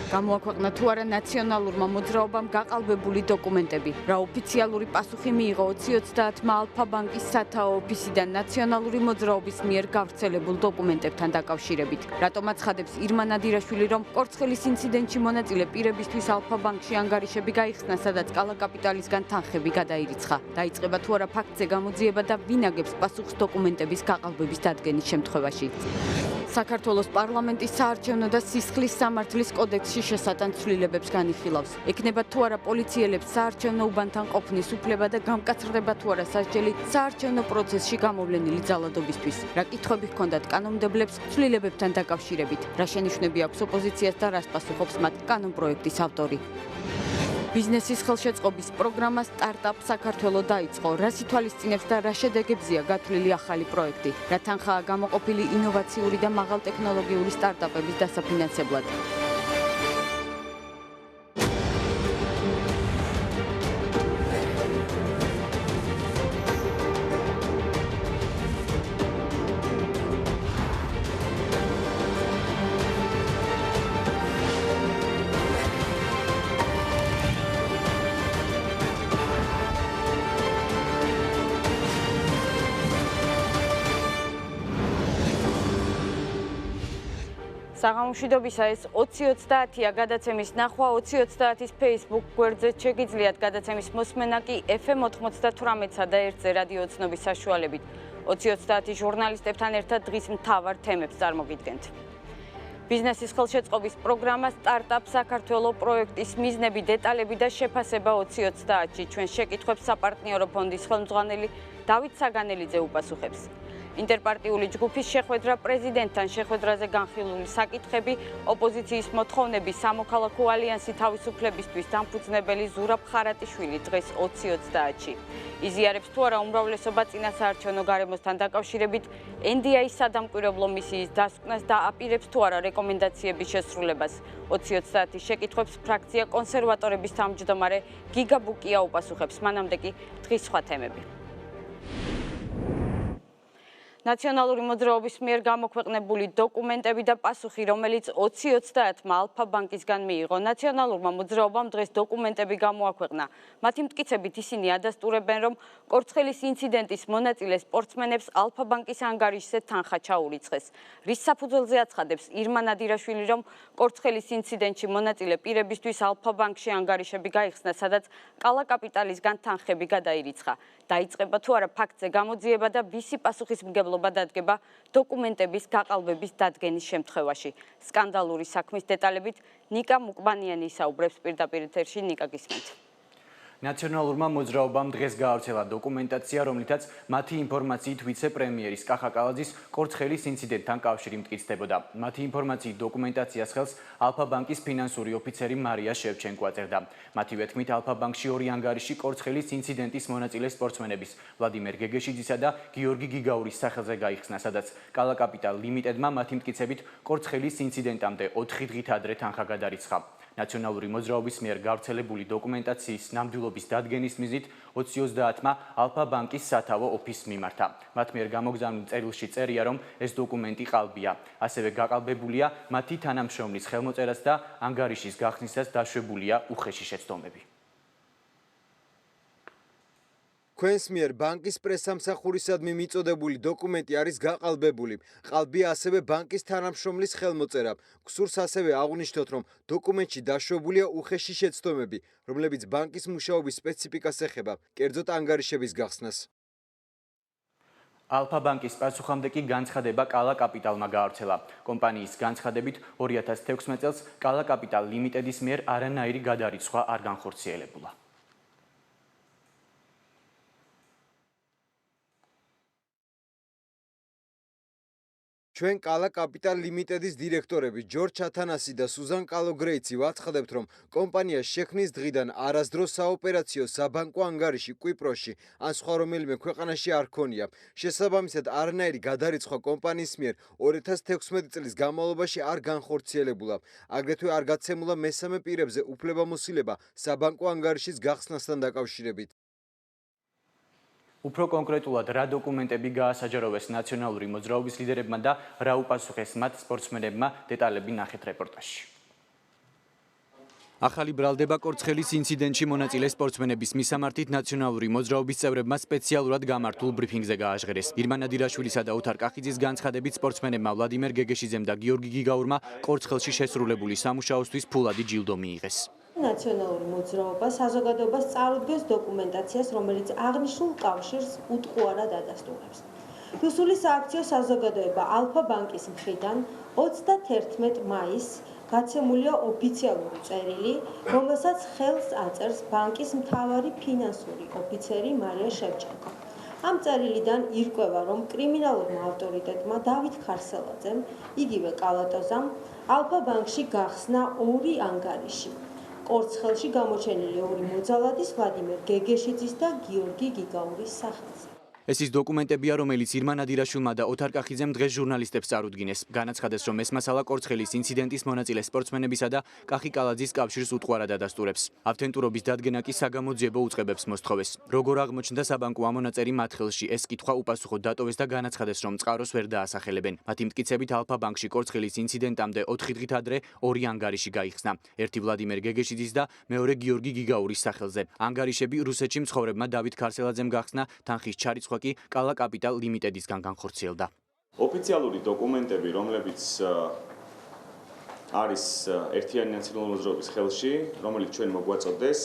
გამოაქვეყნა თუ არა ნაციონალურმა მოძრაობამ გაყალბებული დოკუმენტები. რა ოფიციალური პასუხი მიიღო 2030-მა ალფა ბანკის სათაო ოფისიდან ნაციონალური მოძრაობის მიერ გავრცელებულ დოკუმენტებთან დაკავშირებით. რატომ აცხადებს ირმა ნადირაშვილი, რომ კორცხელის ინციდენტში მონაწილე პირებისთვის ალფა ბანკში ანგარიშები გაიხსნა, სადაც კალა კაპიტალისგან თანხები გადაირიცხა. დაიწყება თუ არა ფაქტზე გამოძიება და ვინ აგებს პასუხს დოკუმენტების გაყალბების დადგენის შემთხვევაში. საქართველოს პარლამენტის საარჩევნო და სისხლის სამართლის კოდექსში შესატან ცვლილებებს განიხილავს. ექნება თუ არა პოლიციელებს საარჩევნო უბანთან ყოფნის უფლება და გამკაცრდება თუ არა სასჯელი საარჩევნო პროცესში გამოვლენილი ძალადობისთვის. რა კითხვები ჰქონდათ კანონმდებლებს ცვლილებებთან დაკავშირებით? რა შენიშვნები აქვს ოპოზიციას და რას პასუხობს მათ კანონპროექტის ავტორი? ბიზნესის ხელშეწყობის პროგრამა სტარტაპ საქართველო დაიწყო. რას ითვალისწინებს და რა შედეგებზეა გათვლილი ახალი პროექტი? რა თანხაა გამოყოფილი ინოვაციური და მაღალტექნოლოგიური სტარტაპების დასაფინანსებლად? საღამომშვიდობისა, ეს 2030-ია გადაცემის ნახვა 2030-ის Facebook გვერდზე შეგიძლიათ გადაცემის მოსმენა კი FM 98-სა და 1-ზე რადიო ოცნობის საშუალებით. 2030-ის ჟურნალისტებთან ერთად დღის მთავარ თემებს წარმოგიდგენთ. ბიზნესის ხელშეწყობის პროგრამა სტარტაპ საქართველო პროექტის მიზნები, დეტალები და შეფასება 2030-ში. ჩვენ შეკითხვებს საპარტნიორო ფონდის ხელმძღვანელი დავით საგანელიძე უპასუხებს. ინტერპარტიული ჯგუფის შეხვედრა პრეზიდენტთან, შეხვედრაზე განხილული საკითხები, ოპოზიციის მოთხოვნები, სამოქალაქო ალიანსი თავისუფლებისთვის დამფუძნებელი ზურაბ ხარატიშვილი დღეს 2030-ში. იზიარებს თუ არა უმრავლესობა წინასაარჩევნო გარემოსთან დაკავშირებით NDI-ის სადამკვირვებლო მისიის დასკვნას და აპირებს თუ არა რეკომენდაციების შესრულებას. 2030-ის შეკითხვებს ფრაქცია კონსერვატორების თავმჯდომარე გიგა ბუკია უპასუხებს. მანამდე კი დღის სხვა თემები. ნაციონალური მოძრაობის მიერ გამოქვეყნებული დოკუმენტები და პასუხი, რომელიც 2030-მა ალფა ბანკისგან მიიღო. ნაციონალურმა მოძრაობამ დღეს დოკუმენტები გამოაქვეყნა. მათი მტკიცებით ისინი ადასტურებენ, რომ კორცხელის ინციდენტის მონაწილე სპორტსმენებს ალფა ბანკის ანგარიშზე თანხა ჩაურიცხეს. რის საფუძველზე აცხადებს ირმა ნადირაშვილი, რომ კორცხელის ინციდენტში მონაწილე პირებისთვის ალფა ბანკში ანგარიშები გაიხსნა, სადაც კალა კაპიტალისგან თანხები გადაირიცხა. დაიწყება თუ არა ფაქტზე გამოძიება და ვისი პასუხისმგებლობა დადგება დოკუმენტების გაყალბების დადგენის შემთხვევაში. სკანდალური საქმის დეტალებით ნიკა მუკბანიანი ისაუბრებს პირდაპირ ეთერში. ნიკა, გისმენთ. ნაციონალურმა მოძრაობამ დღეს გაავრცელა დოკუმენტაცია, რომლითაც მათი ინფორმაციით ვიცე-პრემიერის კახა კალაძის კორცხელის ინციდენტთან კავშირი მტკიცდებოდა. მათი ინფორმაციით დოკუმენტაციას ხელს ალფა ბანკის ფინანსური ოფიცერი მარია შევჩენკო აწერდა. მათივე თქმით, ალფა ბანკში ორი ანგარიში კორცხელის ინციდენტის მონაწილე სპორტსმენების ვლადიმერ გეგეშიძისა და გიორგი გიგაურის სახელზე გაიხსნა, სადაც კალა კაპიტალ ლიმიტედმა მათი მტკიცებით კორცხელის ინციდენტამდე 4 დღით ადრე თანხა გადარიცხა. ნაციონალური მოძრაობის მიერ გავრცელებული დოკუმენტაციის ნამდვილობის დადგენის მიზნით 2030-მა ალფა ბანკის სათავო ოფისს მიმართა. მათ მიერ გამოგზავნილ წერილში წერია, რომ ეს დოკუმენტი ყალბია. ასევე გაყალბებულია მათი თანამშრომლის ხელმოწერაც და ანგარიშის გახსნისას დაშვებულია უხეში შეცდომები. Ქვენს მიერ ბანკის პრესამსახურისადმი მიწოდებული დოკუმენტი არის გაყალბებული. ყალბია ასევე ბანკის თანამშრომლის ხელმოწერა. გსურს ასევე აღვნიშნოთ, რომ დოკუმენტში დაშვებულია უხეში შეცდომები, რომლებიც ბანკის მუშაობის სპეციფიკას ეხება, კერძოდ ანგარიშების გახსნას. ალფა ბანკის პასუხამდე კი განცხადება კალა კაპიტალმა გაავრცელა. კომპანიის განცხადებით 2016 წელს კალა კაპიტალ ლიმიტედის მიერ არანაირი გადარიცხვა არ განხორციელებულა. ჩვენ კალა კაპიტალ ლიმიტედის დირექტორები ჯორჯ ათანასი და სუზან კალოგრეიცი ვაცხადებთ, რომ კომპანიას შექმნის დღიდან არასდროს საოპერაციო საბანკო ანგარიში კვიპროსში ან სხვა რომელიმე ქვეყანაში არ ქონია. შესაბამისად, არანაირი გადარიცხვა კომპანიის მიერ 2016 წლის განმავლობაში არ განხორციელებულა. აგრეთვე არ გაცემულა მესამე პირებზე უფლებამოსილება საბანკო ანგარიშის გახსნასთან დაკავშირებით. უფრო კონკრეტულად, რა დოკუმენტები გაასაჯაროვეს ნაციონალური მოძრაობის ლიდერებმა და რა უპასუხეს მათ სპორტსმენებმა, დეტალები ნახეთ რეპორტაჟში. ახალი ბრალდება კორცხელის ინციდენტში მონაწილე სპორტსმენების მისამართით ნაციონალური მოძრაობის წევრებმა სპეციალურად გამართულ ბრიფინგზე გააჟღერეს. ირმა ნადირაშვილისა და ოთარ კახიძის განცხადებით სპორტსმენებმა ვლადიმერ გეგეშიძემ და გიორგი გიგაურმა კორცხელში შესრულებული სამუშაოსთვის ფულადი ჯილდო მიიღეს. ნაციონალური მოძრაობა საზოგადოებას წარუდგენს დოკუმენტაციას, რომელიც აღნიშნულ კავშირს უტყუარად ადასტურებს. რუსული სააქციო საზოგადოება ალფა ბანკის მხრიდან 31 მაისს გაცემულია ოფიციალური წერილი, რომელსაც ხელს აწერს ბანკის მთავარი ფინანსური ოფიცერი მარია შევჩენკო. ამ წერილიდან ირკვევა, რომ კრიმინალურმა ავტორიტეტმა დავით ქარსელაძემ, იგივე კალატოზამ, ალფა ბანკში გახსნა 2 ანგარიში. კორცხელში გამოჩენილი 2 მოძალადის ვლადიმერ გეგეშიძის და გიორგი გიგაურის სახელზე. ეს ის დოკუმენტებია, რომელიც ირმა ნადირაშვილმა და ოთარ კახიძემ დღეს ჟურნალისტებს წარუდგინეს. განაცხადეს, რომ ეს მასალა კორცხელის ინციდენტის მონაწილე სპორტსმენებისა და კახი კალაძის კავშირს უტყუარად ადასტურებს. ავთენტურობის დადგენა კი საგამოძიებო უწყებებს მოსთხოვეს. როგორ აღმოჩნდა საბანკო ამონაწერი მათ ხელში, ეს კითხვა უპასუხოდ დატოვეს და განაცხადეს, რომ წყაროს ვერ დაასახელებენ. მათი მტკიცებით ალფა ბანკში კორცხელის ინციდენტამდე 4 დღით ადრე 2 ანგარიში გაიხსნა. ერთი ვლადიმერ გეგეშიძის და მეორე გიორგი გიგაურის სახელზე. ანგარიშები რუსეთში მცხოვრებმა დავით ქარსელაძემ გახსნა, თანხის ჩარიცხვა კი კალა კაპიტალ ლიმიტედისგან განხორციელდა. ოფიციალური დოკუმენტები, რომლებიც არის ერთიანი ნაციონალური მოძრაობის ხელში, რომელიც ჩვენ მოგვაწოდეს,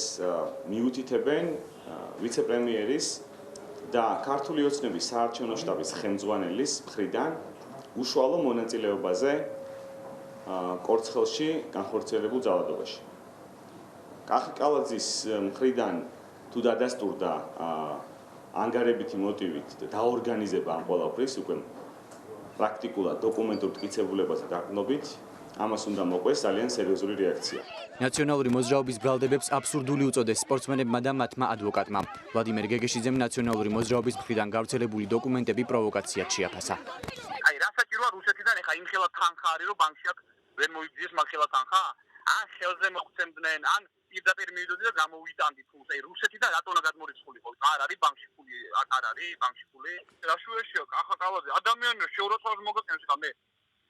მიუთითებენ ვიცე-პრემიერის და ქართული ოცნების საარჩევნო შტაბის ხელმძღვანელის მხრიდან უშუალო მონაწილეობაზე კორცხელში განხორციელებულ ძალადობაში. კახი კალაძის მხრიდან თუ დადასტურდა ანგარებითი მოტივით და დაორგანიზება ამ ყველაფრის უკვე პრაქტიკულად დოკუმენტურ მტკიცებულებასა დაყრდნობით, ამას უნდა მოყვეს ძალიან სერიოზული რეაქცია. ნაციონალური მოძრაობის ბრალდებებს აბსურდული უწოდეს სპორტსმენებმა და მათმა ადვოკატმა. ვლადიმერ გეგეშიძემ ნაციონალური მოძრაობის მხრიდან გავრცელებული დოკუმენტები პროვოკაციად შეაფასა. აი, რა საჭიროა რუსეთიდან ეხა იმ ხელა თანხა არის, რომ ბანკში აქ ვერ მოიგზის მაგ ხელა თანხა? ან ხელზე მოგვცემდნენ, ან პირდაპირ მივიდოდი და გამოვიტანდი ფულს. აი, რუსეთიდან რატო უნდა გადმორიცხულიყო? არ არის ბანკში ფული, აქ არ არის ბანკში ფული. რა შუაშია კახა კალაძე? ადამიანებს შეურაცხყოფას მოგაწევს ხა მე.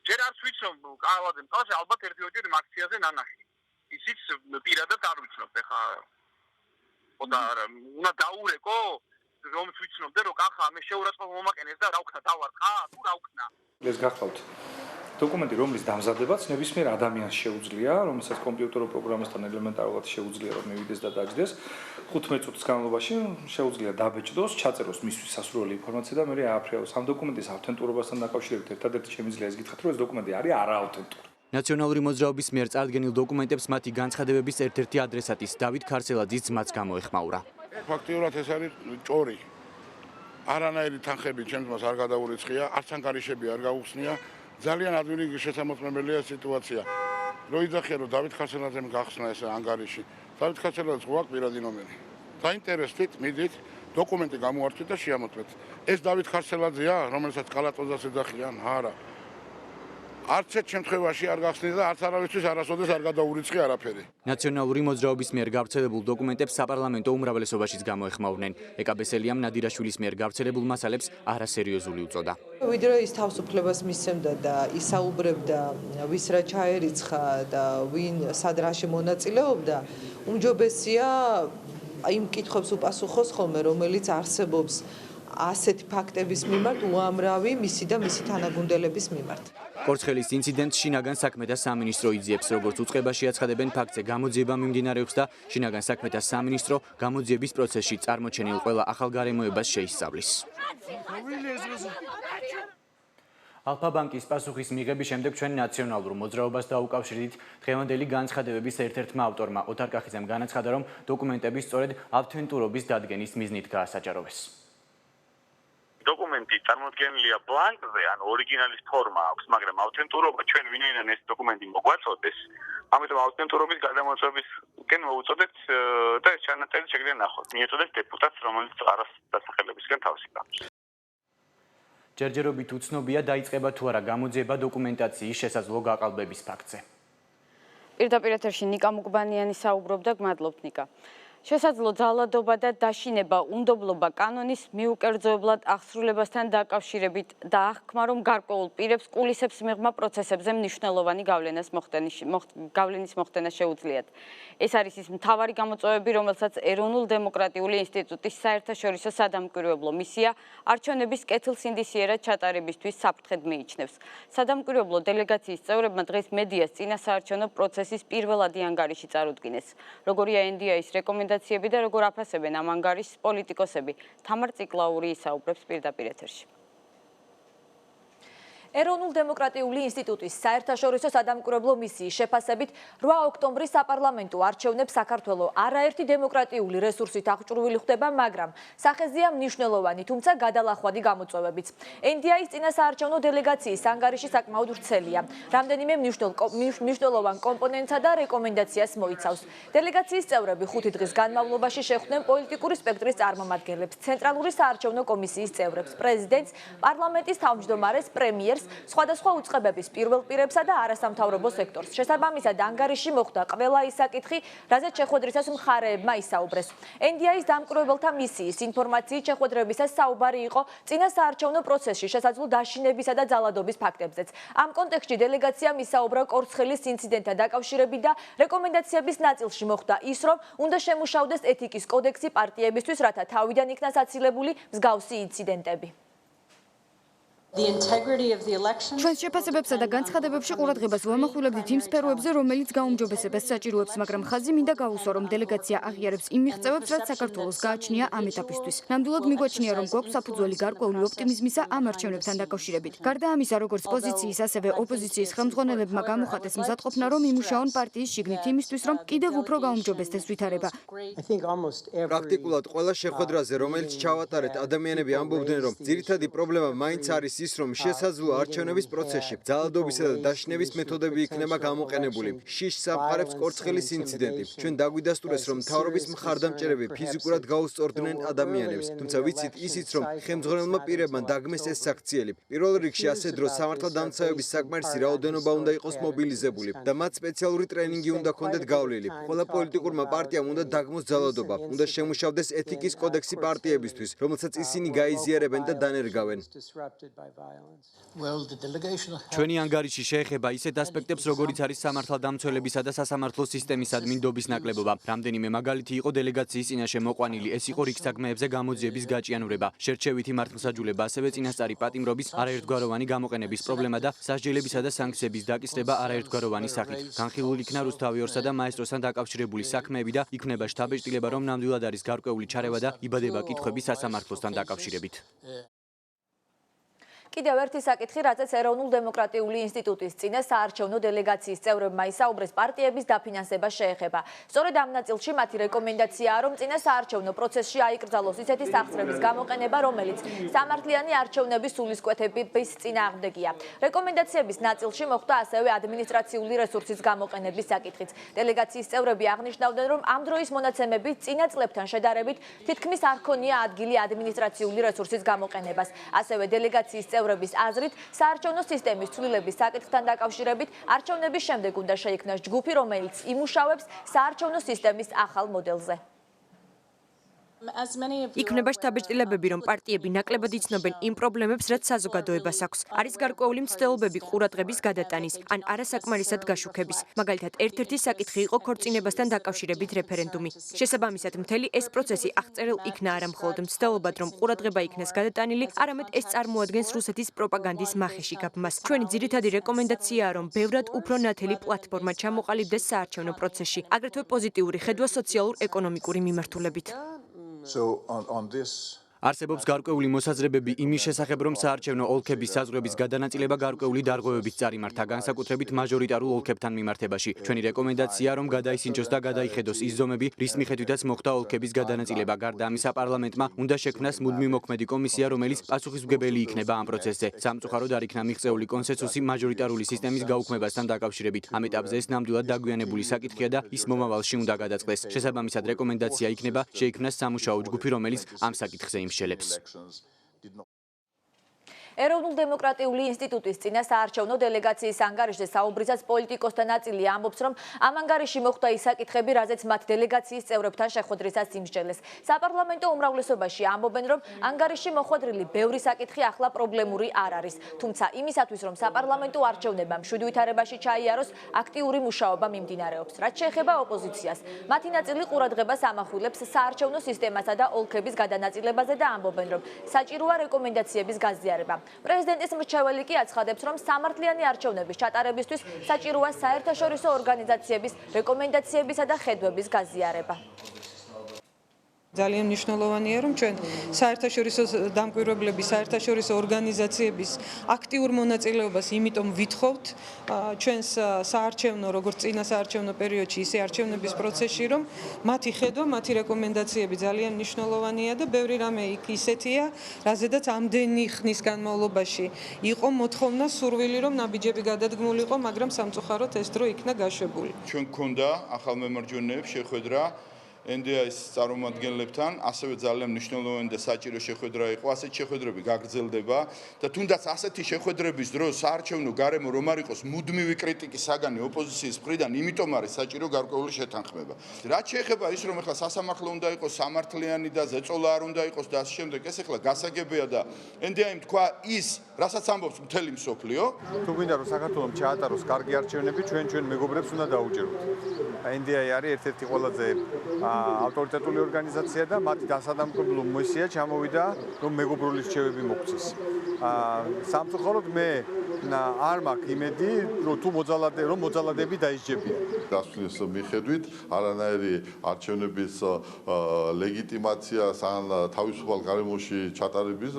ჯერ არც ვიცნობ კალაძემ, თავს ალბათ ერთ-ერთი იმ აქციაზე ნანახი. ისიც პირადად არ ვიცნობ ეხა. ხოდა უნდა დაურეკო, რომ ვიცნობდე რომ კახა მე შეურაცხყოფა მომაკენეს და რა ვქნა დავარყა? თუ რა ვქნა? ეს გახავთ დოკუმენტი, რომლის დამზადებას ნებისმიერ ადამიანს შეუძლია, რომელსაც კომპიუტერულ პროგრამასთან ელემენტარულად შეუძლია რომ მივიდეს და დაჯდეს, 15 წუთის განმავლობაში შეუძლია დაბეჭდოს, ჩაწეროს მისთვის სასურველი ინფორმაცია და მე ააფრიალოს. ამ დოკუმენტის ავთენტურობასთან დაკავშირებით ერთადერთი შემიძლია ის გითხრათ, რომ ეს დოკუმენტი არის არაავთენტური. ნაციონალური მოძრაობის მიერ წარდგენილ დოკუმენტებს მათი განცხადებების ერთ-ერთი ადრესატის დავით ქარსელაძის ძმაც გამოეხმაურა. ფაქტიურად ეს არის ჭორი. არანაირი თანხები ჩემს მას არ გადაურიცხია, არც ანგარიშები არ გაუხსნია. ძალიან ადვილი შესამოწმებელია სიტუაცია. რო იძახია რომ დავით ქარსელაძემ გახსნა ეს ანგარიში. დავით ქარსელაძე გვაქვს პირადი ნომერი. დაინტერესდით, მიდით, დოკუმენტი გამოართვით და შეამოწმეთ. ეს დავით ქარსელაძეა, რომელსაც კალატოზას ეძახიან? არა. არც ერთ შემთხვევაში არ გახსნიდა და არც არავისთვის არასოდეს არ გადაურიცხი არაფერი. ნაციონალური მოძრაობის მიერ გავრცელებულ დოკუმენტებს საპარლამენტო უმრავლესობაშიც გამოეხმაურნენ. ეკაბესელიამ ნადირაშვილის მიერ გავრცელებულ მასალებს არასერიოზული უწოდა. ვიდრე ის თავისუფლებას მისცემდა და ისაუბრებდა ვის რა ჩაერიცხა და ვინ სად რაში მონაწილეობდა, უმჯობესია იმ კითხვებს უპასუხოს ხოლმე, რომელიც არსებობს ასეთი ფაქტების მიმართ უამრავი მისი და მისი თანაგუნდელების მიმართ. კორცხელის ინციდენტს შინაგან საქმეთა სამინისტრო იძიებს, როგორც უწყებაში აცხადებენ, ფაქტზე გამოძიება მიმდინარეობს და შინაგან საქმეთა სამინისტრო გამოძიების პროცესში წარმოჩენილ ყველა ახალ გარემოებას შეისწავლის. ალფა ბანკის პასუხის მიღების შემდეგ ჩვენ ნაციონალურ მოძრაობას დაუკავშირდით. დღევანდელი განცხადებების ერთ-ერთმა ავტორმა ოთარ კახიძემ განაცხადა, რომ დოკუმენტები სწორედ ავთენტურობის დადგენის მიზნით გაასაჭაროვეს. დოკუმენტი წარმოდგენილია ბლანკზე, ან ორიგინალის ფორმა აქვს, მაგრამ ავთენტურობა ჩვენ ვინაიდან ეს დოკუმენტი მოგვაწოდეს, ამიტომ ავთენტურობის გადამოწმებისკენ მოუწოდეთ და ეს ჩანაწერი შეგვიძლია ნახოთ. მიეწოდეთ დეპუტატს, რომელიც არასასახელებისგან თავს იკავებს. ჯერჯერობით უცნობია დაიწყება თუ არა გამოძიება დოკუმენტაციის შესაძლო გაყალბების ფაქტზე. პირდაპირ ეთერში ნიკა მუკბანიანი საუბრობდა, გმადლობთ ნიკა. შესაძლო ძალადობა და დაშინება უნდობლობა კანონის მიუკერძოებლად აღსრულებასთან დაკავშირებით და აღქმა, რომ გარკვეულ პირებს კულისებს მიღმა პროცესებზე მნიშვნელოვანი გავლენის მოხდენა შეუძლიათ. ეს არის ის მთავარი გამოწვევები, რომელსაც ეროვნულ დემოკრატიული ინსტიტუტის საერთაშორისო სადამკვირვებლო მისია არჩევნების კეთილსინდისიერად ჩატარებისთვის საფრთხედ მიიჩნევს. სადამკვირვებლო დელეგაციის წევრებმა დღეს მედიას წინასაარჩევნო პროცესის პირველადი ანგარიში წარუდგინეს. როგორია NDI-ის რეკომენდაციები და როგორ აფასებენ ამ ანგარიშს პოლიტიკოსები. თამარ ციკლაური ისაუბრებს პირდაპირ ეთერში. ეროვნულ დემოკრატიული ინსტიტუტის საერთაშორისო სადამკვირვებლო მისიის შეფასებით 8 ოქტომბრის საპარლამენტო არჩევნებს საქართველოს არაერთი დემოკრატიული რესურსით აღჭურვილი ხდება, მაგრამ სახეზეა მნიშვნელოვანი, თუმცა გადალახვადი გამოწვევებიც. NDI-ის წინასაარჩევნო დელეგაციის ანგარიში საკმაოდ ვრცელია. რამდენიმე მნიშვნელოვან კომპონენტსა და რეკომენდაციას მოიცავს. დელეგაციის წევრები 5 დღის განმავლობაში შეხვდნენ პოლიტიკური სპექტრის წარმომადგენლებს, ცენტრალური საარჩევნო კომისიის წევრებს, პრეზიდენტს, პარლამენტის თავმჯდომარეს, პრემიერს, სხვადასხვა უწყებების პირველ პირებსა და არასამთავრობო სექტორს. შესაბამისად, ანგარიში მოხვდა ყველა ის საკითხი, რაზეც შეხვედრისას მხარეებმა ისაუბრეს. NDI-ის დამკვირვებელთა მისიის ინფორმაციით შეხვედრებისას საუბარი იყო წინასაარჩევნო პროცესში შესაძლო დაშინებისა და ძალადობის ფაქტებზეც. ამ კონტექსტში დელეგაციამ ისაუბრა კორცხელის ინციდენტთან დაკავშირებით და რეკომენდაციების ნაწილში მოხვდა ის, რომ უნდა შემუშავდეს ეთიკის კოდექსი პარტიებისთვის, რათა თავიდან იქნა საცილებული მსგავსი ინციდენტები. ჩვენს შეფასებებსა და განცხადებებში ყურადღებას ვამახვილებდით იმ სფეროებზე, რომელიც გაუმჯობესებას საჭიროებს, მაგრამ ხაზი მინდა გავუსვა, რომ დელეგაცია აღიარებს იმ მიღწევებს, რაც საქართველოს გააჩნია ამ ეტაპისთვის. ნამდვილად მიგვაჩნია, რომ გვაქვს საფუძველი გარკვეული ოპტიმიზმისა ამ არჩევნებთან დაკავშირებით. გარდა ამისა, როგორც პოზიციის, ასევე ოპოზიციის ხელმძღვანელებმა გამოხატეს მზადყოფნა, რომ იმუშაონ პარტიის შიგნით იმისთვის, რომ კიდევ უფრო გაუმჯობესდეს ვითარება. პრაქტიკულად ყველა შეხვედრაზე, რომელიც ჩავატარეთ, ადამიანები ამბობდნენ, რომ ძირითადი პრობლემა მაინც არის ის, რომ შესაძლო არჩევნების პროცესში ძალადობისა და დაშინების მეთოდები იქნება გამოყენებული. შიშ სამყარებს კორცხელის ინციდენტი. ჩვენ დაგვიდასტურეს, რომ მთავრობის მხარდამჭერები ფიზიკურად გაუსწორდნენ ადამიანებს, თუმცა ვიცით ისიც, რომ ხელმძღვანელმა პირებმა დაგმეს ეს საქციელი. პირველ რიგში ასე დრო სამართალდამცავების საკმარისი რაოდენობა უნდა იყოს მობილიზებული და მათ სპეციალური ტრენინგი უნდა ჰქონდეთ გავლილი. ყველა პოლიტიკურმა პარტიამ უნდა დაგმოს ძალადობა, უნდა შემუშავდეს ეთიკის კოდექსი პარტიებისთვის, რომელსაც ისინი გაიზიარებენ და დანერგავენ. ჩვენი ანგარიში შეეხება ისეთ ასპექტებს, როგორიც არის სამართალდამცველებისა და სასამართლო სისტემის ადმინდობის ნაკლებობა. რამდენიმე მაგალითი იყო დელეგაციის წინაშე მოყვანილი. ეს იყო რიგ საქმეებზე გამოძიების გაჭიანურება, შერჩევითი მართლმსაჯულება, ასევე წინასწარი პატიმრობის არაერთგვაროვანი გამოყენების პრობლემა და სასჯელებისა და სანქციების დაკისრება არაერთგვაროვანი სახით. განხილულ იქნა რუსთავი ორსა და მაესტროსთან დაკავშირებული საქმეები და იქნება შთაბეჭდილება, რომ ნამდვილად არის გარკვეული ჩარევა და იბადება კითხვები სასამართლოსთან დაკავშირებით. კიდევ ერთი საკითხი, რაზეც ეროვნულ დემოკრატიული ინსტიტუტის წინასაარჩევნო დელეგაციის წევრებმა ისაუბრეს, პარტიების დაფინანსება შეეხება. სწორედ ამ ნაწილში მათი რეკომენდაციაა, რომ წინასაარჩევნო პროცესში აიკრძალოს ისეთი სახსრების გამოყენება, რომელიც სამართლიანი არჩევნების სულისკვეთების წინააღმდეგია. რეკომენდაციების ნაწილში მოხვდა ასევე ადმინისტრაციული რესურსის გამოყენების საკითხიც. დელეგაციის წევრები აღნიშნავდნენ, რომ ამ დროის მონაცემებით წინა წლებთან შედარებით თითქმის არ ჰქონია ადგილი ადმინისტრაციული რესურსის გამოყენებას. ასევე დელეგაციის წევრების აზრით, საარჩევნო სისტემის ცვლილების საკითხთან დაკავშირებით არჩევნების შემდეგ უნდა შეიქმნას ჯგუფი, რომელიც იმუშავებს საარჩევნო სისტემის ახალ მოდელზე. იქნება შთაბეჭდილებები, რომ პარტიები ნაკლებად იცნობენ იმ პრობლემებს, რაც საზოგადოებას აქვს. არის გარკვეული მცდელობები ყურადღების გადატანის, ან არასაკმარისად გაშუქების. მაგალითად, ერთ-ერთი საკითხი იყო ქორწინებასთან დაკავშირებით რეფერენდუმი. შესაბამისად, მთელი ეს პროცესი აღწერილ იქნა არა მხოლოდ მცდელობად, რომ ყურადღება იქნას გადატანილი, არამედ ეს წარმოადგენს რუსეთის პროპაგანდის მახეში გაბმას. ჩვენი ძირითადი რეკომენდაციაა, რომ ბევრად უფრო ნათელი პლატფორმა ჩამოყალიბდეს საარჩევნო პროცესში, აგრეთვე პოზიტიური ხედვა სოციალურ-ეკონომიკური მიმართულებით. არსებობს გარკვეული მოსაზრებები იმის შესახებ, რომ საარჩევნო ოლქების საზღვრების გადანაწილება გარკვეული დარღვევებით წარიმართა, განსაკუთრებით მაჟორიტარულ ოლქებთან მიმართებაში. ჩვენი რეკომენდაციაა, რომ გადაისინჯოს და გადაიხედოს ის ზომები, რის მიხედვითაც მოხდა ოლქების გადანაწილება. გარდა ამისა, პარლამენტმა უნდა შექმნას მუდმივმოქმედი კომისია, რომელიც პასუხისმგებელი იქნება ამ პროცესზე. სამწუხაროდ არ იქნა მიღწეული კონსენსუსი მაჟორიტარული სისტემის გაუქმებასთან დაკავშირებით. ამ ეტაპზე ეს ნამდვილად დაგვიანებული საკითხია და ის მომავალში უნდა გადაწყდეს. შესაბამისად, რეკომენდაცია იქნება შეიქმნას სამუშაო ჯგუფი, რომელიც ამ საკითხზე შელებს. ეროვნულ დემოკრატიული ინსტიტუტის წინა საარჩევნო დელეგაციის ანგარიშზე საუბრისას პოლიტიკოსთა ნაწილი ამბობს, რომ ამ ანგარიში მოხვდა ის საკითხები, რაზეც მათ დელეგაციის წევრებთან შეხვედრისას იმსჯელეს. საპარლამენტო უმრავლესობაში ამბობენ, რომ ანგარიში მოხვედრილი ბევრი საკითხი ახლა პრობლემური არ არის. თუმცა იმისათვის, რომ საპარლამენტო არჩევნებამ 7 ვითარებაში ჩაიაროს, აქტიური მუშაობა მიმდინარეობს. რაც შეეხება ოპოზიციას, მათი ნაწილი ყურადღებას ამახვილებს საარჩევნო სისტემასა და ოლქების გადანაწილებაზე და ამბობენ, რომ საჭიროა რეკომენდაციების გაზიარება. პრეზიდენტის მრჩეველი კი აცხადებს, რომ სამართლიანი არჩევნების ჩატარებისთვის საჭიროა საერთაშორისო ორგანიზაციების რეკომენდაციებისა და ხედვების გაზიარება. ძალიან მნიშვნელოვანია, რომ ჩვენ საერთაშორისო დამკვირვებლების, საერთაშორისო ორგანიზაციების აქტიურ მონაწილეობას იმიტომ ვითხოვთ ჩვენს საარჩევნო, როგორც წინა საარჩევნო პერიოდში, ისე არჩევნების პროცესში, რომ მათი ხედვა, მათი რეკომენდაციები ძალიან მნიშვნელოვანია და ბევრი რამე იქ ისეთია, რაზედაც ამდენი ხნის განმავლობაში იყო მოთხოვნა, სურვილი, რომ ნაბიჯები გადადგმულიყო, მაგრამ სამწუხაროდ ეს დრო იქნა გაშვებული. ჩვენ გქონდა ახალ მემარჯვენეებს შეხვედრა NDI-ის წარმომადგენლებთან, ასევე ძალიან მნიშვნელოვანი და საჭირო შეხვედრა იყო. ასეთი შეხვედრები გაგრძელდება და თუნდაც ასეთი შეხვედრების დროს საარჩევნო გარემო რომ არ იყოს მუდმივი კრიტიკის საგანი ოპოზიციის მხრიდან, იმიტომ არის საჭირო გარკვეული შეთანხმება. რაც შეეხება ის, რომ ახლა სასამართლო უნდა იყოს სამართლიანი და ზეწოლა არ უნდა იყოს და ასე შემდეგ, ეს ახლა გასაგებია და NDI-მ თქვა ის, რასაც ამბობს მთელი მსოფლიო. თუ გვინდა რომ საქართველოს ჩაატაროს კარგი არჩევნები, ჩვენ მეგობრებს უნდა დაუჭიროთ. NDI არის ერთ-ერთი ყველაზე ავტორიტეტული ორგანიზაცია და მათი დასადამკვირვებლო მისია ჩამოვიდა, რომ მეგობრული რჩევები მოგვცეს. სამწუხაროდ მე არ მაქვს იმედი, რომ თუ მოძალადები დაისჯებიან. გასვლის მიხედვით არანაირი არჩევნების ლეგიტიმაციას ან თავისუფალ გარემოში ჩატარების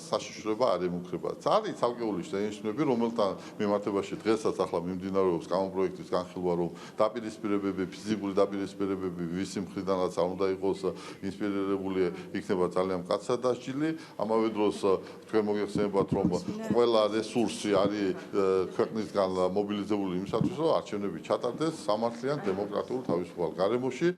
საშიშროება არ ემუქრება. არის ცალკეული შენიშვნები, რომელთა მიმართებაში დღესაც ახლა მიმდინარეობს კანონპროექტის განხილვა, რომ დაპირისპირებები, ფიზიკური დაპირისპირებები ვისი მხრიდანაც არ უნდა იყოს ინსპირირებული, იქნება ძალიან მკაცრად დასჯილი. ამავე დროს თქვენ მოგეხსენებათ, რომ ყველა რესურსი არის ქვეყნისგან მობილიზებული იმისათვის, რომ არჩევნები ჩატარდეს სამართლიან დემოკრატიულ თავისუფალ გარემოში.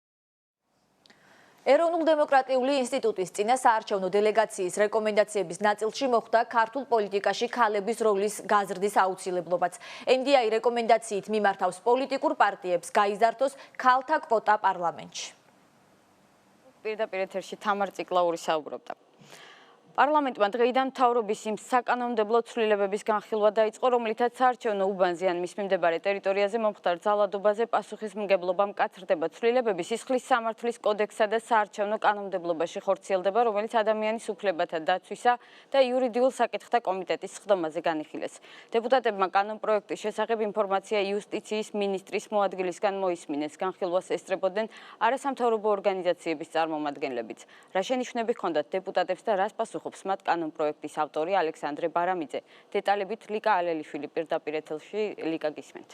ეროვნულ დემოკრატიული ინსტიტუტის წინა საარჩევნო დელეგაციის რეკომენდაციების ნაწილში მოხვდა ქართულ პოლიტიკაში ქალების როლის გაზრდის აუცილებლობაც. NDI რეკომენდაციით მიმართავს პოლიტიკურ პარტიებს გაიზარდოს ქალთა კვოტა პარლამენტში. პირდაპირ ეთერში თამარ ციკლაური საუბრობდა. პარლამენტმა დღეიდან მთავრობის იმ საკანონმდებლო ცვლილებების განხილვა დაიწყო, რომლითაც საარჩევნო უბანზე ან მის მიმდებარე ტერიტორიაზე მომხდარ ძალადობაზე პასუხისმგებლობა მკაცრდება. ცვლილებები სისხლის სამართლის კოდექსსა და საარჩევნო კანონმდებლობაში ხორციელდება, რომელიც ადამიანის უფლებათა დაცვისა და იურიდიულ საკითხთა კომიტეტის სხდომაზე განიხილეს. დეპუტატებმა კანონპროექტის შესახებ ინფორმაცია იუსტიციის მინისტრის მოადგილისგან მოისმინეს. განხილვას ესწრებოდნენ არასამთავრობო ორგანიზაციების წარმომადგენლებიც. რა შენიშვნები ჰქონდათ დეპუტატებს და რას პასუხობდნენ მათ კანონპროექტის ავტორი ალექსანდრე ბარამიძე. დეტალებით ლიკა ალელიშვილი პირდაპირ ეთერში. ლიკა, გისმენთ.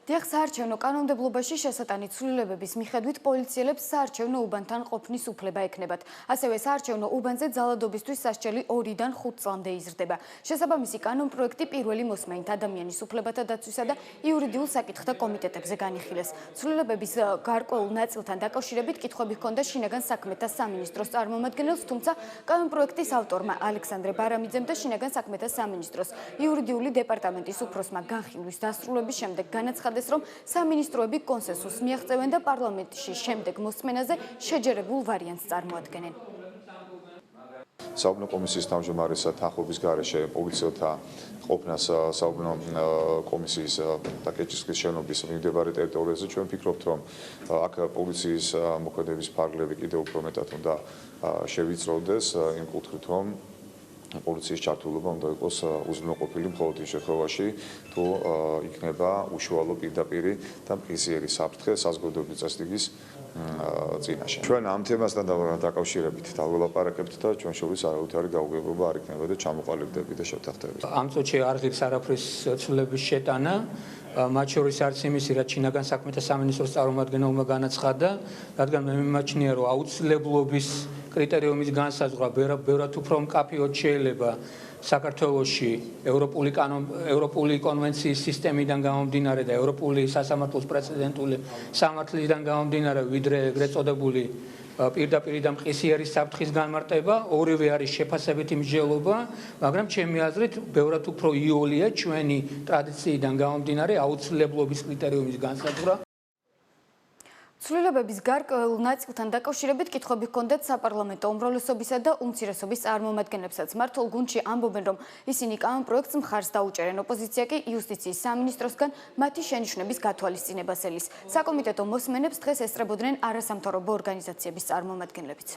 დიახ, საარჩევნო კანონმდებლობაში შესატანი ცვლილებების მიხედვით პოლიციელებს საარჩევნო უბანთან ყოფნის უფლება ექნებათ. ასევე საარჩევნო უბანზე ძალადობისთვის სასჯელი 2-დან 5 წლამდე იზრდება. შესაბამისი კანონპროექტი პირველი მოსმენით ადამიანის უფლებათა დაცვისა და იურიდიულ საკითხთა კომიტეტებზე განიხილეს. ცვლილებების გარკვეულ ნაწილთან დაკავშირებით კითხვები ჰქონდა შინაგან საქმეთა სამინისტროს წარმომადგენელს, თუმცა კანონპროექტის ავტორმა ალექსანდრე ბარამიძემ და შინაგან საქმეთა სამინისტროს იურიდიული დეპარტამენტის უფროსმა განხილვის დასრულების შემდეგ განაცხადა, რომ სამინისტროები კონსენსუსს მიაღწევენ და პარლამენტში შემდეგ მოსმენაზე შეჯერებულ ვარიანტს წარმოადგენენ. საუბნო კომისიის თავმჯდომარესა თანხმობის გარეშე პოლიციელთა ყოფნას საუბნო კომისიის და კეჭისყრის შენობის მიმდებარე ტერიტორიაზე ჩვენ ვფიქრობთ, რომ აქ პოლიციის მოქმედების ფარგლები კიდევ უფრო მეტად უნდა შევიწროვდეს იმ კუთხით, რომ პოლიციის ჩართულობა უნდა იყოს უზრუნველყოფილი მხოლოდ იმ შემთხვევაში, თუ იქნება უშუალო პირდაპირი და მყისიერი საფრთხე საზოგადოებრივი წესრიგის წინაშე. ჩვენ ამ თემასთან დაკავშირებით დაველაპარაკებთ და ჩვენ შორის არავითარი გაუგებრობა არ იქნება და ჩამოყალიბდები და შევთანხმდებით. ამ წუთში არ ღირს არაფრის ცვლილების შეტანა, მათ შორის არც იმისი, რაც შინაგან საქმეთა სამინისტროს წარმომადგენელმა განაცხადა, რადგან მე მიმაჩნია, რომ აუცილებლობის კრიტერიუმის განსაზღვრა ბევრად უფრო მკაფიოდ შეიძლება საქართველოში ევროპული კონვენციის სისტემიდან გამომდინარე და ევროპული სასამართლოს პრეცედენტული სამართლიდან გამომდინარე, ვიდრე ეგრეთ წოდებული პირდაპირ და მყისიერი საფრთხის განმარტება, ორივე არის შეფასებითი მსჯელობა, მაგრამ ჩემი აზრით, ბევრად უფრო იოლია ჩვენი ტრადიციიდან გამომდინარე აუცილებლობის კრიტერიუმის განსაზღვრა. ცვლილებების გარკვეულ ნაწილთან დაკავშირებით კითხვები ჰქონდათ საპარლამენტო უმრავლესობისა და უმცირესობის წარმომადგენლებსაც. მართულ გუნდში ამბობენ, რომ ისინი კანონპროექტს მხარს დაუჭერენ. ოპოზიცია კი იუსტიციის სამინისტროსგან მათი შენიშვნების გათვალისწინებას ელის. საკომიტეტო მოსმენებს დღეს ესწრებოდნენ არასამთავრობო ორგანიზაციების წარმომადგენლებიც.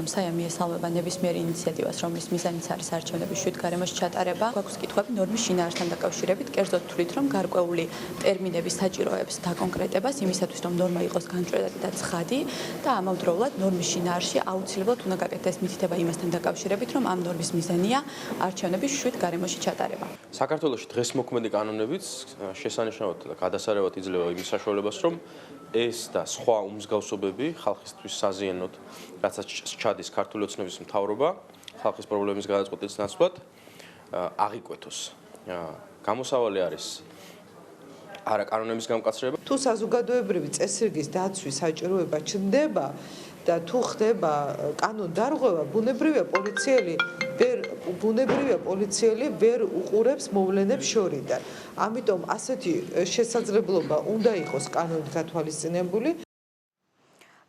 საიამი ესალმება ნებისმიერ ინიციატივას, რომლის მიზანიც არის არჩევნების შვიდ გარემოში ჩატარება. გვაქვს კითხვები ნორმის შინაარსთან დაკავშირებით, კერძოდ თვლით, რომ გარკვეული ტერმინების საჭიროებს დაკონკრეტებას იმისათვის, რომ ნორმა იყოს განჭვრეტადი და ცხადი და ამავდროულად ნორმის შინაარსში აუცილებლად უნდა გაკეთდეს მითითება იმასთან დაკავშირებით, რომ ამ ნორმის მიზანია არჩევნების შვიდ გარემოში ჩატარება. საქართველოში დღეს მოქმედი კანონებიც შესანიშნავად და გადასარევად იძლევა იმის საშუალებას, რომ ეს და სხვა უმსგავსობები ხალხისთვის საზიანოდ, რაცაც ჩადის ქართული ოცნების მთავრობა, ხალხის პრობლემის გადაწყვეტის ნაცვლად აღიკვეთოს. გამოსავალი არის არა კანონების გამკაცრება. თუ საზოგადოებრივი წესრიგის დაცვის საჭიროება ჩნდება და თუ ხდება კანონდარღვევა, ბუნებრივია პოლიციელი ვერ უყურებს მოვლენებს შორიდან. ამიტომ ასეთი შესაძლებლობა უნდა იყოს კანონით გათვალისწინებული.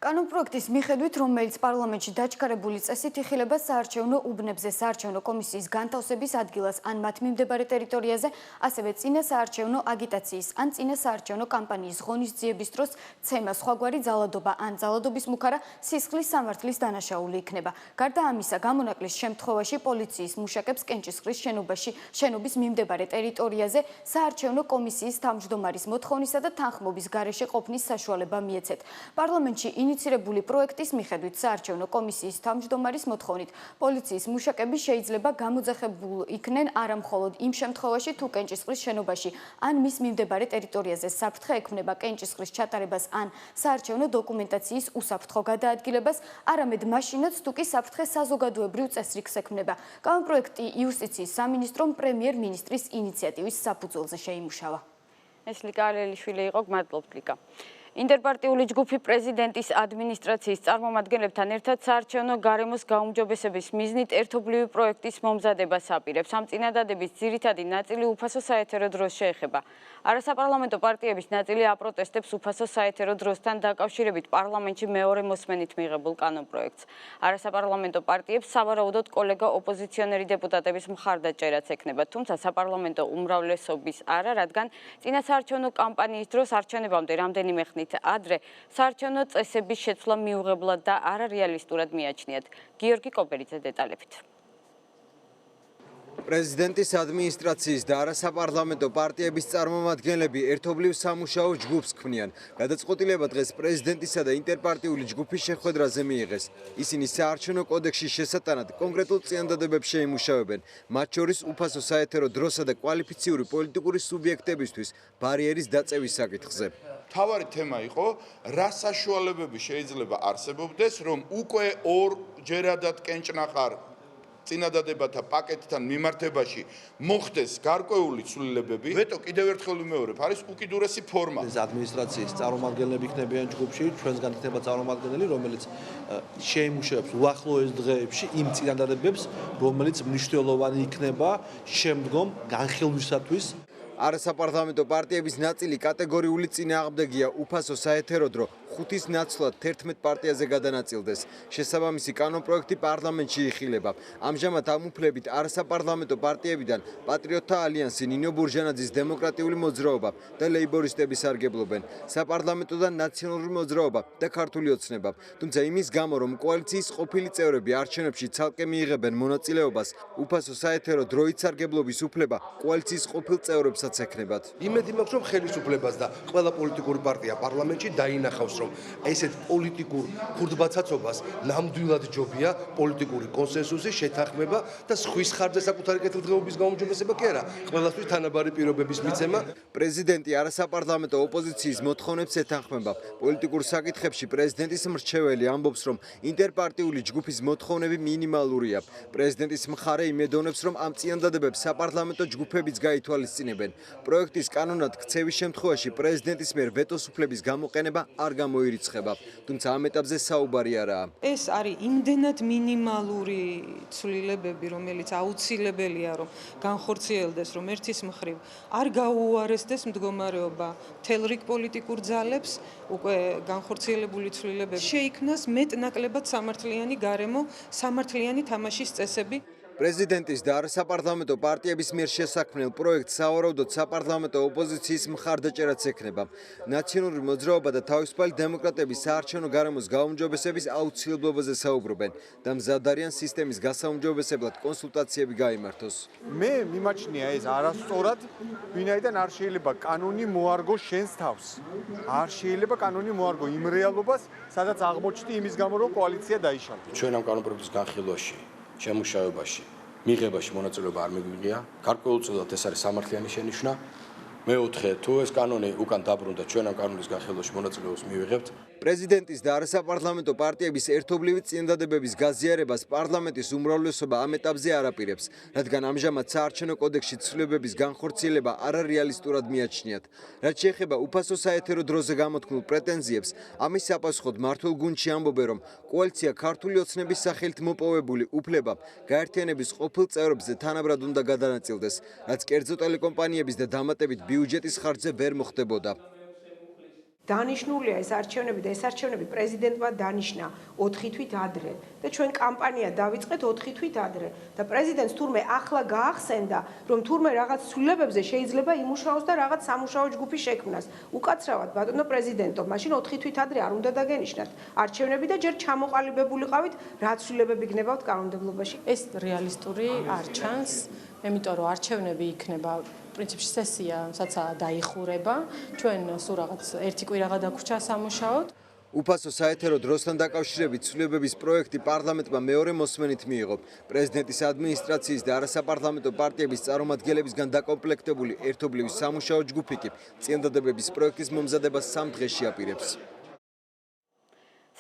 კანონპროექტის მიხედვით, რომელიც პარლამენტში დაჩქარებული წესით იხილება საარჩევნო უბნებზე საარჩევნო კომისიის განთავსების ადგილას ან მათ მიმდებარე ტერიტორიაზე, ასევე წინა საარჩევნო აგიტაციის ან წინა საარჩევნო კამპანიის ღონისძიების დროს ცემა, სხვაგვარი ძალადობა ან ძალადობის მუქარა სისხლის სამართლის დანაშაული იქნება. გარდა ამისა, გამონაკლის შემთხვევაში პოლიციის მუშაკებს კენჭისყრის შენობის მიმდებარე ტერიტორიაზე საარჩევნო კომისიის თავმჯდომარის მოთხოვნისა და თანხმობის გარეშე ყოფნის საშუალება მიეცეთ. პარლამენტში ინიცირებული პროექტის მიხედვით საარჩევნო კომისიის თავმჯდომარის მოთხოვნით პოლიციის მუშაკები შეიძლება გამოძახებულ იქნენ არა მხოლოდ იმ შემთხვევაში, თუ კენჭისყრის შენობაში ან მის მიმდებარე ტერიტორიაზე საფრთხე ექმნება კენჭისყრის ჩატარებას ან საარჩევნო დოკუმენტაციის უსაფრთხო გადაადგილებას, არამედ მაშინაც, თუ კი საფრთხე საზოგადოებრივ წესრიგს ექმნება. კანონპროექტი იუსტიციის სამინისტრომ პრემიერ-მინისტრის ინიციატივის საფუძველზე შეიმუშავა. ეს ლიკა ალელიშვილი იყო, გმადლობთ ლიკა. ინტერპარტიული ჯგუფი პრეზიდენტის ადმინისტრაციის წარმომადგენლებთან ერთად საარჩევნო გარემოს გაუმჯობესების მიზნით ერთობლივი პროექტის მომზადებას აპირებს. ამ წინადადების ძირითადი ნაწილი უფასო საეთერო დროს შეეხება. არასაპარლამენტო პარტიების ნაწილი აპროტესტებს უფასო საეთერო დროსთან დაკავშირებით პარლამენტში მეორე მოსმენით მიღებულ კანონპროექტს. არასაპარლამენტო პარტიებს სავარაუდოდ კოლეგა ოპოზიციონერი დეპუტატების მხარდაჭერაც ექნება, თუმცა საპარლამენტო უმრავლესობის არა, რადგან წინა საარჩევნო კამპანიის დროს არჩევნებამდე რამდენიმე ხნით ადრე საარჩევნო წესების შეცვლა მიუღებლად და არარეალისტურად მიაჩნიათ. გიორგი კოპერიძე დეტალებით. პრეზიდენტის ადმინისტრაციის და არასაპარლამენტო პარტიების წარმომადგენლები ერთობლივ სამუშაო ჯგუფს ქმნიან. გადაწყვეტილება დღეს პრეზიდენტისა და ინტერპარტიული ჯგუფის შეხვედრაზე მიიღეს. ისინი საარჩევნო კოდექსის შესატანად კონკრეტულ წინადადებებს შეიმუშავებენ, მათ შორის უფასო საეთერო დროსა და კვალიფიციური პოლიტიკური სუბიექტებისთვის ბარიერის დაწევის საკითხზე. თავარი თემა იყო, რა საშუალებები შეიძლება არსებობდეს, რომ უკვე ორჯერადად კენჭნახარ წინადადებათა პაკეტთან მიმართებაში მოხდეს გარკვეული ცვლილებები. ვეტო კიდევ ერთხელ ვიმეორებ, არის უკიდურესი ფორმა. ადმინისტრაციის წარმომადგენლები იქნებიან ჯგუფში, ჩვენსგან იქნება წარმომადგენელი, რომელიც შეიმუშავებს უახლოეს დღეებში იმ წინადადებებს, რომელიც მნიშვნელოვანი იქნება შემდგომ განხილვისათვის. არასაპარლამენტო პარტიების ნაწილი კატეგორიული წინააღმდეგია უფასო საეთერო დრო 5-ის ნაცვლად 11 პარტიაზე გადანაწილდეს. შესაბამისი კანონპროექტი პარლამენტში იხილება. ამჟამად ამ უფლებით არასაპარლამენტო პარტიებიდან პატრიოტთა ალიანსი, ნინო ბურჟანაძის დემოკრატიული მოძრაობა და ლეიბორისტები სარგებლობენ. საპარლამენტოდან ნაციონალური მოძრაობა და ქართული ოცნება. თუმცა იმის გამო, რომ კოალიციის ყოფილი წევრები არჩევნებში ცალკე მიიღებენ მონაწილეობას, უფასო საეთერო დროით სარგებლობის უფლება კოალიციის ყოფილ წევრებსაც ექნებათ. იმედი მაქვს, რომ ხელისუფლებას და ყველა პოლიტიკური პარტია პარლამენტში დაინახავს, რომ ესეთ პოლიტიკურ ქურდბაცაცობას ნამდვილად ჯობია პოლიტიკური კონსენსუსი, შეთანხმება და სხვის ხარჯზე საკუთარი კეთილდღეობის გაუმჯობესება კი არა, ყველასთვის თანაბარი პირობების მიცემა. პრეზიდენტი არასაპარლამენტო ოპოზიციის მოთხოვნებს ეთანხმება. პოლიტიკურ საკითხებში პრეზიდენტის მრჩეველი ამბობს, რომ ინტერპარტიული ჯგუფის მოთხოვნები მინიმალურია. პრეზიდენტის მხარე იმედოვნებს, რომ ამ წინადადებებს საპარლამენტო ჯგუფებიც გაითვალისწინებენ. პროექტის კანონად ქცევის შემთხვევაში პრეზიდენტის მიერ ვეტოს უფლების გამოყენება არ გამოირიცხება, თუმცა ამ ეტაპზე საუბარი არაა. ეს არის იმდენად მინიმალური ცვლილებები, რომელიც აუცილებელია, რომ განხორციელდეს, რომ ერთის მხრივ არ გაუარესდეს მდგომარეობა მთელ რიგ პოლიტიკურ ძალებს, უკვე განხორციელებული ცვლილებები შეიქმნას მეტნაკლებად სამართლიანი გარემო, სამართლიანი თამაშის წესები. პრეზიდენტის და არასაპარლამენტო პარტიების მიერ შესაქმნელ პროექტს სავარაუდოდ საპარლამენტო ოპოზიციის მხარდაჭერაც ექნება. ნაციონალური მოძრაობა და თავისუფალი დემოკრატები საარჩევნო გარემოს გაუმჯობესების აუცილებლობაზე საუბრობენ და მზად არიან სისტემის გასაუმჯობესებლად კონსულტაციები გაიმართოს. მე მიმაჩნია ეს არასწორად, ვინაიდან არ შეიძლება კანონი მოარგოს შენს თავს. არ შეიძლება კანონი მოარგო იმ რეალობას, სადაც აღმოჩნდი იმის გამო, რომ კოალიცია დაიშალა. ჩვენ ამ კანონპროექტის განხილვაში შემუშავებაში, მიღებაში მონაწილეობა არ მიგვიღია. გარკვეულწილად ეს არის სამართლიანი შენიშვნა. მეოთხე, თუ ეს კანონი უკან დაბრუნდა, ჩვენ ამ კანონის განხილვაში მონაწილეობას მივიღებთ. პრეზიდენტის და არასაპარლამენტო პარტიების ერთობლივი წინადადებების გაზიარებას პარლამენტის უმრავლესობა ამ ეტაპზე არ აპირებს, რადგან ამჟამად საარჩევნო კოდექსში ცვლილებების განხორციელება არარეალისტურად მიაჩნიათ. რაც შეეხება უფასო საეთერო დროზე გამოთქმულ პრეტენზიებს, ამის საპასუხოდ მმართველ გუნდში ამბობენ, რომ კოალიცია ქართული ოცნების სახელით მოპოვებული უფლება გაერთიანების ყოფილ წევრებზე თანაბრად უნდა გადანაწილდეს, რაც კერძო ტელეკომპანიების და დამატებით ბიუჯეტის ხარჯზე ვერ მოხდებოდა. დანიშნულია ეს არჩევნები და ეს არჩევნები პრეზიდენტმა დანიშნა 4 თვით ადრე და ჩვენ კამპანია დავიწყეთ 4 თვით ადრე და პრეზიდენტს თურმე ახლა გაახსენდა რომ თურმე რაღაც ცვლილებებზე შეიძლება იმუშაოს და რაღაც სამუშაო ჯგუფი შექმნას. უკაცრავად ბატონო პრეზიდენტო, მაშინ 4 თვით ადრე არ უნდა დაგენიშნათ არჩევნები და ჯერ ჩამოყალიბებულიყავით რა ცვლილებები გნებავთ კანონმდებლობაში. ეს რეალისტური არ ჩანს, იმიტომ რომ არჩევნები იქნება პრინციპში სესია, სადაც დაიხურება. ჩვენ სულ რაღაც ერთი კვირაღა დაგვრჩა სამუშაოდ. უფასო საეთერო დროსთან დაკავშირებით ცვლილებების პროექტი პარლამენტმა მეორე მოსმენით მიიღო. პრეზიდენტის ადმინისტრაციის და არასაპარლამენტო პარტიების წარმომადგენლებისგან დაკომპლექტებული ერთობლივი სამუშაო ჯგუფი კი წინადადებების პროექტის მომზადებას 3 დღეში აპირებს.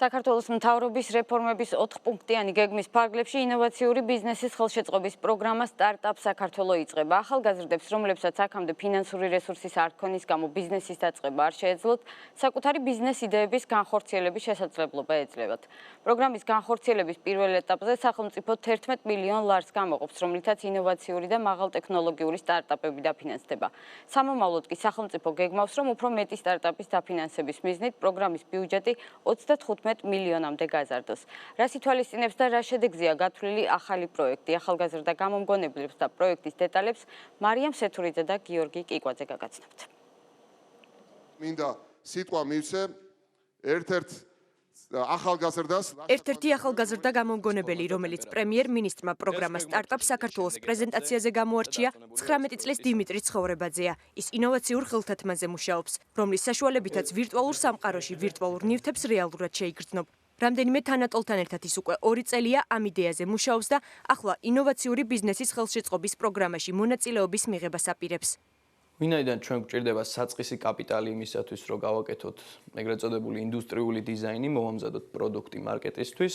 საქართველოს მთავრობის რეფორმების 4-პუნქტიანი გეგმის ფარგლებში ინოვაციური ბიზნესის ხელშეწყობის პროგრამა სტარტაპ საქართველო იწყება. ახალგაზრდებს, რომლებსაც აქამდე ფინანსური რესურსის არ ქონის გამო ბიზნესის დაწყება არ შეეძლოთ, საკუთარი ბიზნეს იდეების განხორციელების შესაძლებლობა ეძლევათ. პროგრამის განხორციელების პირველ ეტაპზე სახელმწიფო 11 მილიონ ლარს გამოყოფს, რომლითაც ინოვაციური და მაღალტექნოლოგიური სტარტაპები დაფინანსდება. სამომავლოდ კი სახელმწიფო გეგმავს, რომ უფრო მეტი სტარტაპის დაფინანსების მიზნით პროგრამის ბიუჯეტი 35 მილიონამდე გაზარდოს. რას ითვალისწინებს და რა შედეგზეა გათვლილი ახალი პროექტი? ახალგაზრდა გამომგონებლებს და პროექტის დეტალებს მარიამ სეთურიძე და გიორგი კიკვაძე გაგაცნობთ. მინდა სიტყვა მივცე ერთ-ერთი ახალგაზრდა გამომგონებელი, რომელიც პრემიერ-მინისტრმა პროგრამა სტარტაპ საქართველოს პრეზენტაციაზე გამოარჩია, 19 წლის დიმიტრი ცხოვრებაძეა. ის ინოვაციურ ხელთათმაზე მუშაობს, რომლის საშუალებითაც ვირტუალურ სამყაროში ვირტუალურ ნივთებს რეალურად შეიგრძნობ. რამდენიმე თანატოლთან ერთად ის უკვე 2 წელია ამ იდეაზე მუშაობს და ახლა ინოვაციური ბიზნესის ხელშეწყობის პროგრამაში მონაწილეობის მიღებას აპირებს. ვინაიდან ჩვენ გვჭირდება საწყისი კაპიტალი იმისათვის, რომ გავაკეთოთ ეგრეთ წოდებული ინდუსტრიული დიზაინი, მოვამზადოთ პროდუქტი მარკეტისთვის,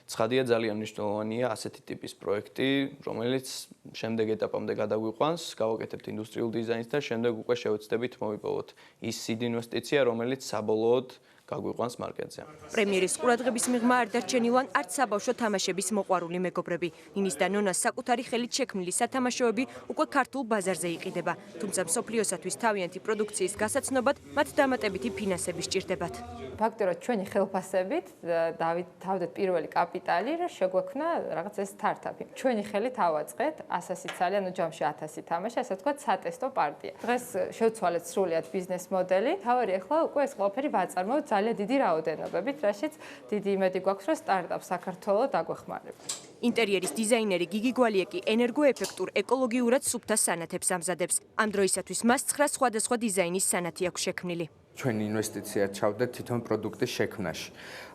ცხადია ძალიან მნიშვნელოვანია ასეთი ტიპის პროექტი, რომელიც შემდეგ ეტაპამდე გადაგვიყვანს, გავაკეთებთ ინდუსტრიულ დიზაინს და შემდეგ უკვე შევეცდებით მოვიპოვოთ ის სიდ ინვესტიცია, რომელიც საბოლოოდ გაგვიყვანს მარკეტზე. პრემიერის ყურადღების მიღმა არ დარჩენილან არც საბავშვო თამაშების მოყვარული მეგობრები. ნინის და ნონას საკუთარი ხელით შექმნილი სათამაშოები უკვე ქართულ ბაზარზე იყიდება, თუმცა მსოფლიოსათვის თავიანთი პროდუქციის გასაცნობად მათ დამატებითი ფინანსები სჭირდებათ. ფაქტობრივად ჩვენი ხელფასებით დავით პირველი კაპიტალი, რომ შეგვექმნა რაღაც ეს სტარტაპი. ჩვენი ხელით ავაწყეთ 100 ცალი, ანუ ჯამში 1000 თამაში, ასე ვთქვათ, სატესტო პარტია. დღეს შევცვალეთ სრულიად ბიზნეს მოდელი. თავარი ახლა უკვე ეს ყველაფერი ვაწარმოებთ ძალიან დიდი რაოდენობებით, რაშიც დიდი იმედი გვაქვს, რომ სტარტაპ საქართველო დაგვეხმარება. ინტერიერის დიზაინერი გიგი გვალიეკი ენერგოეფექტურ ეკოლოგიურად სუფთა სანათებს ამზადებს. ამ დროისათვის მას 9 სხვადასხვა დიზაინის სანათი აქვს შექმნილი. ჩვენი ინვესტიცია ჩავდეთ თვითონ პროდუქტის შექმნაში.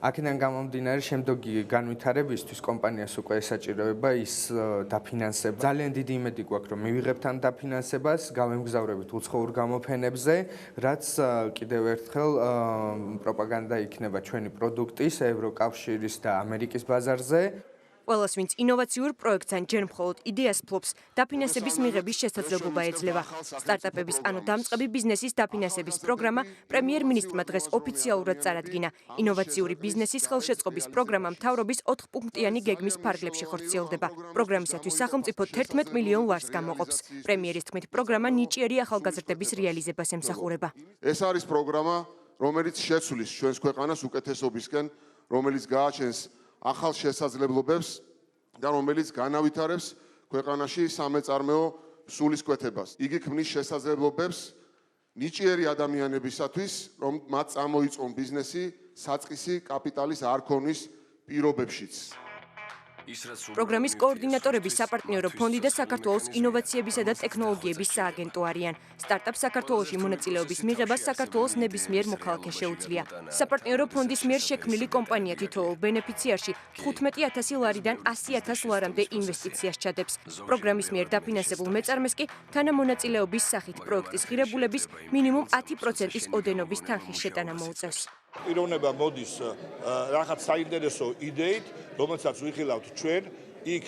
აქედან გამომდინარე, შემდეგი განვითარებისთვის კომპანიას უკვე ესაჭიროება ის დაფინანსება. ძალიან დიდი იმედი გვაქვს, რომ მივიღებთ ამ დაფინანსებას, გავემგზავრებით უცხოურ გამოფენებზე, რაც კიდევ ერთხელ პროპაგანდა იქნება ჩვენი პროდუქტის, ევროკავშირის და ამერიკის ბაზარზე. ყველას, ვინც ინოვაციურ პროექტთან ჯერ მხოლოდ იდეას ფლობს, დაფინანსების მიღების შესაძლებლობა ეძლევა. სტარტაპების ანუ დამწყები ბიზნესის დაფინანსების პროგრამა პრემიერ-მინისტრმა დღეს ოფიციალურად წარადგინა. ინოვაციური ბიზნესის ხელშეწყობის პროგრამა მთავრობის 4-პუნქტიანი გეგმის ფარგლებში ხორციელდება. პროგრამისათვის სახელმწიფო 11 მილიონ ლარს გამოყოფს. პრემიერის თქმით, პროგრამა ნიჭიერი ახალგაზრდების რეალიზებას ემსახურება. ეს არის პროგრამა, რომელიც შეცვლის ჩვენს ქვეყანას უკეთესობისკენ, რომელიც გააჩენს ახალ შესაძლებლობებს და რომელიც განავითარებს ქვეყანაში სამეწარმეო სულისკვეთებას. იგი ქმნის შესაძლებლობებს ნიჭიერი ადამიანებისათვის, რომ მათ წამოიწყონ ბიზნესი საწყისი კაპიტალის არ ქონის პირობებშიც. პროგრამის კოორდინატორები საპარტნიორო ფონდი და საქართველოს ინოვაციებისა და ტექნოლოგიების სააგენტო არიან. სტარტაპ საქართველოში მონაწილეობის მიღებას საქართველოს ნებისმიერ მოქალაქეს შეუძლია. საპარტნიორო ფონდის მიერ შექმნილი კომპანია თითოეულ ბენეფიციარში 15,000 ლარიდან 100,000 ლარამდე ინვესტიციას ჩადებს. პროგრამის მიერ დაფინანსებულ მეწარმეს კი თანამონაწილეობის სახით პროექტის ღირებულების მინიმუმ 10%-ის ოდენობის თანხის შეტანა მოუწევს. პიროვნება მოდის რაღაც საინტერესო იდეით, რომელსაც ვიხილავთ ჩვენ, იქ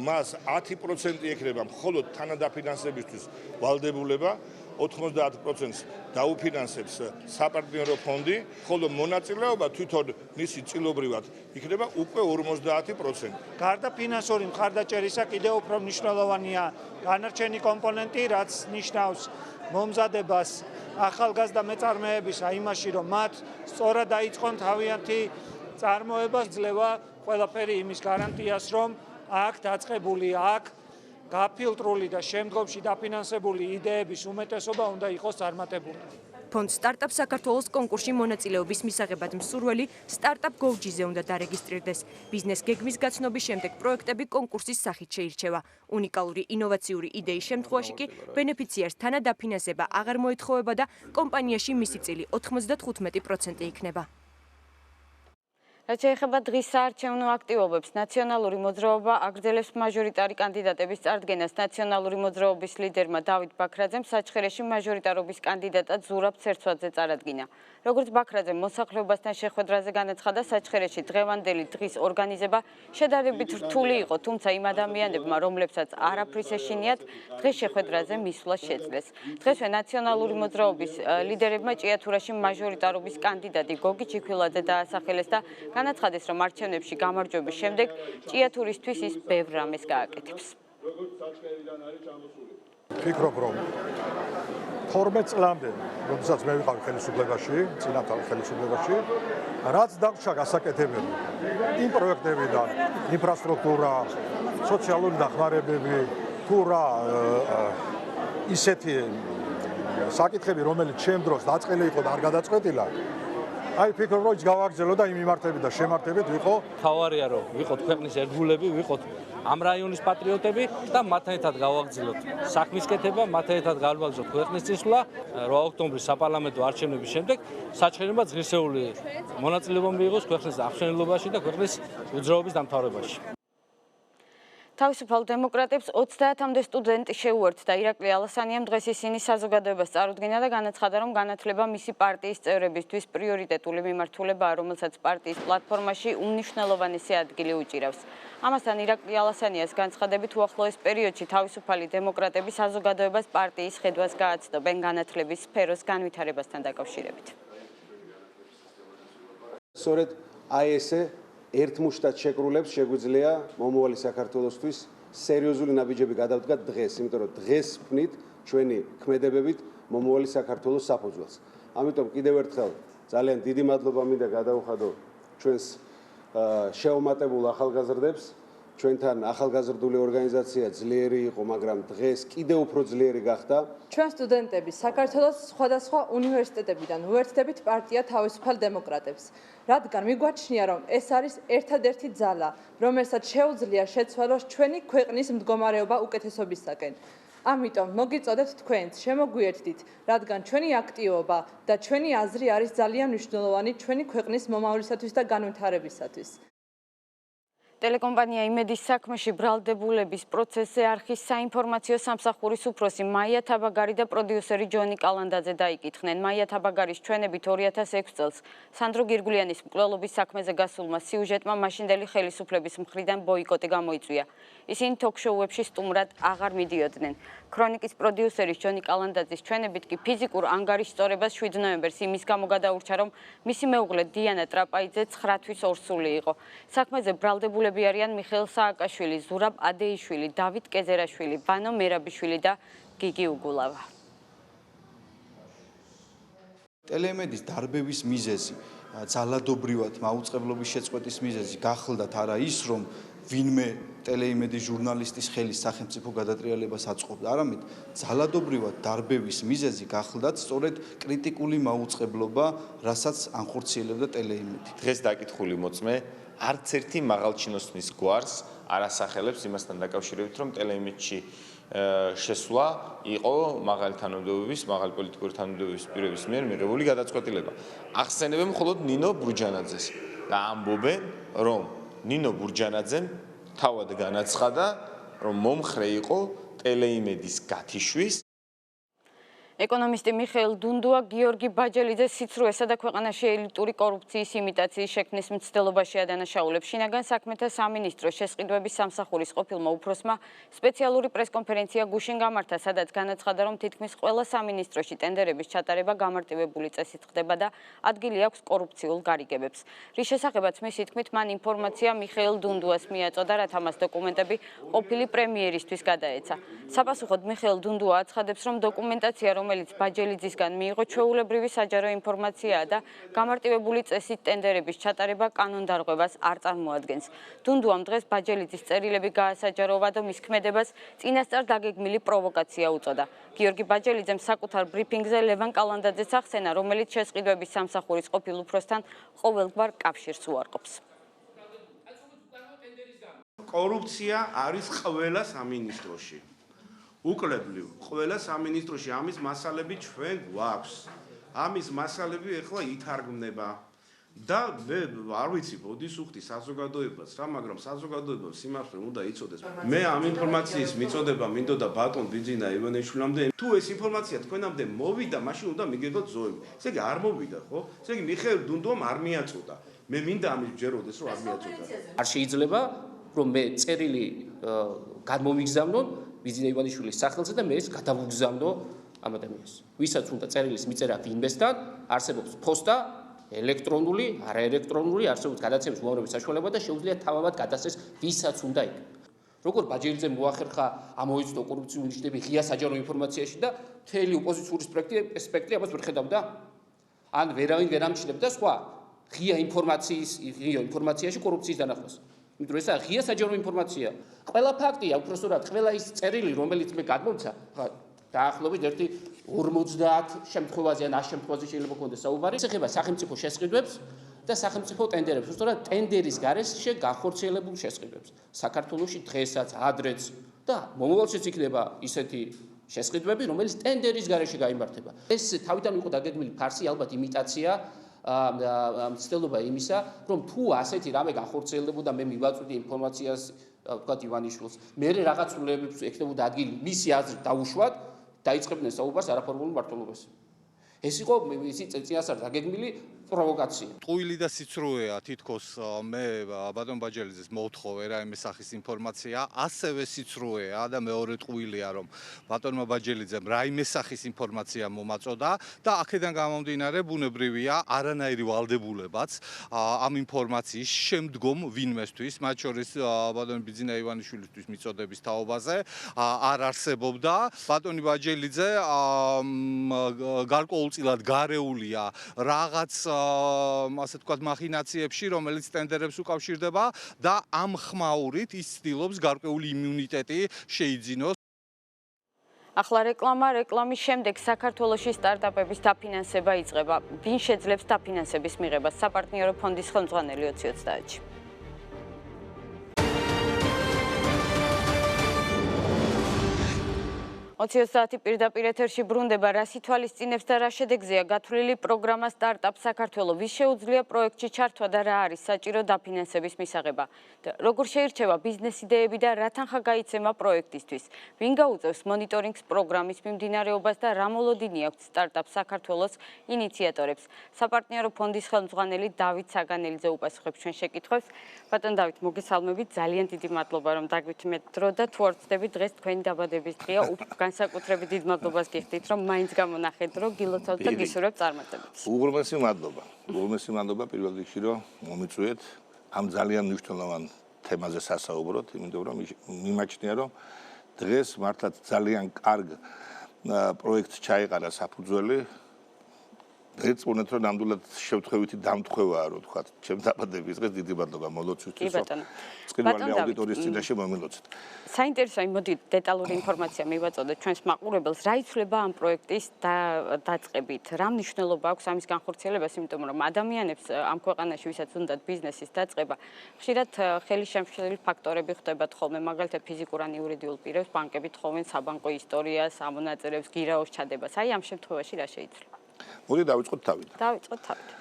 მას 10% ექნება მხოლოდ თანადაფინანსებისთვის ვალდებულება, 90%-ს დაუფინანსებს საპარტნიორო ფონდი, ხოლო მონაწილეობა თვითონ მისი წილობრივად იქნება უკვე 50%. გარდა ფინანსური მხარდაჭერისა კიდევ უფრო მნიშვნელოვანია განარჩენი კომპონენტი, რაც ნიშნავს მომზადებას ახალგაზრდა მეწარმეებისა იმაში, რომ მათ სწორად დაიწყონ თავიანთი წარმოება, იძლევა ყველაფერი იმის გარანტიას, რომ აქ დაწყებული, აქ გაფილტრული და შემდგომში დაფინანსებული იდეების უმეტესობა უნდა იყოს წარმატებული. ფონდ სტარტაპ საქართველოს კონკურსში მონაწილეობის მისაღებად მსურველი სტარტაპ GoG-ზე უნდა დარეგისტრირდეს. ბიზნეს გეგმის გაცნობის შემდეგ პროექტები კონკურსის სახით შეირჩევა. უნიკალური ინოვაციური იდეის შემთხვევაში კი ბენეფიციარს თანადაფინანსება აღარ მოეთხოვება და კომპანიაში მისი წილი 95% იქნება. რაც შეეხება დღის საარჩევნო აქტივობებს, ნაციონალური მოძრაობა აგრძელებს მაჟორიტარი კანდიდატების წარდგენას. ნაციონალური მოძრაობის ლიდერმა დავით ბაქრაძემ საჩხერეში მაჟორიტარობის კანდიდატად ზურაბ ცერცვაძე წარადგინა. როგორც ბაქრაძემ მოსახლეობასთან შეხვედრაზე განაცხადა, საჩხერეში დღევანდელი დღის ორგანიზება შედარებით რთული იყო, თუმცა იმ ადამიანებმა, რომლებსაც არაფრის ეშინიათ, დღეს შეხვედრაზე მისვლა შეძლეს. დღესვე ნაციონალური მოძრაობის ლიდერებმა ჭიათურაში მაჟორიტარობის კანდიდატი გოგი ჩიქვილაძე დაასახელეს და განაცხადეს, რომ არჩევნებში გამარჯვების შემდეგ ჭიათურისთვის ის ბევრ რამეს გააკეთებს. ვფიქრობ, რომ 12 წლამდე, როდესაც მე ვიყავი ხელისუფლებაში, წინათ ხელისუფლებაში, რაც დაგვრჩა გასაკეთებელი იმ პროექტებიდან, ინფრასტრუქტურა, სოციალური დახმარებები, თუ რა ისეთი საკითხები, რომელიც ჩემ დროს დაწყილი იყო და არ გადაწყვეტილა, აი ვფიქრობ, რომ ის გავაგრძელო და იმ მიმართებით და შემართებით ვიყო. თავარია რომ ვიყოთ ქვეყნის ერთგულები, ვიყოთ ამ რაიონის პატრიოტები და მათთან ერთად გავაგრძელოთ საქმის კეთება, მათთან ერთად გავაგრძელოთ ქვეყნის წინსვლა 8 ოქტომბრის საპარლამენტო არჩევნების შემდეგ საჩხერებმა ღირსეული მონაწილეობა მიიღოს ქვეყნის აღშენილობაში და ქვეყნის უძრაობის დამთავრებაში. თავისუფალ დემოკრატებს 30-მდე სტუდენტი შეუერთდა. ირაკლი ალასანიამ დღეს ისინი საზოგადოებას წარუდგინა და განაცხადა, რომ განათლება მისი პარტიის წევრებისთვის პრიორიტეტული მიმართულებაა, რომელსაც პარტიის პლატფორმაში უმნიშვნელოვანესი ადგილი უჭირავს. ამასთან ირაკლი ალასანიას განცხადებით უახლოეს პერიოდში თავისუფალი დემოკრატები საზოგადოებას პარტიის ხედვას გააცნობენ განათლების სფეროს განვითარებასთან დაკავშირებით. სწორედ აი ესე ერთმუშტად შეკრულებს შეგვიძლია მომავალი საქართველოსთვის სერიოზული ნაბიჯები გადავდგათ დღეს, იმიტომ რომ დღეს ვქნით ჩვენი ქმედებებით მომავალი საქართველოს საფუძველს. ამიტომ კიდევ ერთხელ ძალიან დიდი მადლობა მინდა გადავუხადო ჩვენს შეუმატებულ ახალგაზრდებს. ჩვენთან ახალგაზრდული ორგანიზაცია ძლიერი იყო, მაგრამ დღეს კიდევ უფრო ძლიერი გახდა. ჩვენ სტუდენტები საქართველოს სხვადასხვა უნივერსიტეტებიდან უერთდებით პარტია თავისუფალ დემოკრატებს, რადგან მიგვაჩნია, რომ ეს არის ერთადერთი ძალა, რომელსაც შეუძლია შეცვალოს ჩვენი ქვეყნის მდგომარეობა უკეთესობისაკენ. ამიტომ მოგიწოდებთ თქვენც, შემოგვიერთდით, რადგან ჩვენი აქტივობა და ჩვენი აზრი არის ძალიან მნიშვნელოვანი ჩვენი ქვეყნის მომავლისათვის და განვითარებისათვის. ტელეკომპანია იმედის საქმეში ბრალდებულების პროცესზე არხის საინფორმაციო სამსახურის უფროსი მაია თაბაგარი და პროდიუსერი ჯონი კალანდაძე დაიკითხნენ. მაია თაბაგარის ჩვენებით 2006 წელს სანდრო გირგულიანის მკვლელობის საქმეზე გასულმა სიუჟეტმა მაშინდელი ხელისუფლების მხრიდან ბოიკოტი გამოიწვია. ისინი თოქ-შოუებში სტუმრად აღარ მიდიოდნენ. ქრონიკის პროდიუსერის ჯონი კალანდაძის ჩვენებით კი ფიზიკურ ანგარიშწორებას 7 ნოემბერს იმის გამო გადაურჩა, რომ მისი მეუღლე დიანა ტრაპაიძე 9 თვის ორსული იყო. საქმეზე ბრალდებულები არიან მიხეილ სააკაშვილი, ზურაბ ადეიშვილი, დავით კეზერაშვილი, ვანო მერაბიშვილი და გიგი უგულავა. ტელეიმედის დარბევის მიზეზი, ძალადობრივად მაუწყებლობის შეწყვეტის მიზეზი გახლდათ არა ის, რომ ვინმე ტელეიმედის ჟურნალისტის ხელის სახელმწიფო გადატრიალებას აწყობდა, არამედ ძალადობრივად დარბევის მიზეზი გახლდათ სწორედ კრიტიკული მაუწყებლობა, რასაც ანხორციელებდა ტელეიმედი. დღეს დაკითხული მოწმე არც ერთი მაღალჩინოსნის გვარს არ ასახელებს იმასთან დაკავშირებით, რომ ტელეიმედში შესვლა იყო მაღალი თანამდებობის, მაღალი პოლიტიკური თანამდებობის პირების მიერ მიღებული გადაწყვეტილება. ახსენებენ მხოლოდ ნინო ბურჯანაძეს და ამბობენ, რომ ნინო ბურჯანაძემ თავად განაცხადა, რომ მომხრე იყო ტელეიმედის გათიშვის. ეკონომისტი მიხეილ დუნდუა გიორგი ბაჯელიძეს სიცრუესა და ქვეყანაში ელიტური კორუფციის იმიტაციის შექმნის მცდელობაში ადანაშაულებს. შინაგან საქმეთა სამინისტროს შესყიდვების სამსახურის ყოფილმა უფროსმა სპეციალური პრესკონფერენცია გუშინ გამართა, სადაც განაცხადა, რომ თითქმის ყველა სამინისტროში ტენდერების ჩატარება გამარტივებული წესით ხდება და ადგილი აქვს კორუფციულ გარიგებებს. რის შესახებაც მისი თქმით, მან ინფორმაცია მიხეილ დუნდუას მიაწოდა, რათა მას დოკუმენტები ყოფილი პრემიერისთვის გადაეცა. საპასუხოდ მიხეილ დუნდუა აცხადებს, რომ დოკუმენტაცია, რომელიც ბაჯელიძისგან მიიღო, ჩვეულებრივი საჯარო ინფორმაციაა და გამარტივებული წესით ტენდერების ჩატარება კანონდარღვევას არ წარმოადგენს. დუნდუამ დღეს ბაჯელიძის წერილები გაასაჯაროვა და მის ქმედებას წინასწარ დაგეგმილი პროვოკაცია უწოდა. გიორგი ბაჯელიძემ საკუთარ ბრიფინგზე ლევან კალანდაძეს ახსენა, რომელიც შესყიდვების სამსახურის ყოფილ უფროსთან ყოველგვარ კავშირს უარყოფს. კორუფცია არის ყველა სამინისტროში. უკლებლივ ყველა სამინისტროში ამის მასალები ჩვენ გვაქვს. ამის მასალები ეხლა ითარგმნება და მე არ ვიცი, ბოდის უხდი საზოგადოებას რა, მაგრამ საზოგადოებამ სიმართლე უნდა იცოდეს. მე ამ ინფორმაციის მიწოდება მინდოდა ბატონ ბიძინა ივანიშვილამდე. თუ ეს ინფორმაცია თქვენამდე მოვიდა, მაშინ უნდა მიგებოთ ზოები. ესე იგი არ მოვიდა, ხო? ესე იგი მიხეილ დუნდუამ არ მიაწოდა. მე მინდა ამის ჯეროდეს, რომ არ მიაწოდა. არ შეიძლება რომ მე წერილი გადმომიგზავნონ ბიძინა ივანიშვილის სახელზე და მე ეს გადავუგზავნო ამ ადამიანს. ვისაც უნდა წერილის მიწერა ვინმესთან, არსებობს პოსტა, ელექტრონული, არაელექტრონული, არსებობს გადაცემის უამრავი საშუალება და შეუძლია თავად გადასცეს ვისაც უნდა იქ. როგორ ბაჯელიძემ მოახერხა ამოიცნო კორუფციული ნიშნები ღია საჯარო ინფორმაციაში და მთელი ოპოზიციური სპექტრი ამას ვერ ხედავდა? ან ვერავინ ვერ ამჩნევდა სხვა ღია ინფორმაციაში კორუფციის დანახვას. იმიტომ ესაა ღია საჯარო ინფორმაცია. ყველა ფაქტია, უпростоრად, ყველა ის წერილი, რომელიც მე გადმომცა, დაახლოებით 50 შემთხვევაზე ან 100 შემთხვევაზე შეიძლება გქონდეს საუბარი. ეს ეხება სახელმწიფო შესყიდვებს და სახელმწიფო ტენდერებს, უბრალოდ ტენდერის გარეშე განხორციელებულ შესყიდვებს. საქართველოში დღესაც, ადრეც და მომავალშიც იქნება ისეთი შესყიდვები, რომელიც ტენდერის გარეშე გაიმართება. ეს თავიდან იყო დაგეგმილი ფარსი, ალბათ იმიტაცია მცდელობა იმისა, რომ თუ ასეთი რამე განხორციელებოდა, მე მივაწვდი ინფორმაციას, ვთქვათ ივანიშვილს, მე რაღაც სრულებებს ექნებოდა ადგილი მისი აზრით დაუშვათ, დაიწყებდნენ საუბარს არაფორმულ მმართველობას. ეს იყო ისი წინასწარ დაგეგმილი პროვოკაცია. ტყუილი და სიცრუეა თითქოს მე ბატონ ბაჯელიძეს მოვთხოვე რა იმ სახის ინფორმაცია, ასევე სიცრუეა და მეორე ტყუილია რომ ბატონმა ბაჯელიძემ რაიმე სახის ინფორმაცია მომაწოდა და აქედან გამომდინარე ბუნებრივია არანაირი ვალდებულებაც ამ ინფორმაციის შემდგომ ვინმესთვის, მათ შორის ბატონ ბიძინა ივანიშვილისთვის მიწოდების თაობაზე არ არსებობდა. ბატონი ბაჯელიძე გარკვეულწილად გარეულია რაღაც ასე თქვათ მახინაციებში, რომელიც ტენდერებს უკავშირდება და ამ ხმაურით ის ცდილობს გარკვეული იმუნიტეტი შეიძინოს. ახლა რეკლამის შემდეგ საქართველოში სტარტაპების დაფინანსება იწყება. ვინ შეძლებს დაფინანსების მიღებას? საპარტნიორო ფონდის ხელმძღვანელი 2030-ში. 20:30 პირდაპირ ეთერში ბრუნდება, რა სითვალისწინებს და რა შედეგზეა გათვლილი პროგრამა სტარტაპ საქართველო, ვის შეუძლია პროექტში ჩართვა და რა არის საჭირო დაფინანსების მისაღება. Როგორ შეირჩევა ბიზნეს იდეები და რა თანხა გაიცემა პროექტისთვის. ვინ გაუწევს მონიტორინგს პროგრამის მიმდინარეობას და რა მოლოდინი აქვს სტარტაპ საქართველოს ინიციატორებს. საპარტნიორო ფონდის ხელმძღვანელი დავით საგანელიძე უპასუხებს ჩვენ შეკითხვებს. ბატონ დავით, მოგესალმებით, ძალიან დიდი მადლობა რომ დაგვითმეთ დრო და თუ არ ვწდები დღეს თქვენი დაბადების დღეა. განსაკუთრებით დიდ მადლობას გიხდით, რომ მაინც გამონახეთ დრო, გილოცავთ და გისურვებთ წარმატებებს. უღრმესი მადლობა. უღრმესი მადლობა პირველ რიგში რომ მომიწვიეთ ამ ძალიან მნიშვნელოვან თემაზე სასაუბროთ, იმიტომ რომ მიმაჩნია რომ დღეს მართლაც ძალიან კარგ პროექტს ჩაეყარა საფუძველი. ეწონეთ რომ ნამდვილად შევთხოვითი დამთხევაა რომ თქვა ჩემ დაბადების დღეს დიდი მადლობა მოლოცვისთვის. წყინვალე აუდიტორიის წინაშე მომილოცეთ. საინტერესოა, მოდი დეტალური ინფორმაცია მივაწოდეთ ჩვენს მაყურებელს, რა იცვლება ამ პროექტის დაწყებით, რა მნიშვნელობა აქვს ამის განხორციელებას, იმიტომ რომ ადამიანებს ამ ქვეყანაში ვისაც უნდათ ბიზნესის დაწყება, ხშირად ხელისშემშლელი ფაქტორები ხდებათ ხოლმე, მაგალითად ფიზიკურ ან იურიდიულ პირებს, ბანკები თხოვენ საბანკო ისტორიას, ამონაწილეებს, გირაოს ჩადებას. აი ამ შემთხვევაში რა შეიცვლება? მოდი დავიწყოთ თავიდან. დავიწყოთ თავიდან.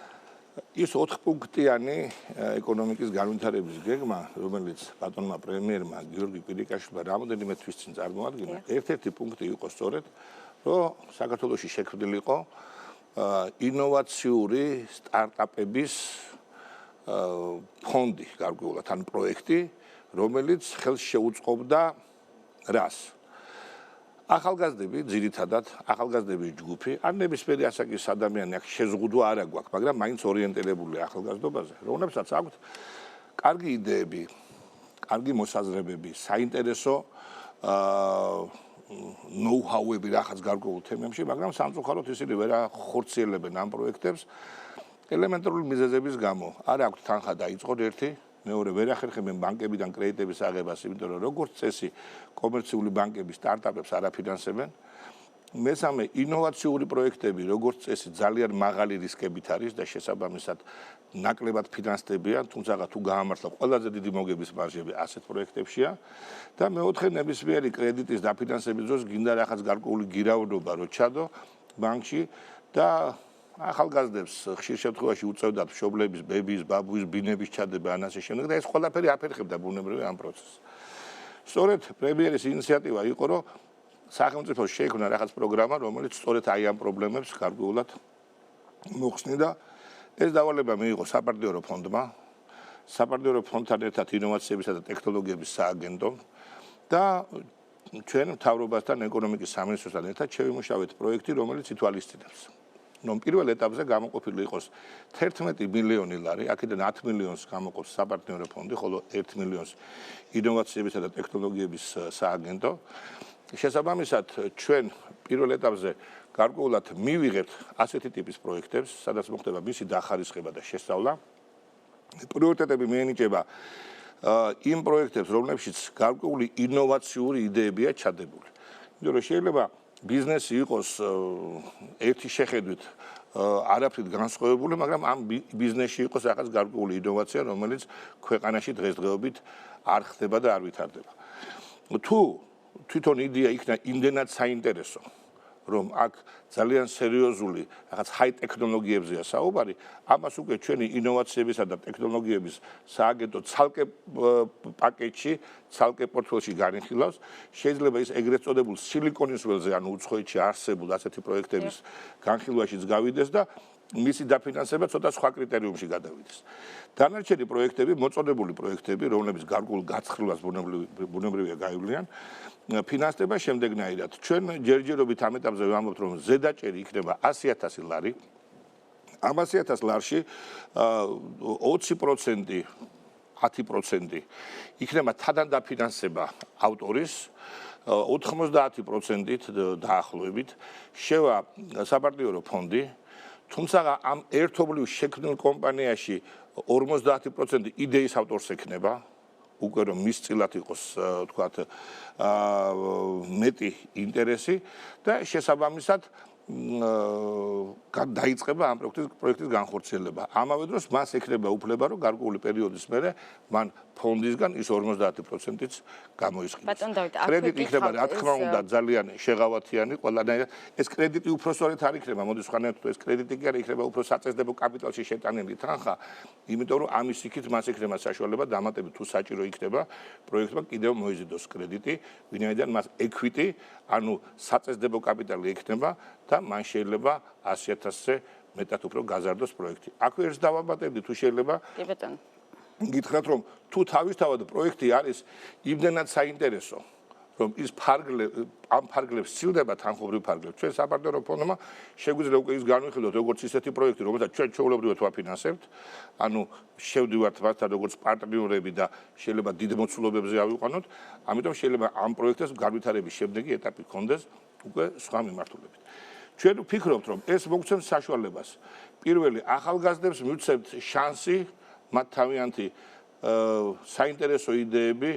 ის 4 პუნქტიანი ეკონომიკის განვითარების გეგმა, რომელიც ბატონმა პრემიერმა გიორგი კვირიკაშვილმა რამოდენიმე თვის წინ წარმოადგინა, ერთ-ერთი პუნქტი იყო სწორედ, რომ საქართველოში შექმნილიყო ინოვაციური სტარტაპების ფონდი, გარკვეულად ან პროექტი, რომელიც ხელს შეუწყობდა რას? ახალგაზრდები ძირითადად ახალგაზრდების ჯგუფი ან ნებისმიერი ასაკის ადამიანი აქ შეზღუდვა არ აქვს, მაგრამ მაინც ორიენტირებულია ახალგაზრდობაზე, რომლებსაც აქვთ კარგი იდეები, კარგი მოსაზრებები, საინტერესო ნოუ-ჰაუები რაღაც გარკვეულ თემებში, მაგრამ სამწუხაროდ ისინი ვერ ახორციელებენ ამ პროექტებს ელემენტარული მიზეზების გამო. არ აქვთ თანხა დაიწყონ ერთი, მეორე ვერ ახერხებენ ბანკებიდან კრედიტების აღებას, იმიტომ რომ როგორც წესი კომერციული ბანკები სტარტაპებს არ აფინანსებენ. მესამე, ინოვაციური პროექტები როგორც წესი ძალიან მაღალი რისკებით არის და შესაბამისად ნაკლებად ფინანსდებიან, თუმცა თუ გაამართლა ყველაზე დიდი მოგების მარჟები ასეთ პროექტებშია და მეოთხე, ნებისმიერი კრედიტის დაფინანსების დროს გინდა რაღაც გარკვეული გირავნობა რო ჩადო ბანკში და ახალგაზრდებს ხშირ შემთხვევაში უწევდათ მშობლების, ბებიის, ბაბუის ბინების ჩადება ან ასე შემდეგ და ეს ყველაფერი აფერხებდა ბუნებრივი ამ პროცესს. სწორედ პრემიერის ინიციატივა იყო, რომ სახელმწიფო შეიქმნა რაღაც პროგრამა, რომელიც სწორედ აი ამ პრობლემებს გარკვეულად მოხსნიდა. ეს დავალება მიიღო საპარტნიორო ფონდმა, საპარტნიორო ფონდთან ერთად ინოვაციებისა და ტექნოლოგიების სააგენტომ და ჩვენ მთავრობასთან, ეკონომიკის სამინისტროსთან ერთად შევიმუშავეთ პროექტი, რომელიც ითვალისწინებს. რომ პირველ ეტაპზე გამოყოფილი იყოს 11 მილიონი ლარი, აქედან 10 მილიონს გამოყოფს საპარტნიორო ფონდი, ხოლო 1 მილიონს ინოვაციებისა და ტექნოლოგიების სააგენტო. შესაბამისად, ჩვენ პირველ ეტაპზე გარკვეულად მივიღებთ ასეთი ტიპის პროექტებს, სადაც მოხდება მისი დახარისხება და შესწავლა. პრიორიტეტები მიენიჭება იმ პროექტებს, რომლებშიც გარკვეული ინოვაციური იდეებია ჩადებული. იმიტომ რომ შეიძლება ბიზნესი იყოს ერთი შეხედვით არაფრით განსხვავებული, მაგრამ ამ ბიზნესში იყოს რაღაც გარკვეული ინოვაცია, რომელიც ქვეყანაში დღესდღეობით არ ხდება და არ ვითარდება. თუ თვითონ იდეა იქნა იმდენად საინტერესო, რომ აქ ძალიან სერიოზული რაღაც ჰაი ტექნოლოგიებზეა საუბარი, ამას უკვე ჩვენი ინოვაციებისა და ტექნოლოგიების სააგენტო ცალკე პაკეტში, ცალკე პორტფელში განიხილავს. შეიძლება ის ეგრეთ წოდებულ სილიკონის ველზე, ანუ უცხოეთში არსებულ ასეთი პროექტების განხილვაშიც გავიდეს და მისი დაფინანსება ცოტა სხვა კრიტერიუმში გადავიდეს. დანარჩენი პროექტები, მოწოდებული პროექტები, რომლებიც გარკვეულ გაცხრილას ბუნებრივია გაივლიან, ფინანსდება შემდეგნაირად. ჩვენ ჯერჯერობით ამ ეტაპზე ვამბობთ, რომ ზედაჭერი იქნება 100.000 ლარი. ამ 100.000 ლარში 20%, 10% იქნება თადან დაფინანსება ავტორის, 90%-ით დაახლოებით შევა საპარტნიორო ფონდი. თუმცა ამ ერთობლივ შექმნილ კომპანიაში 50% იდეის ავტორს ექნება, უკვე რომ მის წილად იყოს, თქვათ, მეტი ინტერესი და შესაბამისად დაიწყება ამ პროექტის განხორციელება. ამავე დროს მას ექნება უფლება, რომ გარკვეული პერიოდის მერე მან ფონდისგან ის 50%-იც გამოისყიდოს. ბატონ დავით, კრედიტი იქნება რა თქმა უნდა ძალიან შეღავათიანი ყველანაირად. ეს კრედიტი უფრო სწორედ არ იქნება, მოდი სხვანაირად ეს კრედიტი კი არ იქნება უფრო საწესდებო კაპიტალში შეტანილი თანხა, იმიტომ რომ ამის იქით მას იქნება საშუალება დამატებით თუ საჭირო იქნება პროექტმა კიდევ მოიზიდოს კრედიტი, ვინაიდან მას equity, ანუ საწესდებო კაპიტალი ექნება და მან შეიძლება 100.000-ზე მეტად უფრო გაზარდოს პროექტი. აქვე ერთს დავამატებდი თუ შეიძლება. კი ბატონო. გითხრათ რომ თუ თავისთავად პროექტი არის იმდენად საინტერესო რომ ის ამ ფარგლებს სცილდება თანხმობრივ ფარგლებს ჩვენ საპარტნიორო ფონდმა შეგვიძლია უკვე ის განვიხილოთ როგორც ისეთი პროექტი რომელსაც ჩვენ ჩვეულებრივად ვაფინანსებთ ანუ შევდივართ მასთან როგორც პარტნიორები და შეიძლება დიდ მოცულობებზე ავიყვანოთ ამიტომ შეიძლება ამ პროექტის განვითარების შემდეგი ეტაპი გქონდეს უკვე სხვა მიმართულებით ჩვენ ვფიქრობთ რომ ეს მოგცემს საშუალებას პირველი ახალგაზრდებს მივცემთ შანსი მათ თავიანთი საინტერესო იდეები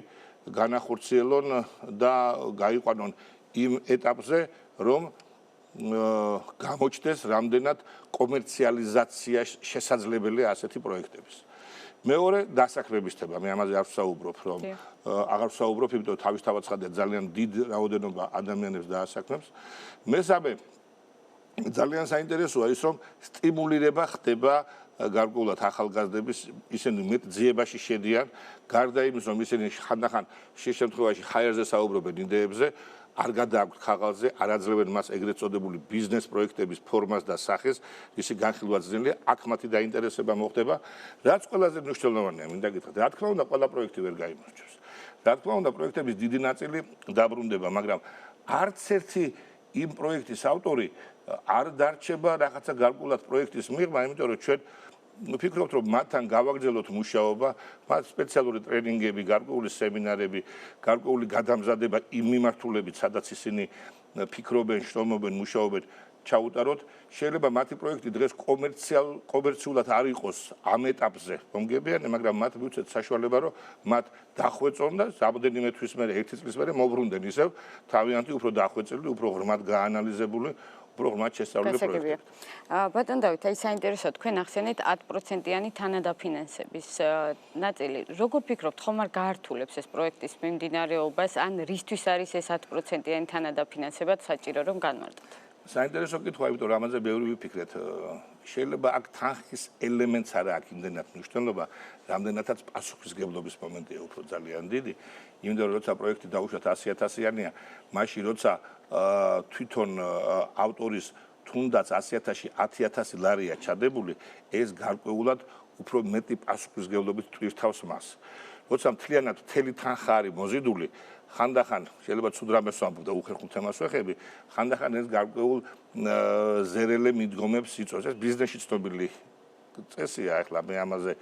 განახორციელონ და გაიყვანონ იმ ეტაპზე, რომ გამოჩნდეს რამდენად კომერციალიზაცია შესაძლებელია ასეთი პროექტების. მეორე დასაქმების თემა, მე ამაზე არ ვსაუბრობ, რომ აღარ ვსაუბრობ, იმიტომ თავისთავად ცხადია ძალიან დიდ რაოდენობა ადამიანებს დაასაქმებს. მესამე ძალიან საინტერესოა ის, რომ სტიმულირება ხდება გარკვეულად ახალგაზრდების ისინი მეტ ძიებაში შედიან გარდა იმის რომ ისინი ხანდახან შემთხვევაში ჰაერზე საუბრობენ იდეებზე არ გადააქვთ ხაღალზე არ აძლევენ მას ეგრეთ წოდებული ბიზნეს პროექტების ფორმას და სახეს ისი განხილვა ძნელია აქ მათი დაინტერესება მოხდება რაც ყველაზე მნიშვნელოვანია მინდა გითხრათ რა თქმა უნდა ყველა პროექტი ვერ გაიმარჯვებს რა თქმა უნდა პროექტების დიდი ნაწილი დაბრუნდება მაგრამ არც ერთი იმ პროექტის ავტორი არ დარჩება რაღაცა გარკვეულად პროექტის მიღმა იმიტომ რომ ჩვენ ვფიქრობთ რომ მათთან გავაგრძელოთ მუშაობა მათ სპეციალური ტრენინგები გარკვეული სემინარები გარკვეული გადამზადება იმ მიმართულებით სადაც ისინი ფიქრობენ შრომობენ მუშაობენ ჩაუტაროთ შეიძლება მათი პროექტი დღეს კომერციულად არ იყოს ამ ეტაპზე მომგებიანი მაგრამ მათ მივცეთ საშუალება რომ მათ დახვეწონ და რამდენიმე თვის მერე ერთი წლის მერე მოbrunდნენ ისევ თავიანთი უფრო დახვეწილი უფრო ღრმად გაანალიზებული პროგრამა შესწავლილი პროექტი. ბატონ დავით, აი საინტერესოა თქვენ ახსენეთ 10%-იანი თანადაფინანსების ნაწილი. როგორ ფიქრობთ, ხომ არ გაართულებს ეს პროექტის მიმდინარეობას, ან რისთვის არის ეს 10%-იანი თანადაფინანსება საჭირო რომ განმარტოთ? საინტერესო კითხვა, იმიტომ რომ ამაზე ბევრი ვიფიქრეთ. შეიძლება აქ თანხის ელემენტს არა აქვს იმდენად მნიშვნელობა, რამდენადაც პასუხისგებლობის მომენტია უფრო ძალიან დიდი. იმიტომ რომ როცა პროექტი დაუშვათ 100.000-იანია, მაშინ როცა თვითონ ავტორის თუნდაც 100.000-ში 10.000 ლარია ჩადებული, ეს გარკვეულად უფრო მეტი პასუხისგებლობით ტვირთავს მას. როცა მთლიანად მთელი თანხა არის მოზიდული, ხანდახან შეიძლება ცუდ რამეს ვამბობ და უხერხულ თემას ვეხები, ხანდახან ეს გარკვეულ ზერელე მიდგომებს იწვევს. ეს ბიზნესში ცნობილი წესია, ახლა მე ამაზე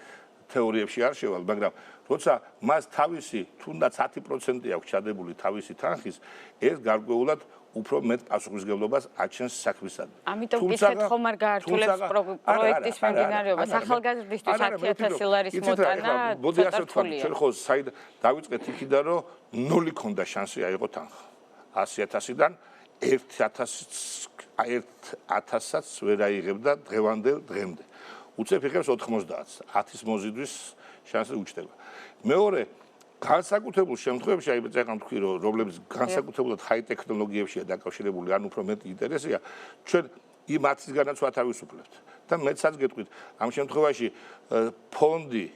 თეორიებში არ შევალ, მაგრამ როცა მას თავისი თუნდაც 10% აქვს ჩადებული თავისი თანხის, ეს გარკვეულად უფრო მეტ პასუხისგებლობას აჩენს საქმისადმი. ამიტომ კითხეთ ხომ არ გაართულებს პროექტის მიმდინარეობას ახალგაზრდისთვის 10.000 ლარის მოტანა ცოტა რთულია. ჩვენ ხო დავიწყეთ იქიდან რომ 0 ქონდა შანსი აიღო თანხა. 100.000-დან 1.000-ს ვერ აიღებდა დღევანდელ დღემდე. უცებ იღებს 90-ს, 10-ის მოზიდვის შანსი უჩნდება. მეორე განსაკუთრებულ შემთხვევებში, აი წეგან თქვი რომ რომლებიც განსაკუთრებულად ჰაი ტექნოლოგიებშია დაკავშირებული, ან უფრო მეტი ინტერესია, ჩვენ იმ 10-ისგანაც ვათავისუფლებთ. და მეცაც გეტყვით, ამ შემთხვევაში ფონდი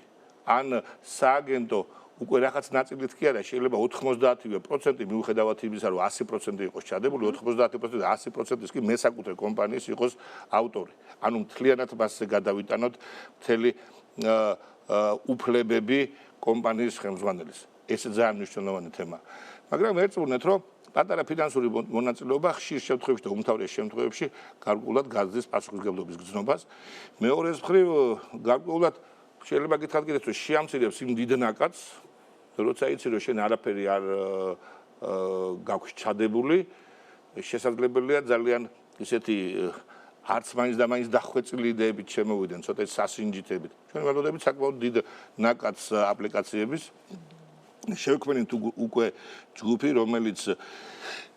ან სააგენტო უკვე რაღაც ნაწილით კი არა, შეიძლება 90% მიუხედავად იმისა, რომ 100% იყოს ჩადებული, 90% და 100%-ის კი მესაკუთრე კომპანიის იყოს ავტორი. ანუ მთლიანად მასზე გადავიტანოთ მთელი უფლებები კომპანიის ხელმძღვანელის. ეს ძალიან მნიშვნელოვანი თემაა. მაგრამ ერწმუნეთ, რომ პატარა ფინანსური მონაწილეობა ხშირ შემთხვევებში და უმთავრეს შემთხვევებში გარკვეულად გაზრდის პასუხისგებლობის გზნობას. მეორეს მხრივ გარკვეულად შეიძლება გითხრათ კიდეც რომ შეამცირებს იმ დიდ ნაკადს, როცა იცი რომ შენ არაფერი არ გაქვს ჩადებული, შესაძლებელია ძალიან ისეთი არც მაინც და მაინც დახვეწილი იდეებით შემოვიდნენ, ცოტა სასინჯითებით. ჩვენ ველოდებით საკმაოდ დიდ ნაკადს აპლიკაციების შევქმნით უკვე ჯგუფი, რომელიც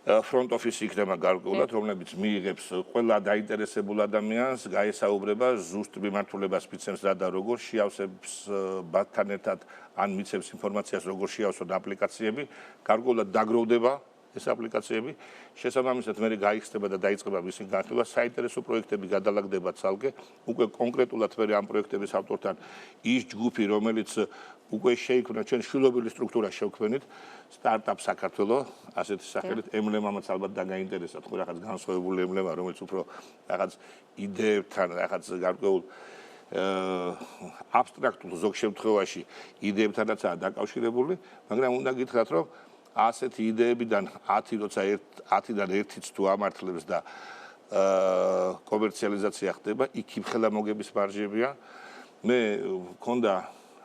front office იქნება გარკვეულად, რომლებიც მიიღებს ყველა დაინტერესებულ ადამიანს, გაესაუბრება ზუსტ მიმართულებას მიცემს რა და როგორ შეავსებს ბათთან ერთად ან მიცემს ინფორმაციას როგორ შეავსოთ აპლიკაციები, გარკვეულად დაგროვდება ეს აპლიკაციები, შესაბამისად მე გაიხსნება და დაიწყება მისი განხილვა, საინტერესო პროექტები გადალაგდება ცალკე, უკვე კონკრეტულად მე ამ პროექტების ავტორთან ის ჯგუფი, რომელიც უკვე შეიქმნა ჩვენ შვილობილი სტრუქტურა შევქმნით, სტარტაპ საქართველოს, ასეთი სახელით ემბლემამაც ალბათ დაგაინტერესათ, ხო რაღაც განსხვავებული ემბლემა, რომელიც უფრო რაღაც იდეებთან, რაღაც გარკვეულ აბსტრაქტულ ზოგ შემთხვევაში იდეებთანაცაა დაკავშირებული, მაგრამ უნდა გითხრათ, რომ ასეთი იდეებიდან 10-დან 1-იც თუ ამართლებს და კომერციალიზაცია ხდება, იქ იმხელა მოგების მარჟებია. მე მქონდა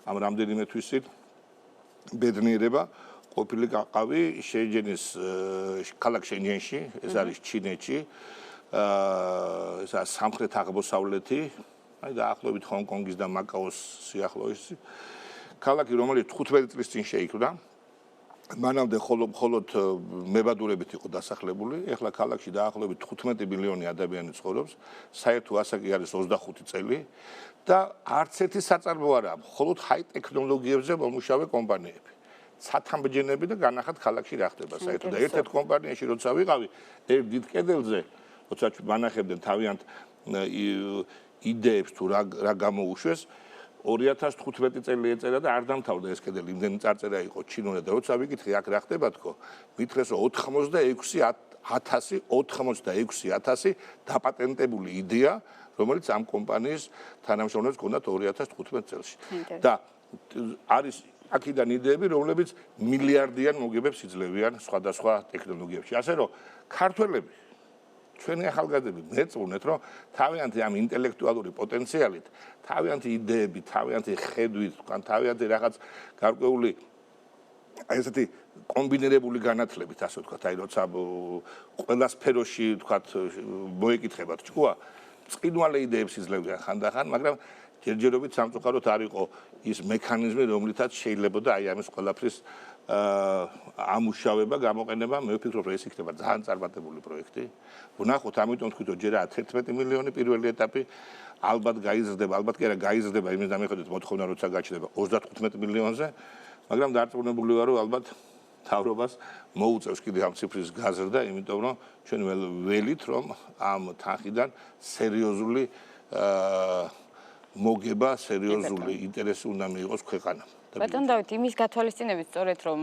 ამ რამდენიმე თვისით ბედნიერება ყოფილი გაყავი შეჯენის ქალაქ შენჯენში, ეს არის ჩინეთში, ესა სამხრეთ აღმოსავლეთი, აი დაახლოებით ჰონკონგის და მაკაოს სიახლოვეში. ქალაქი, რომელიც 15 წლის წინ შეიქმნა, მანამდე მხოლოდ მებადურებით იყო დასახლებული, ეხლა ქალაქში დაახლოებით 15 მილიონი ადამიანი ცხოვრობს, საერთო ასაკი არის 25 წელი და არც ერთი საწარმო არ აქვს, მხოლოდ ჰაი ტექნოლოგიებზე მომუშავე კომპანიები. ცათამბჯენები და განახად ქალაქში რა ხდება საერთოდ და ერთ-ერთ კომპანიაში როცა ვიყავი, ერთ დიდ კედელზე, როცა ვანახებდნენ თავიანთ იდეებს თუ რა გამოუშვეს, 2015 წელი ეწერა და არ დამთავრდა ეს კედელი, იმდენი წარწერა იყო ჩინურად და როცა ვიკითხე აქ რა ხდება თქო, მითხრეს რომ 86,000 დაპატენტებული იდეა, რომელიც ამ კომპანიის თანამშრომლებს ჰქონდათ 2015 წელს. და არის აქედან იდეები, რომლებიც მილიარდიან მოგებებს იძლევიან სხვადასხვა ტექნოლოგიებში. ასე რომ ქართველები ჩვენი ახალგაზრდები მეწუნეთ, რომ თავიანთი ამ ინტელექტუალური პოტენციალით, თავიანთი იდეებით, თავიანთი ხედვით, თავიანთი რაღაც გარკვეული ესეთი კომბინირებული განათლებით, ასე ვთქვათ, აი როცა ყველა სფეროში ვთქვათ მოეკითხებათ ჭკუა, წყინვალე იდეებს იძლევიან ხანდახან, მაგრამ ჯერჯერობით სამწუხაროდ არ იყო ის მექანიზმი, რომლითაც შეიძლებოდა აი ამის ყველაფრის ამუშავება, გამოყენება, მე ვფიქრობ, რომ ეს იქნება ძალიან წარმატებული პროექტი. ვნახოთ, ამიტომ თქვით, რომ ჯერა 11 მილიონი პირველი ეტაპი ალბათ გაიზრდება, ალბათ კი არა გაიზრდება, იმის დამეხედოთ მოთხოვნა როცა გაჩნდება 35 მილიონზე, მაგრამ დარწმუნებული ვარ, რომ ალბათ თავრობას მოუწევს კიდე ამ ციფრის გაზრდა, იმიტომ რომ ჩვენ ველით, რომ ამ თანხიდან სერიოზული მოგება, სერიოზული ინტერესი უნდა მიიღოს ქვეყანამ. ბატონ დავით, იმის გათვალისწინებით სწორედ რომ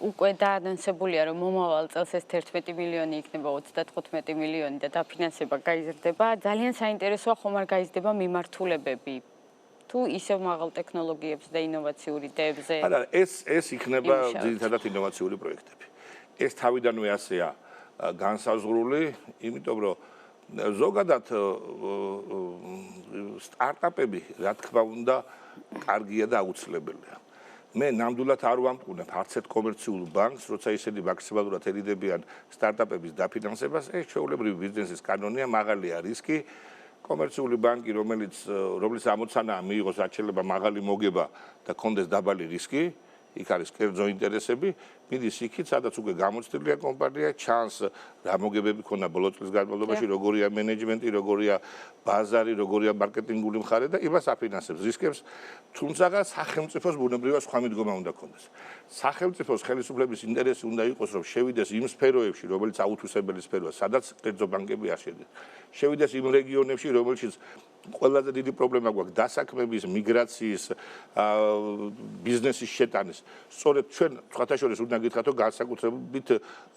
უკვე დაანონსებულია, რომ მომავალ წელს ეს 11 მილიონი იქნება 35 მილიონი და დაფინანსება გაიზრდება, ძალიან საინტერესოა ხომ არ გაიზრდება მიმართულებები თუ ისევ მაღალ ტექნოლოგიებს და ინოვაციური იდეებზე. არა, ეს იქნება ძირითადად ინოვაციური პროექტები. ეს თავიდანვე ასეა განსაზღვრული, იმიტომ რომ ზოგადად სტარტაპები, რა თქმა უნდა, კარგია და აუცილებელია. მე ნამდვილად არ ვამტყუნებ არც ერთ კომერციულ ბანკს, როცა ისინი მაქსიმალურად ერიდებიან სტარტაპების დაფინანსებას, ეს ჩვეულებრივი ბიზნესის კანონია, მაღალია რისკი. კომერციული ბანკი, რომლის ამოცანაა მიიღოს არჩევლება მაღალი მოგება და კონდეს დაბალი რისკი, იქ არის კერძო ინტერესები, მიდის იქით, სადაც უკვე გამოცდილია კომპანია, ჩანს რა მოგებები ქონდა ბოლო წლის განმავლობაში, როგორია მენეჯმენტი, როგორია ბაზარი, როგორია მარკეტინგული მხარე და იმას აფინანსებს რისკებს, თუმცა სახელმწიფოს ბუნებრივად სხვა მიდგომა უნდა ქონდეს. სახელმწიფოს ხელისუფლების ინტერესი უნდა იყოს, რომ შევიდეს იმ სფეროებში, რომელიც აუთვისებელი სფეროა, სადაც კერძო ბანკები არ შედიან. შევიდეს იმ რეგიონებში, რომელშიც ყველაზე დიდი პრობლემა გვაქვს დასაქმების, მიგრაციის, ბიზნესის შეტანის. სწორედ ჩვენ სხვათა შორის უნდა გითხრათ, რომ განსაკუთრებით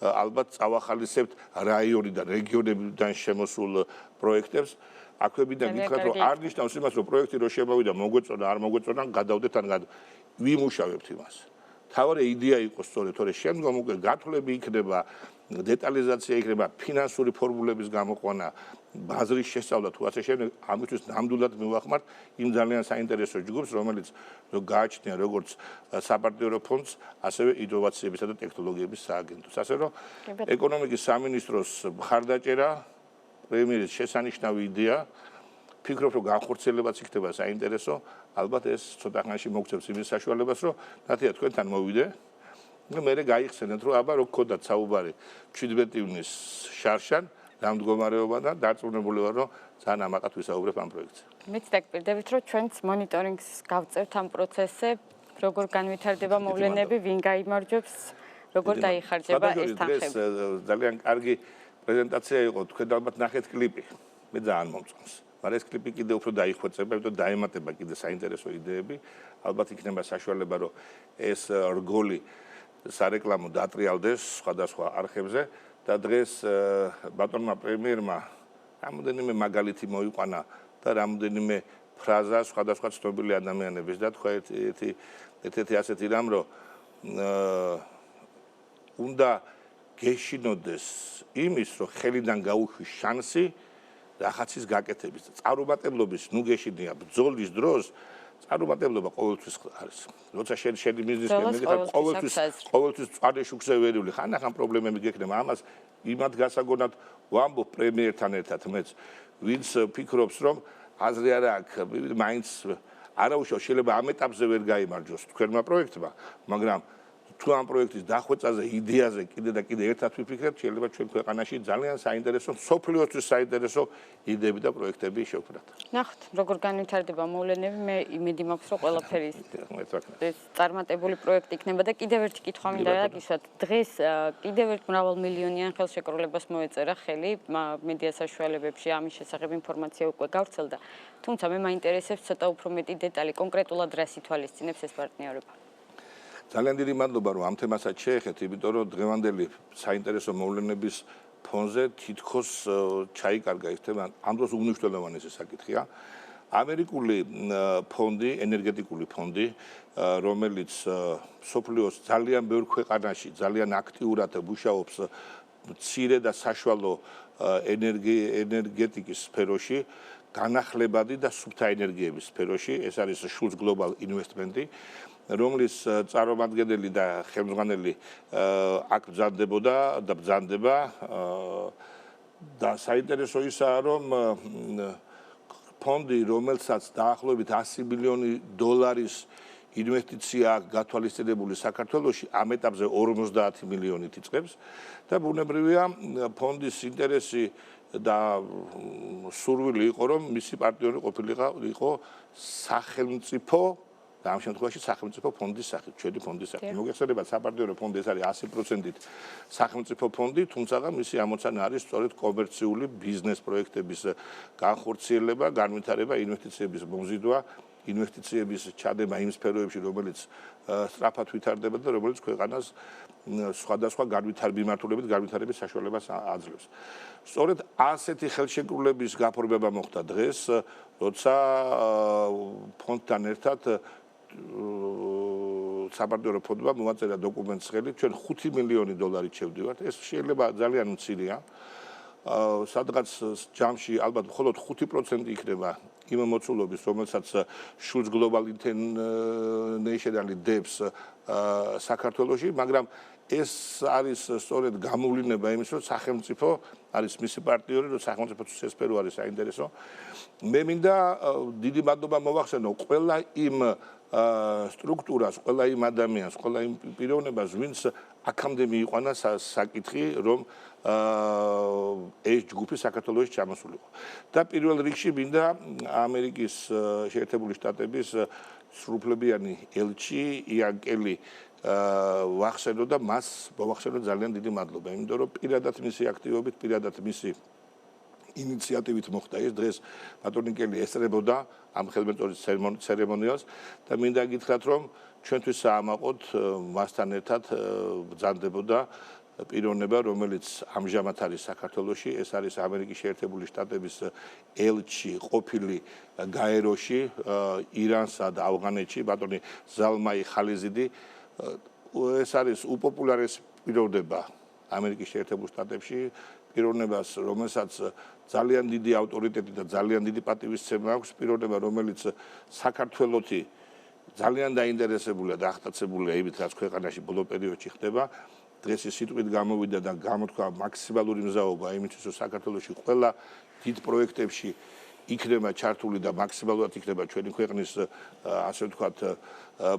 ალბათ წავახალისებთ რაიონიდან, რეგიონებიდან შემოსულ პროექტებს. აქვებიდან გითხრათ, რომ არ ნიშნავს იმას, რომ პროექტი რო შემოვიდა, მოგვეწონა, არ მოგვეწონა, გადავდეთ ან ვიმუშავებთ იმას. თავარი იდეა იყოს სწორედ, თორე შემდგომ უკვე გათვლები იქნება, დეტალიზაცია იქნება, ფინანსური ფორმულების გამოყვანა, ბაზრის შესწავლა თუ ასე შემდეგ, ამისთვის ნამდვილად მივახმართ იმ ძალიან საინტერესო ჯგუფს, რომელიც გააჩნია როგორც საპარტნიორო ფონდს, ასევე ინოვაციებისა და ტექნოლოგიების სააგენტოს. ასე რომ ეკონომიკის სამინისტროს მხარდაჭერა, პრემიერის შესანიშნავი იდეა, ფიქრობ, რომ განხორციელებაც იქნება საინტერესო, ალბათ ეს ცოტა ხანში მოგცემს იმის საშუალებას, რომ ნათია თქვენთან მოვიდე მე გაიხსენეთ რომ აბა რო გქონდათ საუბარი 17 ივნის შარშან რა მდგომარეობა და დარწმუნებული ვარ რომ ძალიან ამაყად ვისაუბრებ ამ პროექტზე. მეც დაგპირდებით რომ ჩვენც მონიტორინგს გავწევთ ამ პროცესზე, როგორ განვითარდება მოვლენები, ვინ გაიმარჯვებს, როგორ დაიხარჯება ეს თანხები. ძალიან კარგი პრეზენტაცია იყო, თქვენ ალბათ ნახეთ კლიპი. მე ძალიან მომწონს. მაგრამ ეს კლიპი კიდე უფრო დაიხვეწება, იმიტომ დაემატება კიდე საინტერესო იდეები. ალბათ იქნება საშუალება რომ ეს რგოლი სარეკლამო დატრიალდეს სხვადასხვა არხებზე და დღეს ბატონმა პრემიერმა რამოდენიმე მაგალითი მოიყვანა და რამოდენიმე ფრაზა სხვადასხვა ცნობილი ადამიანების და თქვა ერთ-ერთი ასეთი რამ რომ უნდა გეშინოდეს იმის რომ ხელიდან გაუხვის შანსი რაღაცის გაკეთების და წარუმატებლობის ნუ გეშინია ბრძოლის დროს წარუმატებლობა ყოველთვის არის. როცა შენი მიზნისკენ მიდიხარ ყოველთვის წვარე შუქზე ვერიული ხან პრობლემები გექნება. ამას იმად გასაგონად ვამბობ პრემიერთან ერთად მეც ვინც ფიქრობს რომ აზრი არა აქვს მაინც არაუშავ შეიძლება ამ ეტაპზე ვერ გაიმარჯვოს თქვენმა პროექტმა, მაგრამ თუ ამ პროექტის დახვეწაზე, იდეაზე კიდე და კიდე ერთად ვიფიქრებთ, შეიძლება ჩვენ ქვეყანაში ძალიან საინტერესო, სოფლიოსთვის საინტერესო იდეები და პროექტები შევქმნათ. ნახოთ, როგორ განვითარდება მოვლენები, მე იმედი მაქვს, რომ ყველაფერი ეს წარმატებული პროექტი იქნება და კიდევ ერთი კითხვა მინდა გისვათ. დღეს კიდევ ერთ მრავალმილიონიან ხელშეკრულებას მოეწერა ხელი მედია საშუალებებში ამის შესახებ ინფორმაცია უკვე გავრცელდა. თუმცა მე მაინტერესებს ცოტა უფრო მეტი დეტალი, კონკრეტულად რას ითვალისწინებს ეს პარტნიორობა. ძალიან დიდი მადლობა რომ ამ თემასაც შეეხეთ, იმიტომ რომ დღევანდელი საინტერესო მოვლენების ფონზე თითქოს ჩაიკარგა ეს თემა, ამ დროს უმნიშვნელოვანესი საკითხია. ამერიკული ფონდი, ენერგეტიკული ფონდი, რომელიც სოფლიოს ძალიან ბევრ ქვეყანაში ძალიან აქტიურად მუშაობს მცირე და საშუალო ენერგეტიკის სფეროში, განახლებადი და სუფთა ენერგიების სფეროში, ეს არის Schulz Global Investment-ი, რომლის წარმომადგენელი და ხელმძღვანელი აქ ბრძანდებოდა და ბრძანდება და საინტერესო ისაა რომ ფონდი რომელსაც დაახლოებით 100 მილიონი დოლარის ინვესტიცია გათვალისწინებული საქართველოში ამ ეტაპზე 50 მილიონით იწყებს და ბუნებრივია ფონდის ინტერესი და სურვილი იყო რომ მისი პარტნიორი ყოფილიყო სახელმწიფო და ამ შემთხვევაში სახელმწიფო ფონდის სახით, ჩვენი ფონდის სახით. მოგეხსენებათ, საპარტნიორო ფონდი ეს არის 100%-ით სახელმწიფო ფონდი, თუმცა მისი ამოცანა არის სწორედ კომერციული ბიზნეს პროექტების განხორციელება, განვითარება, ინვესტიციების მომზიდვა, ინვესტიციების ჩადება იმ სფეროებში, რომელიც სწრაფად ვითარდება და რომელიც ქვეყანას სხვადასხვა მიმართულებით განვითარების საშუალებას აძლევს. სწორედ ასეთი ხელშეკრულების გაფორმება მოხდა დღეს, როცა ფონდთან ერთად საპარტნიორო ფონდმა მოაწერა დოკუმენტს ხელი, ჩვენ 5 მილიონი დოლარი შევდივართ. ეს შეიძლება ძალიან მცირეა. სადღაც ჯამში ალბათ მხოლოდ 5% იქნება იმ მოცულობის, რომელსაც Schulz Global International დებს საქართველოში, მაგრამ ეს არის სწორედ გამოვლენა იმის, რომ სახელმწიფო არის მისი პარტნიორი, რომ სახელმწიფოთვის ეს სფერო არის საინტერესო. მე მინდა დიდი მადლობა მოვახსენო ყველა იმ სტრუქტურას, ყველა იმ ადამიანს, ყველა იმ პიროვნებას, ვინც აქამდე მიიყვანა საკითხი, რომ ეს ჯგუფი საქართველოში ჩამოსულიყო. და პირველ რიგში მინდა ამერიკის შეერთებული შტატების სრულუფლებიანი ელჩი იან კელი ვახსენო და მას მოვახსენო ძალიან დიდი მადლობა, იმიტომ რომ პირადად მისი აქტივობით, პირადად მისი ინიციატივით მოხდა ეს დღეს ბატონი კელი ესწრებოდა ამ ხელმეწვეობის ცერემონიალს და მინდა გითხრათ რომ ჩვენთვის საამაყოდ მასთან ერთად ბრძანდებოდა პიროვნება, რომელიც ამჟამად არის საქართველოში, ეს არის ამერიკის შეერთებული შტატების ელჩი ყოფილი გაეროში, ირანსა და ავღანეთში, ბატონი ზალმაი ხალიზიდი. ეს არის უპოპულარესი პიროვნება ამერიკის შეერთებულ შტატებში, პიროვნებას, რომელსაც ძალიან დიდი ავტორიტეტი და ძალიან დიდი პატივისცემა აქვს, პიროვნება, რომელიც საქართველოში ძალიან დაინტერესებულია და ახტაცებულია იმით, რაც ქვეყანაში ბოლო პერიოდში ხდება. დღეს ის სიტყვით გამოვიდა და გამოთქვა მაქსიმალური მზაობა იმისთვის, რომ საქართველოში ყველა დიდ პროექტებში იქნება ჩართული და მაქსიმალურად იქნება ჩვენი ქვეყნის ასე ვთქვათ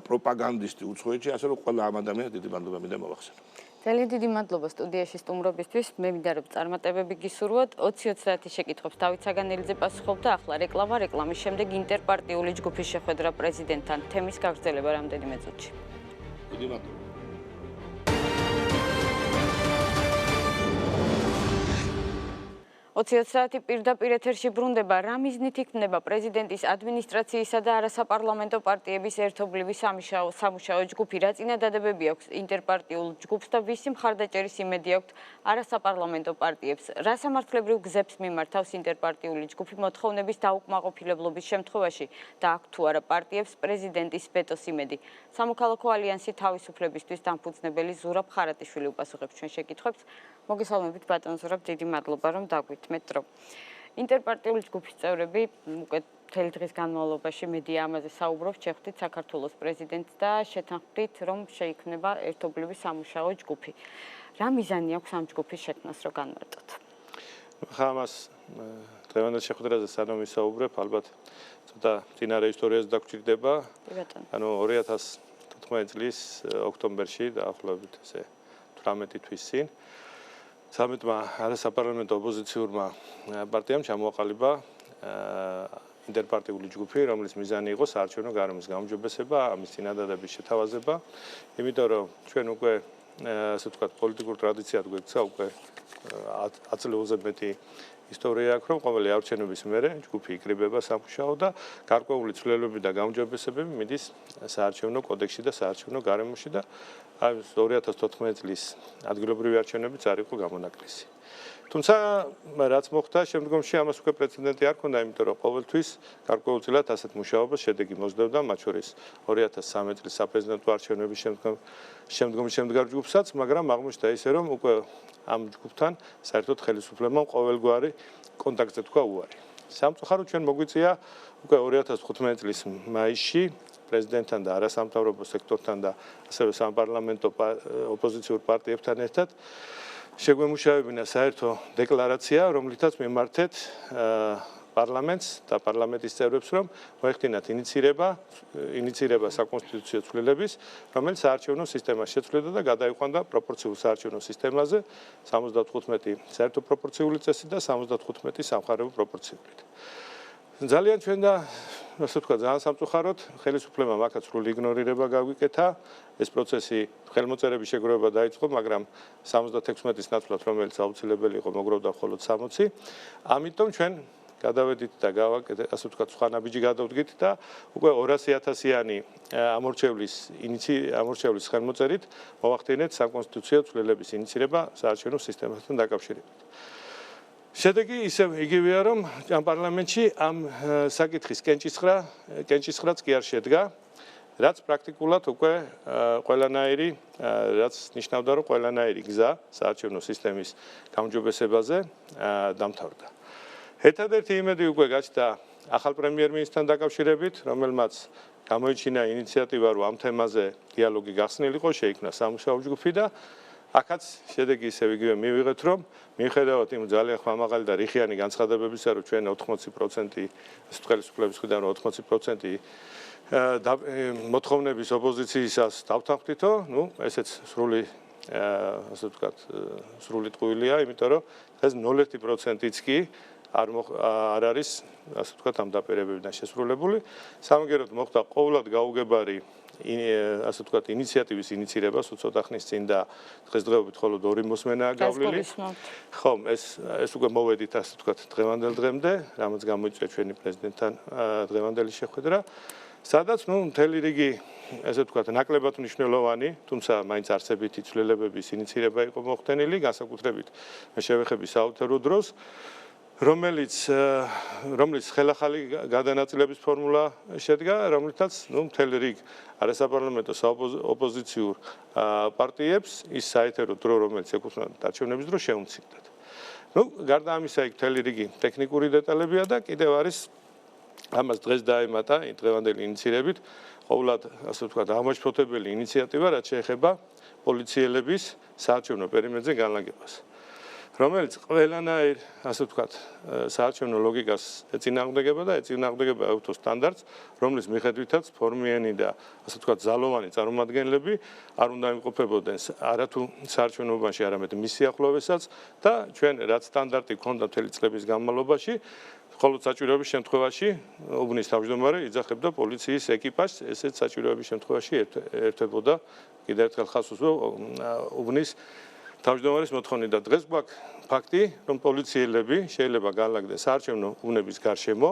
პროპაგანდისტი უცხოეთში, ასე რომ ყველა ამ ადამიანს დიდი მადლობა მინდა მოვახსენო. ძალიან დიდი მადლობა სტუდიაში სტუმრობისთვის. მე მინდა რომ წარმატებები გისურვოთ. 20-30 შეკითხვებს დავით საგანელიძე პასუხობდა. ახლა რეკლამის შემდეგ ინტერპარტიული ჯგუფის შეხვედრა პრეზიდენტთან. თემის გაგრძელება რამდენიმე წუთში. დიდი მადლობა. 20 საათი პირდაპირ ეთერში ბრუნდება. რა მიზნით იქნება პრეზიდენტის ადმინისტრაციისა და არასაპარლამენტო პარტიების ერთობლივი სამუშაო ჯგუფი? რა წინადადებები აქვს ინტერპარტიულ ჯგუფს და ვისი მხარდაჭერის იმედი აქვს არასაპარლამენტო პარტიებს? რა სამართლებრივ გზებს მიმართავს ინტერპარტიული ჯგუფი მოთხოვნების დაუკმაყოფილებლობის შემთხვევაში და აქვს თუ არა პარტიებს პრეზიდენტის ვეტოს იმედი? სამოქალაქო ალიანსი თავისუფლებისთვის დამფუძნებელი ზურაბ ხარატიშვილი უპასუხებს ჩვენ შეკითხვებს. მოგესალმებით ბატონ ზურაბ, დიდი მადლობა რომ დაგვითმეთ დრო. ინტერპარტიული ჯგუფის წევრები უკვე მთელი დღის განმავლობაში მედია ამაზე საუბრობს, შეხვდით საქართველოს პრეზიდენტს და შეთანხმდით, რომ შეიქმნება ერთობლივი სამუშაო ჯგუფი. რა მიზანი აქვს ამ ჯგუფის შექმნას, რომ განმარტოთ? ხა ამას დღევანდელ შეხვედრაზე სანამ ვისაუბრებ, ალბათ ცოტა წინარე ისტორიაზე დაგვრჩება. ანუ 2014 წლის ოქტომბერში დაახლოებით ესე 18 თვის წინ 13-მა არასაპარლამენტო ოპოზიციურმა პარტიამ ჩამოაყალიბა ინტერპარტიული ჯგუფი, რომლის მიზანი იყო საარჩევნო გარემოს გაუმჯობესება, ამის წინადადების შეთავაზება, იმიტომ რომ ჩვენ უკვე ასე ვთქვათ პოლიტიკურ ტრადიციად გვექცა უკვე 10 წელზე მეტი ისტორია აქვს, რომ ყოველი არჩევნების მერე ჯგუფი იკრიბება სამუშაო და გარკვეული ცვლილებები და გაუმჯობესებები მიდის საარჩევნო კოდექსში და საარჩევნო გარემოში და 2014 წლის ადგილობრივი არჩევნებიც არ იყო გამონაკლისი. თუმცა რაც მოხდა შემდგომში ამას უკვე პრეცედენტი არ ქონდა, იმიტომ რომ ყოველთვის გარკვეულწილად ასეთ მუშაობას შედეგი მოსდევდა, მათ შორის 2013 წლის საპრეზიდენტო არჩევნების შემდგომი შემდგარ ჯგუფსაც, მაგრამ აღმოჩნდა ისე რომ უკვე ამ ჯგუფთან საერთოდ ხელისუფლებამ ყოველგვარი კონტაქტზე თქვა უარი. სამწუხაროდ ჩვენ მოგვიწია უკვე 2015 წლის მაისში პრეზიდენტთან და არასამთავრობო სექტორთან და ასევე სამპარლამენტო ოპოზიციურ პარტიებთან ერთად შეგვემუშავებინა საერთო დეკლარაცია, რომლითაც მიმართეთ პარლამენტს და პარლამენტის წევრებს, რომ მოეხდინათ ინიცირება საკონსტიტუციო ცვლილების, რომელიც საარჩევნო სისტემას შეცვლიდა და გადაიყვანდა პროპორციულ საარჩევნო სისტემაზე 75 საერთო პროპორციული წესით და 75 სამხარეო პროპორციულით. ძალიან ჩვენ და ასე ვთქვათ, ძალიან სამწუხაროდ ხელისუფლებამ აქაც სრული იგნორირება გაგვიკეთა. ეს პროცესი ხელმოწერების შეგროვება დაიწყო, მაგრამ 76-ის ნაცვლად, რომელიც აუცილებელი იყო, მოგროვდა მხოლოდ 60. ამიტომ ჩვენ გადავედით და ასე ვთქვათ, სხვა ნაბიჯი გადავდგით და უკვე 200.000-იანი ამორჩევლის ხელმოწერით მოვახდინეთ საკონსტიტუციო ცვლილების ინიცირება საარჩევნო სისტემასთან დაკავშირებით. შედეგი ისევ იგივეა, რომ ამ პარლამენტში ამ საკითხის კენჭისხრაც კი არ შედგა, რაც პრაქტიკულად უკვე ყველანაირი, რაც ნიშნავდა, რომ ყველანაირი გზა საარჩევნო სისტემის გაუმჯობესებაზე დამთავრდა. ერთადერთი იმედი უკვე გაჩნდა ახალ პრემიერ-მინისტრთან დაკავშირებით, რომელმაც გამოიჩინა ინიციატივა, რომ ამ თემაზე დიალოგი გახსნილიყო, შეიქმნა სამუშაო ჯგუფი და აქაც შედეგი ისევ იგივე მივიღეთ, რომ მიუხედავად იმ ძალიან ხმამაღალი და რიხიანი განცხადებებისა, რომ ჩვენ 80% ხელისუფლების მხრიდან 80% მოთხოვნების ოპოზიციისას დავთანხმდითო, ესეც სრული ასე ვთქვათ, სრული ტყუილია, იმიტომ რომ ეს 0.1%-იც კი არ არის, ასე ვთქვათ, ამ დაპირებებიდან შესრულებული. სამაგეროდ მოხდა ყოველად გაუგებარი ასე ვთქვათ, ინიციატივის ინიცირება ცოტა ხნის წინ და დღესდღეობით მხოლოდ 2 მოსმენაა გავლილი. ხო, ეს უკვე მოვედით, ასე ვთქვათ, დღევანდელ დღემდე, რამაც გამოიწვია ჩვენი პრეზიდენტთან დღევანდელი შეხვედრა, სადაც მთელი რიგი, ესე ვთქვათ, ნაკლებად მნიშვნელოვანი, თუმცა მაინც არსებითი ცვლილებების ინიცირება იყო მოხდენილი, განსაკუთრებით მე შევეხები საალტერო დროს, რომლის ხელახალი გადანაწილების ფორმულა შედგა, რომლითაც მთელი რიგ არასაპარლამენტო ოპოზიციურ პარტიებს ის საეთერო დრო, რომელიც ეკუთვნოდა არჩევნების დროს, შეუმცირდათ. გარდა ამისა, იქ მთელი რიგი ტექნიკური დეტალებია და კიდევ არის ამას დღეს დაემატა დღევანდელი ინიციირებით ყოველად, ასე ვთქვათ, აღმაშფოთებელი ინიციატივა, რაც შეეხება პოლიციელების საარჩევნო პერიმეტრზე განლაგებას. რომელიც ყველანაირ, ასე ვთქვათ, საარჩევნო ლოგიკას ეწინააღმდეგება და ეწინააღმდეგება ეუто სტანდარტს, რომლის მიხედვითაც ფორმიანი და ასე ვთქვათ, ძალოვანი წარმომადგენლები არ უნდა იმყოფებოდნენ არათუ საარჩევნობაში, არამედ მის სიახლოვესაც და ჩვენ რაც სტანდარტი ქონდა მთელი წლების განმავლობაში, ხოლო საჭიროების შემთხვევაში უბნის თავმჯდომარე იძახებდა პოლიციის ეკიპაჟს, ესეც საჭიროების შემთხვევაში ერთვებოდა კიდევ ერთხელ ხაზს უსვამს უბნის თავმჯდომარის მოთხოვნით და დღეს გვაქვს ფაქტი, რომ პოლიციელები შეიძლება განლაგდეს საარჩევნო უბნების გარშემო,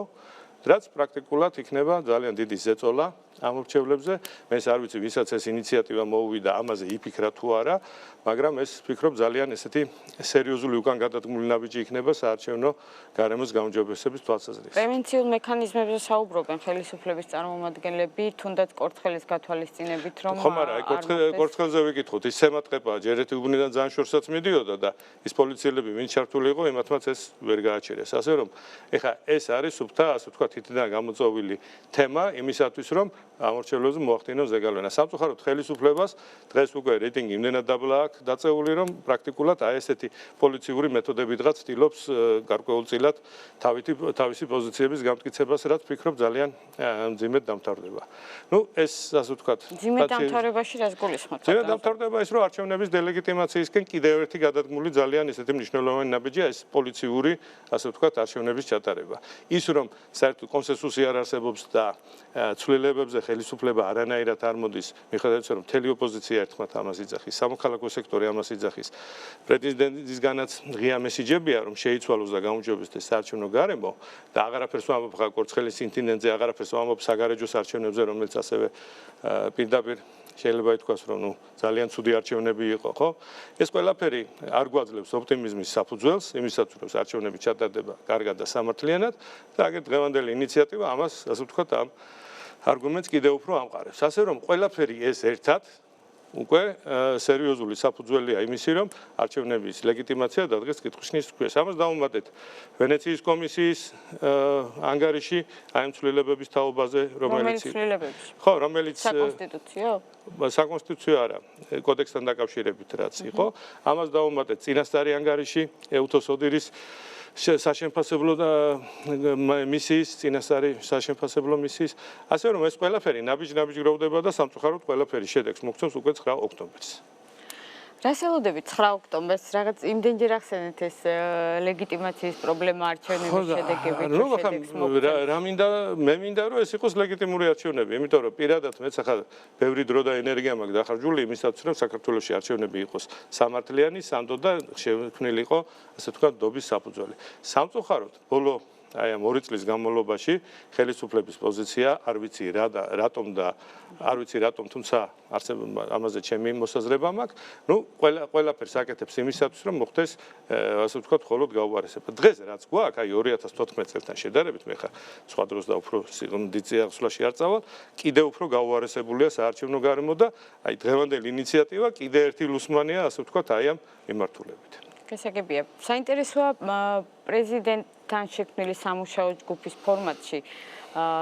რაც პრაქტიკულად იქნება ძალიან დიდი ზეწოლა ამ მრჩევლებზე. მე არ ვიცი, ვისაც ეს ინიციატივა მოუვიდა, ამაზე იფიქრა თუ არა, მაგრამ ეს ვფიქრობ ძალიან ესეთი სერიოზული უკან გადადგმული ნაბიჯი იქნება საარჩევნო გარემოს გაუმჯობესების თვალსაზრისით. პრევენციულ მექანიზმებზე საუბრობენ ხელისუფლების წარმომადგენლები, თუნდაც კორცხელის გათვალისწინებით, რომ ხომ არა, კორცხელზე ვიკითხოთ, ის სემატყებაა, ჯერ ერთი უბნიდან ძალიან შორსაც მიდიოდა და ის პოლიციელები ვინ ჩართული იყო, იმათმაც ეს ვერ გააჩერეს. ასე რომ, ეხა ეს არის სუფთა, ასე ვთქვათ, თითიდან გამოწვეული თემა იმისათვის, რომ ამორჩევლებზე მოახდინოს ზეგავლენა. სამწუხაროდ ხელისუფლებას დღეს უკვე რეიტინგი იმდენად დაბლა აქვს დაწეული, რომ პრაქტიკულად აი ესეთი პოლიციური მეთოდებითაც ცდილობს გარკვეულწილად თავისი პოზიციების გამტკიცებას, რაც ვფიქრობ ძალიან მძიმედ დამთავრდება. ნუ ეს ასე ვთქვათ, მძიმედ დამთავრებაში რას გულისხმობთ? მძიმედ დამთავრდება ის, რომ არჩევნების დელეგიტიმაციისკენ კიდევ ერთი გადადგმული ძალიან ესეთი მნიშვნელოვანი ნაბიჯია ეს პოლიციური, ასე ვთქვათ, არჩევნების ჩატარება. ის რომ საერთოდ კონსენსუსი არ არსებობს და ცვლილებებზე ხელისუფლება არანაირად არ მოდის, მიხედავთ რომ მთელი ოპოზიცია ერთხმათ ამას იძახის, სამოქალაქო სექტორი ამას იძახის. პრეზიდენტისგანაც ღია მესიჯებია, რომ შეიცვალოს და გაუმჯობესდეს საარჩევნო გარემო და აღარაფერს ვამბობ ხა კორცხელის ინციდენტზე, აღარაფერს ვამბობ საგარეჯოს არჩევნებზე, რომელიც ასევე პირდაპირ შეიძლება ითქვას, რომ ძალიან ცუდი არჩევნები იყო, ხო? ეს ყველაფერი არ გვაძლევს ოპტიმიზმის საფუძველს, იმისათვის რომ არჩევნები ჩატარდება კარგად და სამართლიანად და აგერ დღევანდელი ინიციატივა ამას, ასე ვთქვათ, ამ არგუმენტს კიდევ უფრო ამყარებს. ასე რომ ყველაფერი ეს ერთად უკვე სერიოზული საფუძველია იმისი, რომ არჩევნების ლეგიტიმაცია დადგეს კითხვისნის ქვეშ. ამას დავუმატეთ ვენეციის კომისიის ანგარიში აი ამ ცვლილებების თაობაზე, რომელიც ხო, რომელიც საკონსტიტუციო? საკონსტიტუციო არა, კოდექსთან დაკავშირებით რაც იყო. ამას დავუმატეთ წინასწარი ანგარიში ეუთოს ოდირის საშემფასებლო მისიის, წინასწარი საშემფასებლო მისიის. ასე რომ ეს ყველაფერი ნაბიჯ-ნაბიჯ გროვდება და სამწუხაროდ ყველაფერი შედეგს მოგცემს უკვე 9 ოქტომბერს. რას ელოდებით 9 ოქტომბერს? რაღაც იმდენჯერ ახსენეთ ეს ლეგიტიმაციის პრობლემა არჩევნების შედეგებით, შედეგს მოგცემს. რა მინდა, მე მინდა რომ ეს იყოს ლეგიტიმური არჩევნები, იმიტომ რომ პირადად მეც ახლა ბევრი დრო და ენერგია მაქვს დახარჯული იმისათვის, რომ საქართველოში არჩევნები იყოს სამართლიანი, სანდო და შექმნილიყო, ასე ვთქვათ, დობის საფუძველი. სამწუხაროდ, ბოლო აი ამ 2 წლის განმავლობაში ხელისუფლების პოზიცია არ ვიცი რა და რატომ და არ ვიცი რატომ, თუმცა ამაზე ჩემი მოსაზრება მაქვს. ნუ ყველაფერს აკეთებს იმისათვის, რომ მოხდეს, ასე ვთქვათ, მხოლოდ გაუარესება. დღეს რაც გვაქვს, აი 2014 წელთან შედარებით, მე ხა სხვა დროს და უფრო დიდ წიაღისვლაში არ წავალ, კიდევ უფრო გაუარესებულია საარჩევნო გარემო და აი დღევანდელი ინიციატივა კიდევ ერთი ლუსმანია, ასე ვთქვათ, აი ამ მიმართულებით. გასაგებია. საინტერესოა პრეზიდენტთან შექმნილი სამუშაო ჯგუფის ფორმატში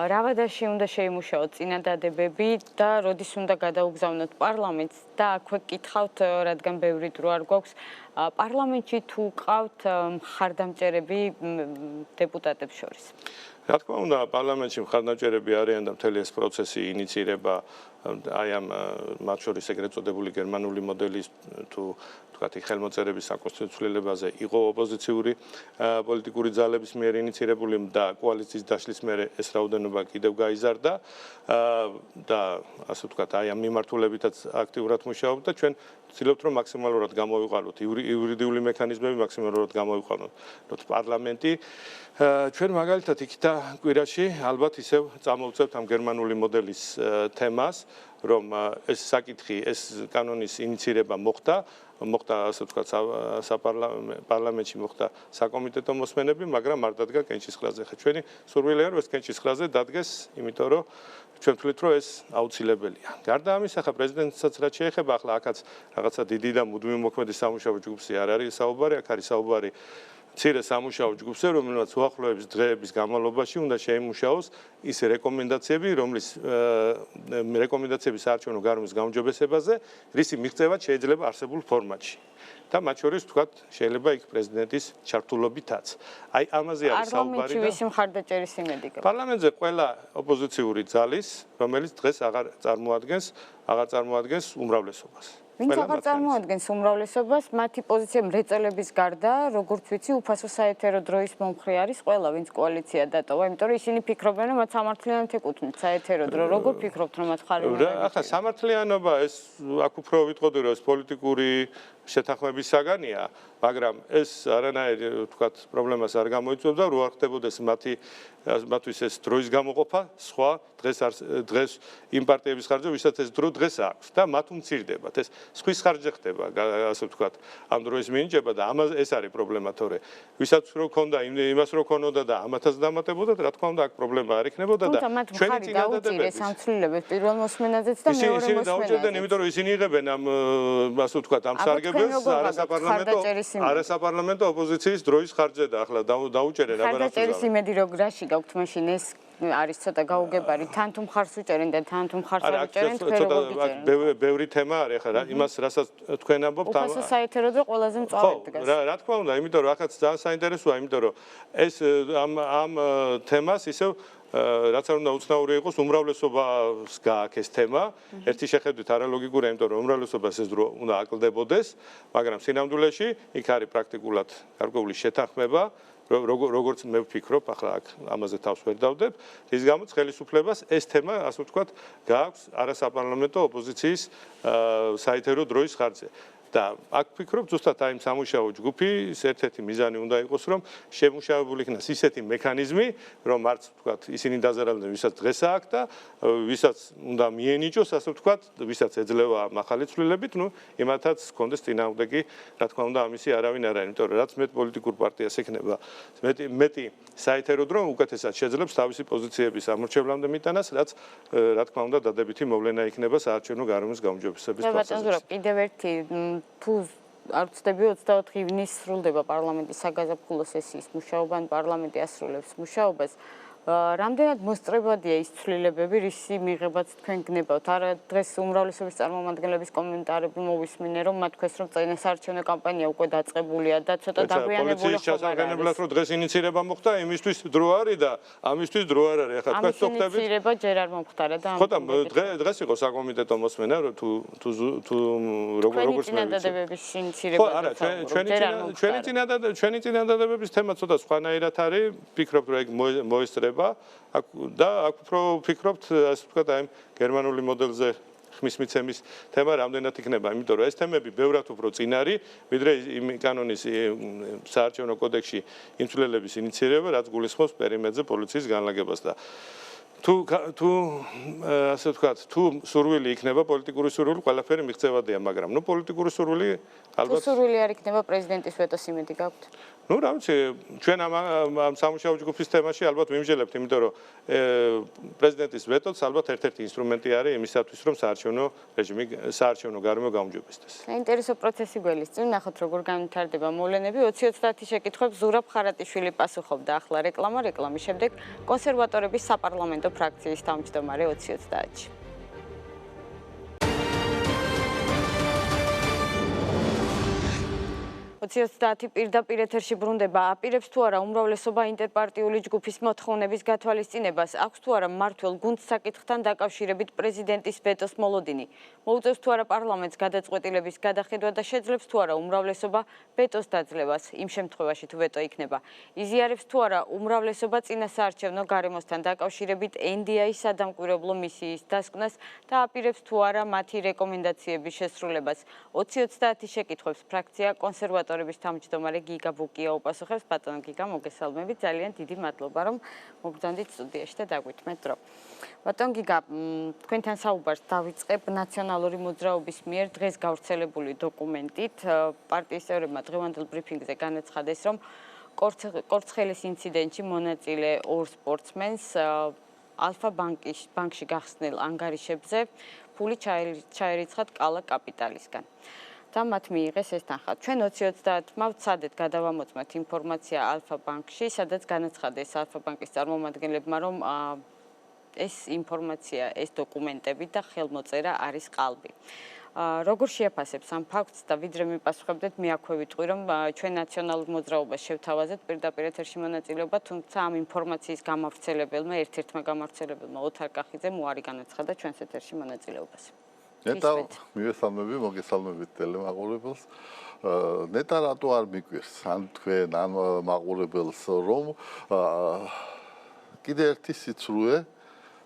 რა ვადაში უნდა შეიმუშაოთ წინადადებები და როდის უნდა გადაუგზავნოთ პარლამენტს და აქვე გკითხავთ, რადგან ბევრი დრო არ გვაქვს, პარლამენტში თუ ყავთ მხარდამჭერები დეპუტატებს შორის? რა თქმა უნდა, პარლამენტში მხარდამჭერები არიან და მთელი ეს პროცესი ინიცირება აი ამ მათ შორის ეგრეთ წოდებული გერმანული მოდელის თუ ვთქვათ, ხელმოწერების საკონსტიტუციოლებაზე იყო ოპოზიციური პოლიტიკური ძალების მიერ ინიცირებული და კოალიციის დაშლის მერე ეს რაოდენობა კიდევ გაიზარდა და ასე ვთქვათ, აი ამ მიმართულებითაც აქტიურად მუშაობთ და ჩვენ ვცდილობთ, რომ მაქსიმალურად გამოვიყალოთ იურიდიული მექანიზმები, მაქსიმალურად გამოვიყალოთ პარლამენტი. ჩვენ მაგალითად იქით და კვირაში ალბათ ისევ წამოვწევთ ამ გერმანული მოდელის თემას, რომ ეს საკითხი, ეს კანონის ინიცირება მოხდა, ასე ვთქვათ, პარლამენტში მოხდა საკომიტეტო მოსმენები, მაგრამ არ დადგა კენჭისყრაზე. ხა ჩვენი სურვილია, რომ ეს კენჭისყრაზე დადგეს, იმიტომ რომ ჩვენ ვთვლით, რომ ეს აუცილებელია. გარდა ამისა, ხა პრეზიდენტსაც რაც შეეხება, ახლა აქაც რაღაცა დიდი და მუდმივი მოქმედი სამუშაო ჯგუფზე არ არის საუბარი, აქ არის საუბარი მცირე სამუშაო ჯგუფზე, რომელსაც უახლოების დღეების განმავლობაში უნდა შეიმუშაოს ის რეკომენდაციები, რომლის რეკომენდაციების საარჩევნო გარემოს გაუმჯობესებაზე, რისი მიღწევა შეიძლება არსებულ ფორმატში. და მათ შორის თქვათ შეიძლება იქ პრეზიდენტის ჩართულობითაც. აი ამაზე არის საუბარი და ვისი მხარდაჭერის იმედი გაქვს? პარლამენტზე ყველა ოპოზიციური ძალის, რომელიც დღეს აღარ წარმოადგენს უმრავლესობას. ვინც აღარ წარმოადგენს უმრავლესობას, მათი პოზიცია მრეწველების გარდა, როგორც ვიცი, უფასო საეთერო დროის მომხრე არის ყველა, ვინც კოალიცია დატოვა, იმიტომ რომ ისინი ფიქრობენ, რომ მათ სამართლიანად ეკუთვნით საეთერო დრო. როგორ ფიქრობთ, რომ მათ ხარი უნდა? ახლა სამართლიანობა ეს აქ უფრო ვიტყოდი, რომ ეს პოლიტიკური შეთანხმების საგანია, მაგრამ ეს არანაირი თქვათ პრობლემას არ გამოიწვევს და რო არ ხდებოდეს მათთვის ეს დროის გამოყოფა, სხვა დღეს იმ პარტიების ხარჯზე, ვისაც ეს დრო დღეს აქვს და მათ უმცირდებათ. ეს სხვის ხარჯზე ხდება, ასე ვთქვათ, ამ დროის მინიჭება და ეს არის პრობლემა, თორე ვისაც რო ქონდა იმას რო ქონოდა და ამათაც დამატებოდათ, რა თქმა უნდა, აქ პრობლემა არ იქნებოდა და ჩვენი წინადადებები სამცლელებს პირველ მოსმენაზეც და მეორე ისინი დაუჭერდნენ, იმიტომ რომ ისინი იღებენ ამ ასე ვთქვათ, ამ სარგებელს არასაპარლამენტო ოპოზიციის დროის ხარჯზე და ახლა დაუჭერენ ხარდაჭერის იმედი რაში გაქვთ მაშინ ეს არის ცოტა გაუგებარი თან თუ მხარს უჭერენ და თან თუ მხარს არ უჭერენ თქვენ როგორ გიჭერენ ბევრი თემა არის ახლა იმას რასაც თქვენ ამბობთ უფასო საეთერო დრო ყველაზე მწვავედ დგას რა თქმა უნდა იმიტომ რომ ახაც ძალიან საინტერესოა იმიტომ რომ ეს ამ თემას ისევ რაც არ უნდა უცნაური იყოს უმრავლესობას გააქვს ეს თემა ერთი შეხედვით არალოგიკურია იმიტომ რომ უმრავლესობას ეს დრო უნდა აკლდებოდეს მაგრამ სინამდვილეში იქ არის პრაქტიკულად გარკვეული შეთანხმება როგორც მე ვფიქრობ, ახლა აქ ამაზე თავს ვერ დავდებ, რის გამოც ხელისუფლებას ეს თემა, ასე ვთქვათ, გააქვს არასაპარლამენტო ოპოზიციის საეთერო დროის ხარჯზე. და აქ ვფიქრობ, ზუსტად აი სამუშაო ჯგუფის ერთ-ერთი მიზანი უნდა იყოს, რომ შემუშავებული იქნას ისეთი მექანიზმი, რომ არც ვთქვათ, ისინი დაზარალდნენ, ვისაც დღეს აქვს და ვისაც უნდა მიენიჭოს, ასე ვთქვათ, ვისაც ეძლევა ახალი ცვლილებით, ნუ იმათაც კონდეს წინააღმდეგი, რა თქმა უნდა, ამისი არავინ არ არის, იმიტომ რომ რაც მეტ პოლიტიკურ პარტიას ექნება, მეტი საეთერო დრო უკეთესად შეძლებს თავისი პოზიციების ამორჩევლამდე მიტანას, რაც რა თქმა უნდა, დადებითი მოვლენა იქნება საარჩევნო გარემოს გაუმჯობესების თვალსაზრისით. კიდევ ერთი თუ არ ვცდები 24 ივნისს სრულდება პარლამენტის საგაზაფხულო სესიის მუშაობა, პარლამენტი ასრულებს მუშაობას. რამდენად მოსწრებადია ის ცვლილებები, რისი მიღებაც თქვენ გნებავთ? არა დღეს უმრავლესობის წარმომადგენლების კომენტარები მოვისმინე, რომ მათ ქვეს რომ წინასაარჩევნო კამპანია უკვე დაწყებულია და ცოტა დაგვიანებული პოლიციის ჩასაგანებლად რომ დღეს ინიცირება მოხდა, იმისთვის დრო არის და ამისთვის დრო არ არის. ახლა თქვენ ვთქვით, ინიცირება ჯერ არ მომხდარა და ხო და დღეს იყო საკომიტეტო მოსმენა, რომ თუ როგორც წინადადებების ინიცირება ხო, არა, ჩვენი წინადადებების თემა ცოტა სხვანაირად არის, ვფიქრობ, რომ ეგ მოესწრება და აქ უფრო ვფიქრობთ, ასე ვთქვათ, აი გერმანული მოდელზე ხმის მიცემის თემა რამდენად იქნება, იმიტომ რომ ეს თემები ბევრად უფრო წინ არის, ვიდრე იმ კანონის საარჩევნო კოდექსში იმ ცვლილების ინიცირება, რაც გულისხმობს პერიმეტრზე პოლიციის განლაგებას და თუ ასე ვთქვათ, თუ სურვილი იქნება პოლიტიკური სურვილი, ყველაფერი მიღწევადია, მაგრამ ნუ პოლიტიკური სურვილი ალბათ თუ სურვილი არ იქნება პრეზიდენტის ვეტოს იმედი გაქვთ? ნუ რა ვიცი, ჩვენ ამ სამუშაო ჯგუფის თემაში ალბათ ვიმსჯელებთ, იმიტომ რომ პრეზიდენტის ვეტოც ალბათ ერთ-ერთი ინსტრუმენტი არის იმისათვის, რომ საარჩევნო გარემო გაუმჯობესდეს. საინტერესო პროცესი გველისწინ, ნახოთ როგორ განვითარდება მოვლენები. 20-30 შეკითხვებს ზურაბ ხარატიშვილი პასუხობდა. ახლა რეკლამის შემდეგ კონსერვატორების საპარლამენტო ფრაქციის თავმჯდომარე 20-30-ში. 20-30 პირდაპირ ეთერში ბრუნდება. აპირებს თუ არა უმრავლესობა ინტერპარტიული ჯგუფის მოთხოვნების გათვალისწინებას? აქვს თუ არა მმართველ გუნდს საკითხთან დაკავშირებით პრეზიდენტის ვეტოს მოლოდინი? მოუწევს თუ არა პარლამენტს გადაწყვეტილების გადახედვა და შეძლებს თუ არა უმრავლესობა ვეტოს დაძლევას? იმ შემთხვევაში თუ ვეტო იქნება, იზიარებს თუ არა უმრავლესობა წინასაარჩევნო გარემოსთან დაკავშირებით NDI-ის სადამკვირვებლო მისიის დასკვნას და აპირებს თუ არა მათი რეკომენდაციების შესრულებას? 20-30 შეკითხვებს ფრაქცია კონსერვატორების თავმჯდომარე გიგა ბუკია უპასუხებს. ბატონო გიგა, მოგესალმებით. ძალიან დიდი მადლობა, რომ მოგბრძანდით სტუდიაში და დაგვიტმეთ დრო. ბატონ გიგა, თქვენთან საუბარს დავიწყებ ნაციონალური მოძრაობის მიერ დღეს გავრცელებული დოკუმენტით. პარტიის წევრებმა დღევანდელ ბრიფინგზე განაცხადეს, რომ კორცხელის ინციდენტში მონაწილე ორ სპორტსმენს ალფა ბანკში გახსნილ ანგარიშებზე ფული ჩაერიცხათ კალა კაპიტალისგან. და მათ მიიღეს ეს თანხა. ჩვენ 20-30-მა ვცადეთ გადავამოწმეთ ინფორმაცია ალფა ბანკში, სადაც განაცხადეს ალფა ბანკის წარმომადგენლებმა, რომ ეს ინფორმაცია, ეს დოკუმენტები და ხელმოწერა არის ყალბი. როგორ შეაფასებს ამ ფაქტს და ვიდრე მიპასუხებდეთ, მე აქვე ვიტყვი, რომ ჩვენ ნაციონალურ მოძრაობას შევთავაზეთ პირდაპირ ეთერში მონაწილეობა, თუმცა ამ ინფორმაციის გამავრცელებელმა, ერთ-ერთმა გამავრცელებელმა ოთარ კახიძემ უარი განაცხადა ჩვენს ეთერში მონაწილეობას. ნეტა მივესალმები, მოგესალმებით ტელემაყურებელს. ნეტა რატო არ მიგვირს ან თქვენ ან მაყურებელს რომ კიდე ერთი სიცრუე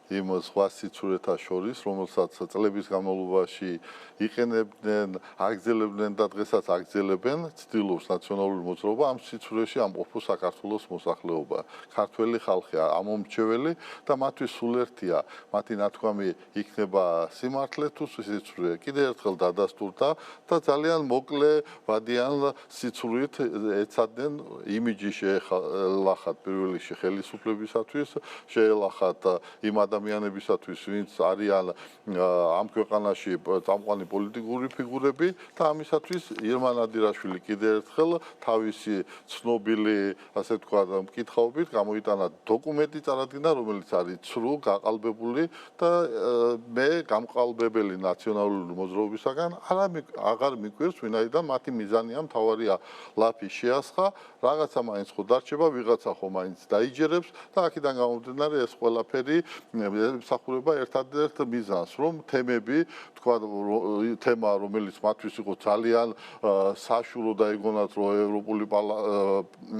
იმ სხვა სიცრუეთა შორის, რომელსაც წლების განმავლობაში იყენებდნენ, აგრძელებდნენ და დღესაც აგრძელებენ, ცდილობს ნაციონალური მოძრაობა ამ სიცრუეში ამყოფოს საქართველოს მოსახლეობა. ქართველი ხალხი ამომრჩეველი და მათთვის სულ ერთია, მათი ნათქვამი იქნება სიმართლე თუ სიცრუე. კიდე ერთხელ დადასტურდა და ძალიან მოკლე ვადიან სიცრუით ეცადნენ იმიჯი შეელახათ პირველ რიგში ხელისუფლებისათვის, შეელახათ იმ ადამიანებისათვის, ვინც არიან ამ ქვეყანაში წამყვანი პოლიტიკური ფიგურები და ამისათვის ირმა ნადირაშვილი კიდე ერთხელ თავისი ცნობილი, ასე ვთქვათ, მკითხაობით გამოიტანა დოკუმენტი წარადგინა, რომელიც არის ცრუ, გაყალბებული და მე გამყალბებელი ნაციონალური მოძრაობისაგან აღარ მიგვირს, ვინაიდან მათი მიზანია მთავარია ლაფი შეასხა, რაღაცა მაინც ხო დარჩება, ვიღაცა ხო მაინც დაიჯერებს და აქედან გამომდინარე ეს ყველაფერი მსახურება ერთადერთ მიზანს, რომ თემები, თქვა თემა, რომელიც მათთვის იყო ძალიან საშუალო და ეგონათ, რომ ევროპული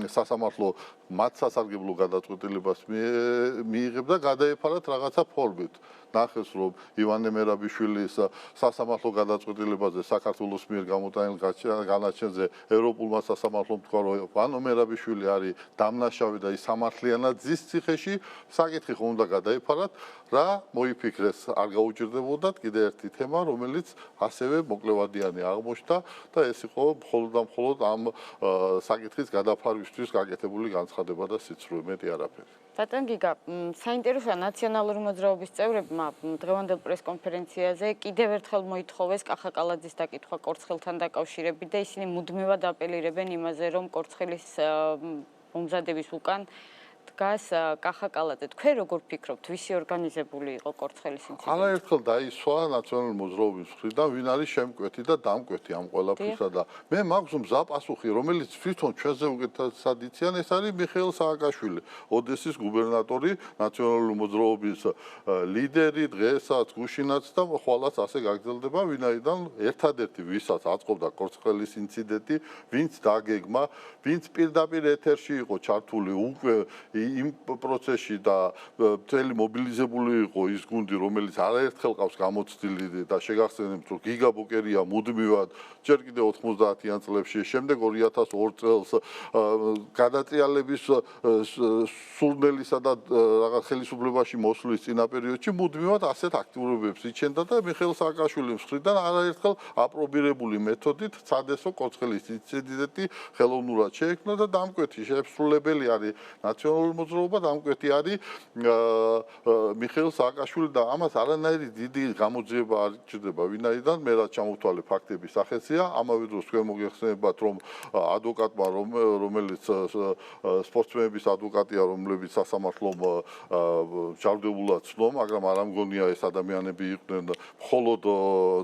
სასამართლო მათ სასარგებლო გადაწყვეტილებას მიიღებდა, გადაეფარათ რაღაცა ფორმით. ნახეს, რომ ივანე მერაბიშვილის სასამართლო გადაწყვეტილებაზე საქართველოს მიერ გამოტანილ განაჩენზე ევროპულმა სასამართლომ თქვა, რომ ვანო მერაბიშვილი არის დამნაშავე და ის სამართლიანად ზის ციხეში, საკითხი ხო უნდა გადაეფარათ, რა მოიფიქრეს, არ გაუჭირდებოდათ კიდე ერთი თემა, რომელიც ასევე მოკლევადიანი აღმოჩნდა და ეს იყო მხოლოდ და მხოლოდ ამ საკითხის გადაფარვისთვის გაკეთებული განცხადება და სიცრუე, მეტი არაფერი. ბატონ გიგა, საინტერესოა ნაციონალური მოძრაობის წევრებმა დღევანდელ პრესკონფერენციაზე კიდევ ერთხელ მოითხოვეს კახაკალაძის დაკითხვა კორცხელთან დაკავშირებით და ისინი მუდმივად აპელირებენ იმაზე, რომ კორცხელის მომზადების უკან დგას კახაკალაძე. თქვენ როგორ ფიქრობთ, ვისი ორგანიზებული იყო კორცხელის ინციდენტი? არაერთხელ დაისვა ნაციონალური მოძრაობის მხრიდან, ვინ არის შემკვეთი და დამკვეთი ამ ყველაფრისა და მე მაქვს მზა პასუხი, რომელიც თვითონ ჩვენზე უკეთესად იციან, ეს არის მიხეილ სააკაშვილი, ოდესის გუბერნატორი, ნაციონალური მოძრაობის ლიდერი, დღესაც გუშინაც და ხვალაც ასე გაგრძელდება, ვინაიდან ერთადერთი ვისაც აწყობდა კორცხელის ინციდენტი, ვინც დაგეგმა, ვინც პირდაპირ ეთერში იყო ჩართული უკვე იმ პროცესში და მთელი მობილიზებული იყო ის გუნდი, რომელიც არაერთხელ ყავს გამოცდილი და შეგახსენებთ, რომ გიგა ბოკერია მუდმივად ჯერ კიდევ 90-იან წლებში, შემდეგ 2002 წელს გადატრიალების სურნელისა და რაღაც ხელისუფლებაში მოსვლის წინა პერიოდში მუდმივად ასეთ აქტიურობებს იჩენდა და მიხეილ სააკაშვილის მხრიდან არაერთხელ აპრობირებული მეთოდით ცადესო კორცხელის ინციდენტი ხელოვნურად შეექმნა და დამკვეთი შესრულებელი არის ნაციონალური მოძრაობა, დამკვეთი არის მიხეილ სააკაშვილი და ამას არანაირი დიდი გამოძიება არ ჭირდება, ვინაიდან მე რაც ჩამოვთვალე ფაქტების სახეცია, ამავე დროს თქვენ მოგეხსენებათ, რომ ადვოკატმა, რომელიც სპორტსმენების ადვოკატია, რომლებიც სასამართლომ ჯარდებულად ცნო, მაგრამ არ ამგონია ეს ადამიანები იყვნენ მხოლოდ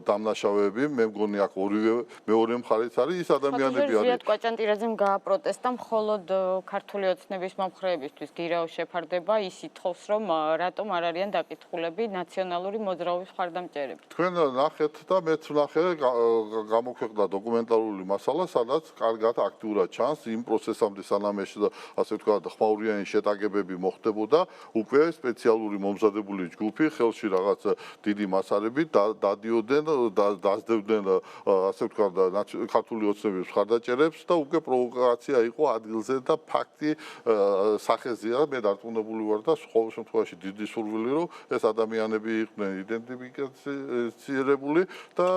დამნაშავეები, მე მგონი აქ მეორე მხარეც არის, ის ადამიანები არის. ზიად კვაჭანტირაძემ გააპროტესტა მხოლოდ ქართული ოცნების მომხრეებისთვის გირაო შეფარდება, ის ითხოვს, რომ რატომ არ არიან დაკითხულები ნაციონალური მოძრაობის მხარდამჭერები. თქვენ ნახეთ და მეც ვნახე, გამოქვეყნდა დოკუმენტალური მასალა, სადაც კარგად აქტიურად ჩანს იმ პროცესამდე სანამ ეს ასე ვთქვათ ხმაურიანი შეტაკებები მოხდებოდა, უკვე სპეციალური მომზადებული ჯგუფი ხელში რაღაც დიდი მასალებით დადიოდნენ და დაძდებდნენ ასე ვთქვათ ქართული ოცნების მხარდაჭერებს და უკვე პროვოკაცია იყო ადგილზე და ფაქტი სახეზეა, მე დარწმუნებული ვარ და ყოველ შემთხვევაში დიდი სურვილი რომ ეს ადამიანები იყვნენ იდენტიფიცირებული და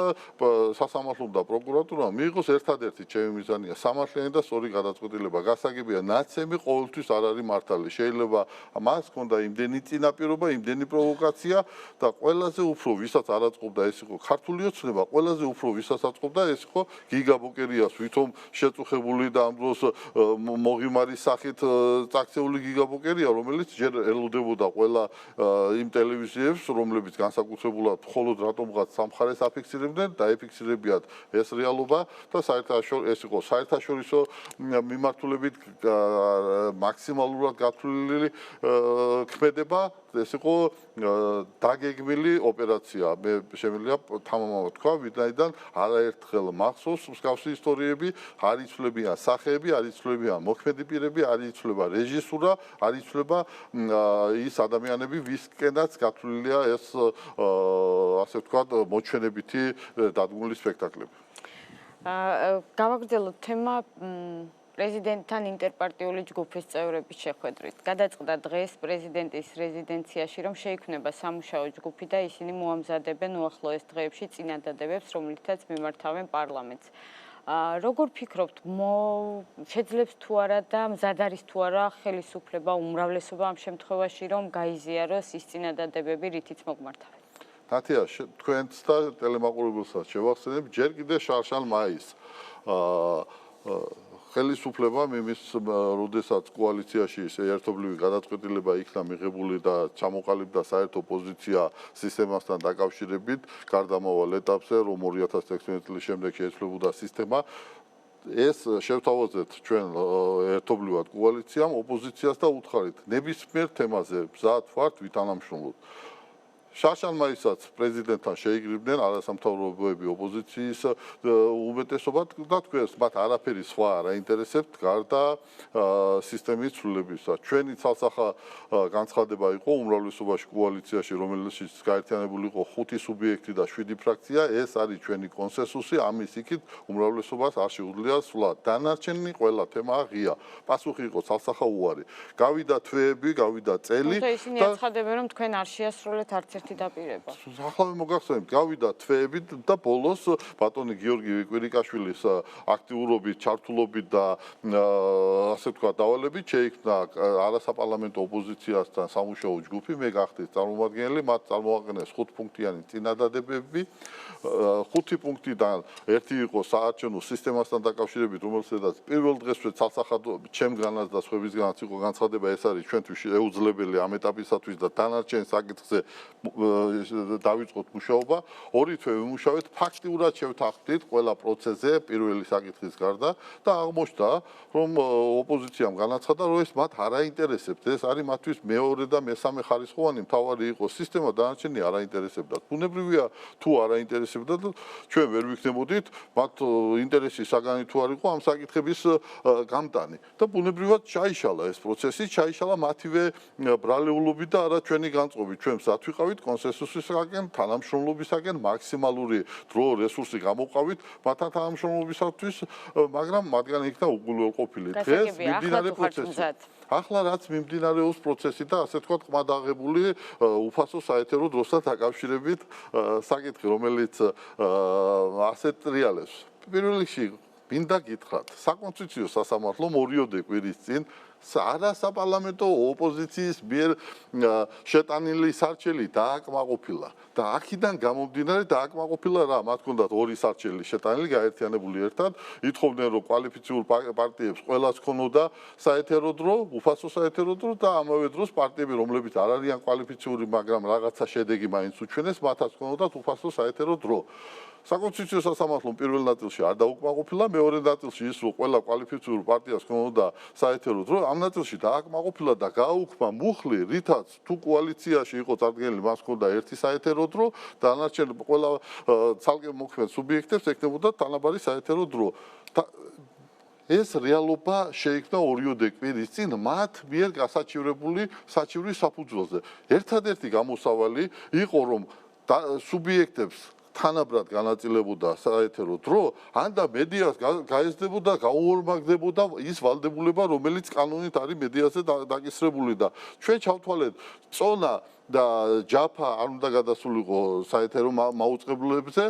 სასამართლომ და პროკურატურამ მიიღოს ერთადერთი ჩემი მიზანია სამართლიანი და სწორი გადაწყვეტილება. გასაგებია, ნაცემი ყოველთვის არ არის მართალი. შეიძლება მას ჰქონდა იმდენი წინაპირობა, იმდენი პროვოკაცია და ყველაზე უფრო ვისაც არ აწყობდა ეს იყო ქართული ოცნება, ყველაზე უფრო ვისაც აწყობდა ეს იყო გიგა ბოკერიას, ვითომ შეწუხებული და ამ დროს მოგიმარის სახით წაქცეული ტრადიციული გიგაპოკერია, რომელიც ჯერ ელოდებოდა ყველა იმ ტელევიზიებს, რომლებიც განსაკუთრებულად მხოლოდ რატომღაც სამხარეს აფიქსირებდნენ, დაეფიქსირებიათ ეს რეალობა და ეს იყო საერთაშორისო მიმართულებით მაქსიმალურად გათვლილი ქმედება, ეს იყო დაგეგმილი ოპერაცია. მე შემიძლია თამამად თქვა, ვინაიდან არაერთხელ მახსოვს მსგავსი ისტორიები, არ იცვლებიან სახეები, არ იცვლებიან მოქმედი პირები, არ იცვლება რეჟისურა, არ იცვლება ის ადამიანები, ვისკენაც გათვლილია ეს ასე ვთქვათ, მოჩვენებითი დადგმული სპექტაკლები. გავაგრძელოთ თემა პრეზიდენტთან ინტერპარტიული ჯგუფის წევრების შეხვედრით. გადაწყდა დღეს პრეზიდენტის რეზიდენციაში, რომ შეიქმნება სამუშაო ჯგუფი და ისინი მოამზადებენ უახლოეს დღეებში წინადადებებს, რომლითაც მიმართავენ პარლამენტს. როგორ ფიქრობთ, შეძლებს თუ არა და მზად არის თუ არა ხელისუფლება, უმრავლესობა ამ შემთხვევაში, რომ გაიზიაროს ის წინადადებები, რითიც მოგმართავენ? ნათია, თქვენც და ტელემაყურებელსაც შევახსენებ, ჯერ კიდე შარშან მაისს ხელისუფლებამ იმის როდესაც კოალიციაში ერთობლივი გადაწყვეტილება იქნა მიღებული და ჩამოყალიბდა საერთო პოზიცია სისტემასთან დაკავშირებით გარდამავალ ეტაპზე, რომ 2016 წლის შემდეგ შეეცვლებოდა სისტემა, ეს შევთავაზეთ ჩვენ ერთობლივად კოალიციამ, ოპოზიციას და უთხარით, ნებისმიერ თემაზე მზად ვართ ვითანამშრომლოთ. შარშან მაისსაც პრეზიდენტთან შეიგრიბდნენ არასამთავრობოები ოპოზიციის უმეტესობა და თქვენს მათ არაფერი სხვა არ აინტერესებთ გარდა სისტემის ცვლილებისა. ჩვენი ცალსახა განცხადება იყო უმრავლესობაში კოალიციაში, რომელშიც გაერთიანებული იყო 5 სუბიექტი და 7 ფრაქცია, ეს არის ჩვენი კონსენსუსი, ამის იქით უმრავლესობას არ შეუძლია სვლა. დანარჩენი ყველა თემაა ღია. პასუხი იყო ცალსახა უარი. გავიდა თვეები, გავიდა წელი და ისინი აცხადებენ, რომ თქვენ არ შეასრულეთ არც დაპირება. ახლა მოგახსენებთ, გავიდა თვეები და ბოლოს ბატონი გიორგი კვირიკაშვილის აქტიურობით, ჩართულობით და ასე ვთქვათ, დავალებით შეიქმნა არასაპარლამენტო ოპოზიციასთან სამუშაო ჯგუფი, მე გახდით წარმომადგენელი, მათ წარმოაყენეს 5 პუნქტიანი წინადადებები. 5 პუნქტიდან ერთი იყო საარჩევნო სისტემასთან დაკავშირებით, რომელსაც პირველ დღესვე ცალსახად ჩემგანაც და სხვებისგანაც იყო განცხადება, ეს არის ჩვენთვის შეუძლებელი ამ ეტაპისათვის და დანარჩენ საკითხზე დავიწყოთ მუშაობა, 2 თვე ვიმუშავეთ, ფაქტიურად შევთანხმდით ყველა პროცესზე პირველი საკითხის გარდა და აღმოჩნდა, რომ ოპოზიციამ განაცხადა, რომ ეს მათ არ აინტერესებთ, ეს არის მათთვის მეორე და მესამე ხარისხოვანი, მთავარი იყო სისტემა, დანარჩენი არ აინტერესებდათ. ბუნებრივია, თუ არ აინტერესებდათ, ჩვენ ვერ ვიქნებოდით მათ ინტერესის საგანი თუ არ იყო ამ საკითხების გამტანი. და ბუნებრივად ჩაიშალა ეს პროცესი, ჩაიშალა მათივე ბრალეულობით და არა ჩვენი განწყობით. ჩვენ მზად ვიყავით კონსენსუსისაგან, თანამშრომლობისაგან, მაქსიმალური დრო, რესურსი გამოვყავით მათთან თანამშრომლობისათვის, მაგრამ მათგან იქნა უგულველყოფილი. დღეს მიმდინარე პროცესი. ახლა რაც მიმდინარეობს პროცესი და ასე თქვა ყმადაღებული უფასო საეთერო დროსთან დაკავშირებით საკითხი, რომელიც ასეთ ტრიალებს. პირველ რიგში მინდა გითხრათ, საკონსტიტუციო სასამართლომ 2 კვირის წინ არასაპარლამენტო ოპოზიციის მიერ შეტანილი სარჩელი დააკმაყოფილა და აქედან გამომდინარე დააკმაყოფილა რა, მათ ჰქონდათ 2 სარჩელი შეტანილი გაერთიანებული ერთად, ითხოვდნენ რომ კვალიფიციურ პარტიებს ყველას ჰქონოდა საეთერო დრო, უფასო საეთერო დრო და ამავე დროს პარტიები, რომლებიც არ არიან კვალიფიციური, მაგრამ რაღაცა შედეგი მაინც უჩვენეს, მათაც ჰქონდათ უფასო საეთერო დრო. საკონსტიტუციო სასამართლომ პირველ ნაწილში არ დაუკმაყოფილა, მეორე ნაწილში ის რომ ყველა კვალიფიციურ პარტიას ჰქონოდა საეთერო დრო, ამ ნაწილში დააკმაყოფილა და გააუქმა მუხლი, რითაც თუ კოალიციაში იყო წარდგენილი, მას ჰქონდა ერთი საეთერო დრო, დანარჩენ ყველა ცალკე მოქმედ სუბიექტებს ექნებოდა თანაბარი საეთერო დრო. ეს რეალობა შეიქმნა 2 კვირის წინ მათ მიერ გასაჩივრებული საჩივრის საფუძველზე. ერთადერთი გამოსავალი იყო რომ სუბიექტებს თანაბრად განაწილებოდა საეთერო დრო, ან და მედიას გაეძებოდა, გაუორმაგდებოდა ის ვალდებულება, რომელიც კანონით არის მედიაზე დაკისრებული და ჩვენ ჩავთვალეთ წონა და ჯაფა არ უნდა გადასულიყო საეთერო მაუწყებლობებზე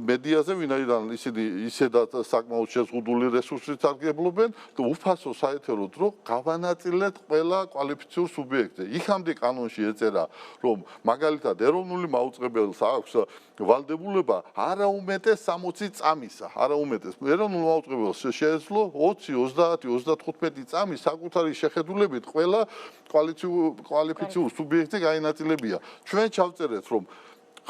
მედიაზე, ვინაიდან ისინი ისედაც საკმაოდ შეზღუდული რესურსით სარგებლობენ და უფასო საეთერო დრო გავანაწილეთ ყველა კვალიფიციურ სუბიექტზე. იქამდე კანონში ეწერა, რომ მაგალითად ეროვნული მაუწყებელს აქვს ვალდებულება არაუმეტეს 60 წამისა, არაუმეტეს. ეროვნულ მაუწყებელს შეეძლო 20, 30, 35 წამი საკუთარი შეხედულებით ყველა კვალიფიციურ სუბიექტზე გაინაწილებია. ჩვენ ჩავწერეთ, რომ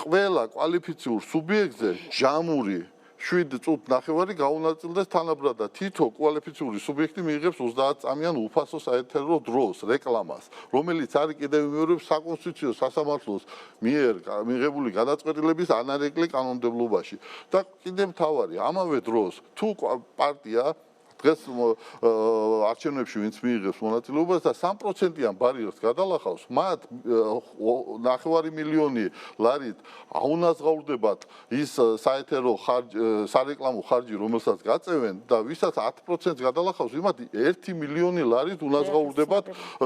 ყველა კვალიფიციურ სუბიექტზე ჟამური 7 წუთი ნახევარი გაუნაწილდეს თანაბრად და თითო კვალიფიციური სუბიექტი მიიღებს 30 წამიან უფასო საეთერო დროს რეკლამას, რომელიც არის კიდევ იმეორებს საკონსტიტუციო სასამართლოს მიერ მიღებული გადაწყვეტილების ანარეკლი კანონმდებლობაში. და კიდევ მთავარი, ამავე დროს თუ პარტია დღეს არჩევნებში ვინც მიიღებს მონაწილეობას და 3%-იან ბარიერს გადალახავს, მათ 9 მილიონი ლარით აუნაზღაურდებათ ის საეთერო სარეკლამო ხარჯი, რომელსაც გაწევენ და ვისაც 10%-ს გადალახავს, იმათ 1 მილიონი ლარით უნაზღაურდებათ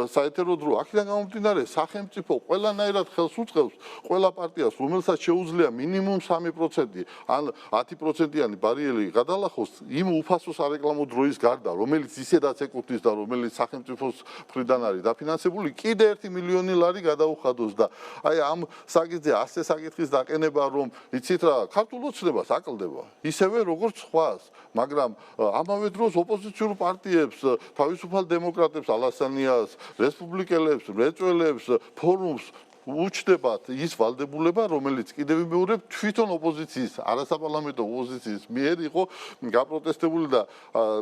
საეთერო დრო. აქედან გამომდინარე, სახელმწიფო ყველანაირად ხელს უწყობს ყველა პარტიას, რომელსაც შეუძლია მინიმუმ 3% ან 10%-იანი ბარიერი გადალახოს იმ უფასო სარეკლამო დრო ის გარდა, რომელიც ისედაც ეკუთვნის და რომელიც სახელმწიფოს მხრიდან არის დაფინანსებული, კიდე 1 მილიონი ლარი გადაუხადოს და აი ამ საკითხზე ასე საკითხის დაყენება, რომ იცით რა, ქართულ ოცნებას აკლდება, ისევე როგორც სხვას, მაგრამ ამავე დროს ოპოზიციურ პარტიებს, თავისუფალ დემოკრატებს, ალასანიას, რესპუბლიკელებს, მრეწველებს, ფორუმს უჩნდებათ ის ვალდებულება, რომელიც კიდევ ვიმეორებ თვითონ ოპოზიციის, არასაპარლამენტო ოპოზიციის მიერ იყო გაპროტესტებული და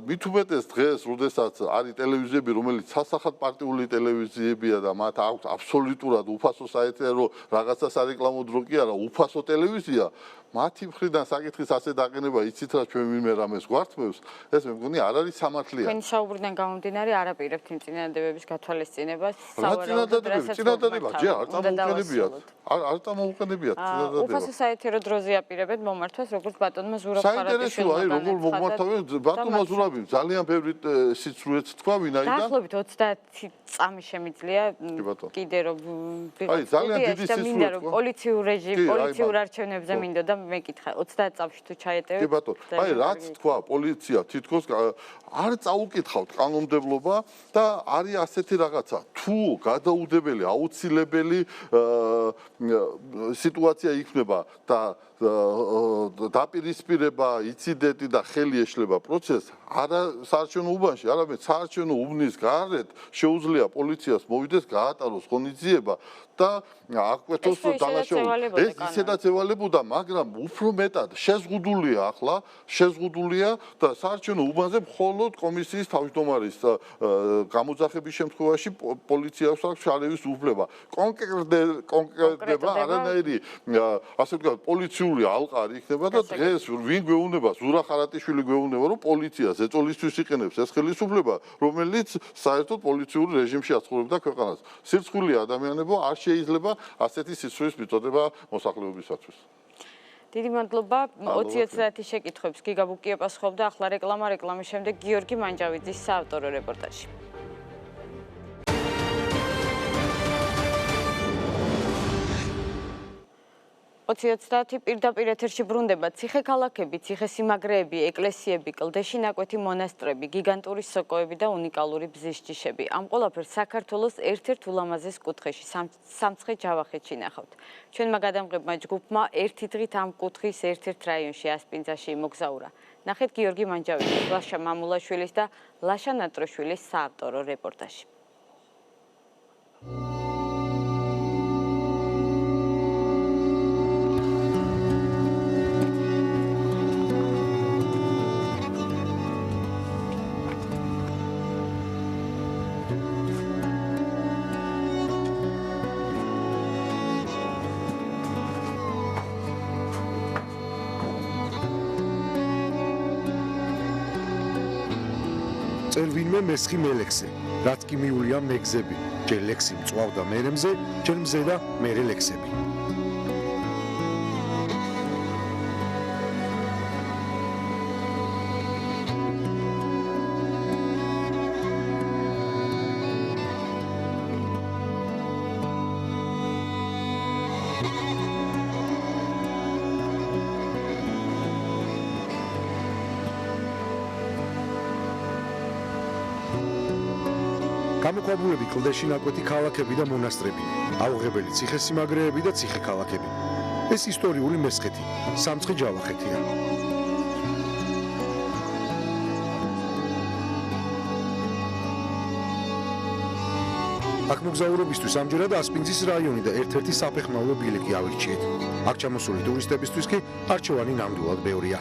მით უმეტეს დღეს, როდესაც არის ტელევიზიები, რომელიც სასახად პარტიული ტელევიზიებია და მათ აქვს აბსოლუტურად უფასო საეთერო რაღაცა სარეკლამო დრო კი არა, უფასო ტელევიზია, მათი მხრიდან საკითხის ასე დაყენება, იცით რა ჩვენ ვინმე რამეს გვართმევს, ეს მე მგონი არ არის სამართლიანი. თქვენი საუბრიდან გამომდინარე არაპირებთ იმ წინადადებების გათვალისწინებას. წინადადება, ჯერ არ წამოუყენებიათ. არ წამოუყენებიათ წინადადება. უფასო საეთერო დროზე აპირებთ მომართვას, როგორც ბატონმა ზურაბ ხარატიშვილმა. საინტერესოა, აი როგორ მომართავენ ბატონმა ზურაბიმ, ძალიან ბევრი სიცრუეც თქვა, ვინაიდან დაახლოებით 30 წამი შემიძლია კიდე რომ აი ძალიან დიდი სიცრუე თქვა. პოლიციურ რეჟიმ, პოლიციურ არჩევნებზე მინდო და მეკითხა 30 წამში თუ ჩაეტევით. კი ბატონო, აი რაც თქვა პოლიცია თითქოს არ წაუკითხავთ კანონმდებლობა და არის ასეთი რაღაცა. თუ გადაუდებელი, აუცილებელი სიტუაცია იქნება და დაპირისპირება, ინციდენტი და ხელი ეშლება პროცესს, არა საარჩევნო უბანში, არამედ საარჩევნო უბნის გარეთ შეუძლია პოლიციას მოვიდეს, გაატაროს ღონისძიება და აკვეთოს დანაშაული. ეს ისედაც ევალებოდა, მაგრამ უფრო მეტად შეზღუდულია ახლა, შეზღუდულია და საარჩევნო უბანზე მხოლოდ კომისიის თავმჯდომარის გამოძახების შემთხვევაში პოლიციას აქვს შალევის უფლება. კონკრეტდება არანაირი ასე ვთქვათ პოლიციური ალყარი იქნება და დღეს ვინ გვეუბნება, ზურაბ ხარატიშვილი გვეუბნება, რომ პოლიციას ეწოლისთვის იყენებს ეს ხელისუფლება, რომელიც საერთოდ პოლიციურ რეჟიმში აცხოვრებდა ქვეყანას. სირცხვილი ადამიანებო არ შეიძლება ასეთი სიცრუის მიწოდება მოსახლეობისათვის. დიდი მადლობა 20-30 შეკითხვებს გიგაბუკი აპასუხებდა. ახლა რეკლამის შემდეგ გიორგი მანჯავიძის საავტორო რეპორტაჟი. 20-30 პირდაპირ ეთერში ბრუნდება ციხე-ქალაქები, ციხე-სიმაგრეები, ეკლესიები, კლდეში ნაკვეთი მონასტრები, გიგანტური სოკოები და უნიკალური ბზის ჯიშები. ამ ყველაფერს საქართველოს ერთ-ერთ ულამაზეს კუთხეში, სამცხე-ჯავახეთში ნახავთ. ჩვენმა გადამღებმა ჯგუფმა ერთი დღით ამ კუთხის ერთ-ერთ რაიონში ასპინძაში იმოგზაურა. ნახეთ გიორგი მანჯავიძის, ლაშა მამულაშვილის და ლაშა ნატროშვილის საავტორო რეპორტაჟი. წერვინმე მესხი მელექსე, რაც კი მიულია მეგზები, ჯერ ლექსი მწვავდა მერემზე, ჯერ მზე და მერე ლექსები. გამოქვაბულები კლდეში ნაკვეთი ქალაქები და მონასტრები, აუღებელი ციხესიმაგრეები და ციხე-ქალაქები. ეს ისტორიული მესხეთი, სამცხე ჯავახეთია. აქ მოგზაურობისთვის ამჯერად ასპინძის რაიონი და ერთ-ერთი საფეხმავლო ბილიკი ავირჩიეთ. აქ ჩამოსული ტურისტებისთვის კი არჩევანი ნამდვილად ბევრია.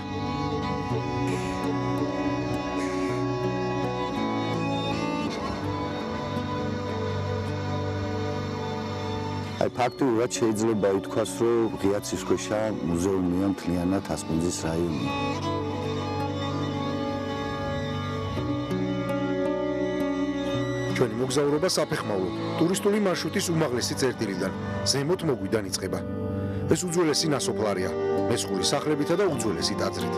ფაქტობრივად შეიძლება ითქვას, რომ ღიაცისქვეშა მუზეუმია მთლიანად ასპინძის რაიონი. ჩვენი მოგზაურობა საფეხმავლო ტურისტული მარშრუტის უმაღლესი წერტილიდან ზემოთ მოგვიდან იწყება. ეს უძველესი ნასოფლარია, მესხური სახლებითა და უძველესი ტაძრით.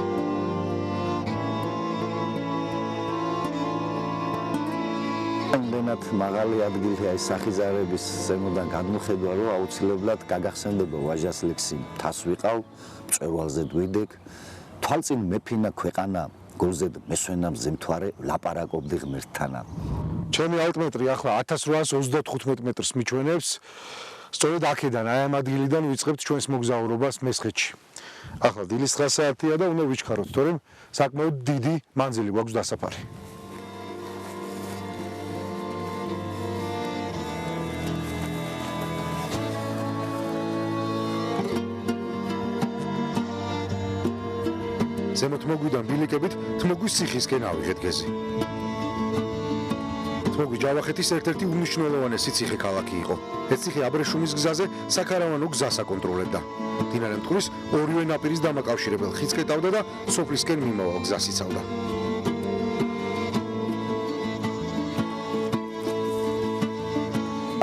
რამდენად მაღალი ადგილია ეს სახიზარების ზემოდან გადმოხედვა, რომ აუცილებლად გაგახსენდება ვაჟას ლექსი მთას ვიყავ, მწვერვალზე დვიდეკ, თვალწინ მეფინა ქვეყანა, გულზე მესვენა მზემთვარე, ლაპარაკობდი ღმერთთანა. ჩემი ალტმეტრი ახლა 1835 მეტრს მიჩვენებს. სწორედ აქედან, აი ამ ადგილიდან ვიწყებთ ჩვენს მოგზაურობას მესხეთში. ახლა დილის 9 საათია და უნდა ვიჩქაროთ, თორემ საკმაოდ დიდი მანძილი გვაქვს დასაფარი. ზემოთ მოგვიდან ბილიკებით თმოგვის ციხისკენ ავიღეთ გეზი. თმოგვი ჯავახეთის ერთ-ერთი უმნიშვნელოვანესი ციხე-ქალაქი იყო. ეს ციხე აბრეშუმის გზაზე საქარავანო გზას აკონტროლებდა. მდინარე მტკვრის ორივე ნაპირის დამაკავშირებელ ხიდს კეტავდა და სოფლისკენ მიმავალ გზას იცავდა.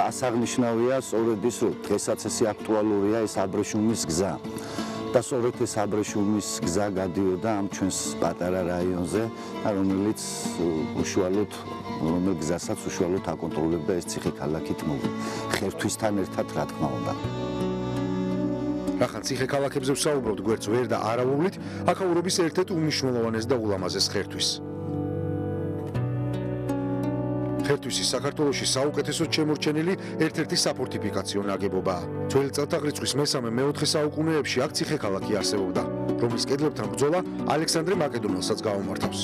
ასაღნიშნავია სწორედ ის, რომ დღესაც ესე აქტუალურია ეს აბრეშუმის გზა. და სწორედ ეს აბრეშუმის გზა გადიოდა ამ ჩვენს პატარა რაიონზე, რომელიც უშუალოდ რომელ გზასაც უშუალოდ აკონტროლებდა ეს ციხე-ქალაქი თმოგვი. ხერთვისთან ერთად, რა თქმა უნდა. რახან ციხე-ქალაქებზე ვსაუბრობთ გვერდს ვერ და არავუვლით, აქაურობის ერთ-ერთ უმნიშვნელოვანეს და ულამაზეს ხერთვის. ხერთვისი საქართველოში საუკეთესოდ შემორჩენილი ერთ-ერთი საფორტიფიკაციო ნაგებობაა. ძველი წელთაღრიცხვის მესამე-მეოთხე საუკუნეებში აქ ციხე-ქალაქი არსებობდა, რომლის კედლებთან ბრძოლა ალექსანდრე მაკედონელსაც გაუმართავს.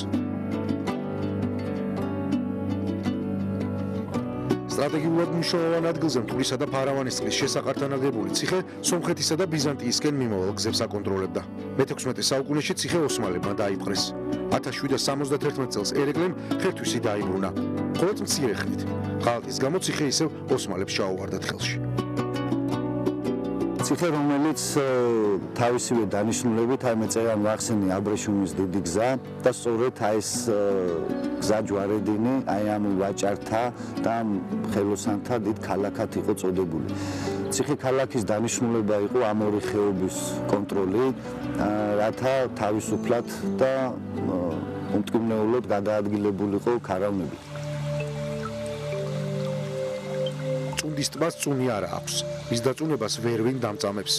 სტრატეგიულად მნიშვნელოვან ადგილზე მტკვრისა და ფარავანისწყლის შესაყართან აგებული ციხე სომხეთისა და ბიზანტიისკენ მიმავალ გზებს აკონტროლებდა. მე-16 საუკუნეში ციხე ოსმალებმა დაიპყრეს. 1771 წელს ერეკლემ ხერთვისი დაიბრუნა. მხოლოდ მცირე ხნით. ღალატის გამო ციხე ისევ ოსმალებს ჩაუვარდათ ხელში. ციხე, რომელიც თავისივე დანიშნულებით აი მეწერა მახსენი აბრეშუმის დიდი გზა და სწორედ აი ეს გზა ჯვარედინი აი ამ ვაჭართა და ხელოსანთა დიდ ქალაქად იყო წოდებული. ციხე-ქალაქის დანიშნულება იყო ამ ორი ხეობის კონტროლი, რათა თავისუფლად და უმტკივნეულოდ გადაადგილებულიყო ქარავნები. წუნდის ტბას წუნი არა აქვს. მის დაწუნებას ვერვინ დამწამებს.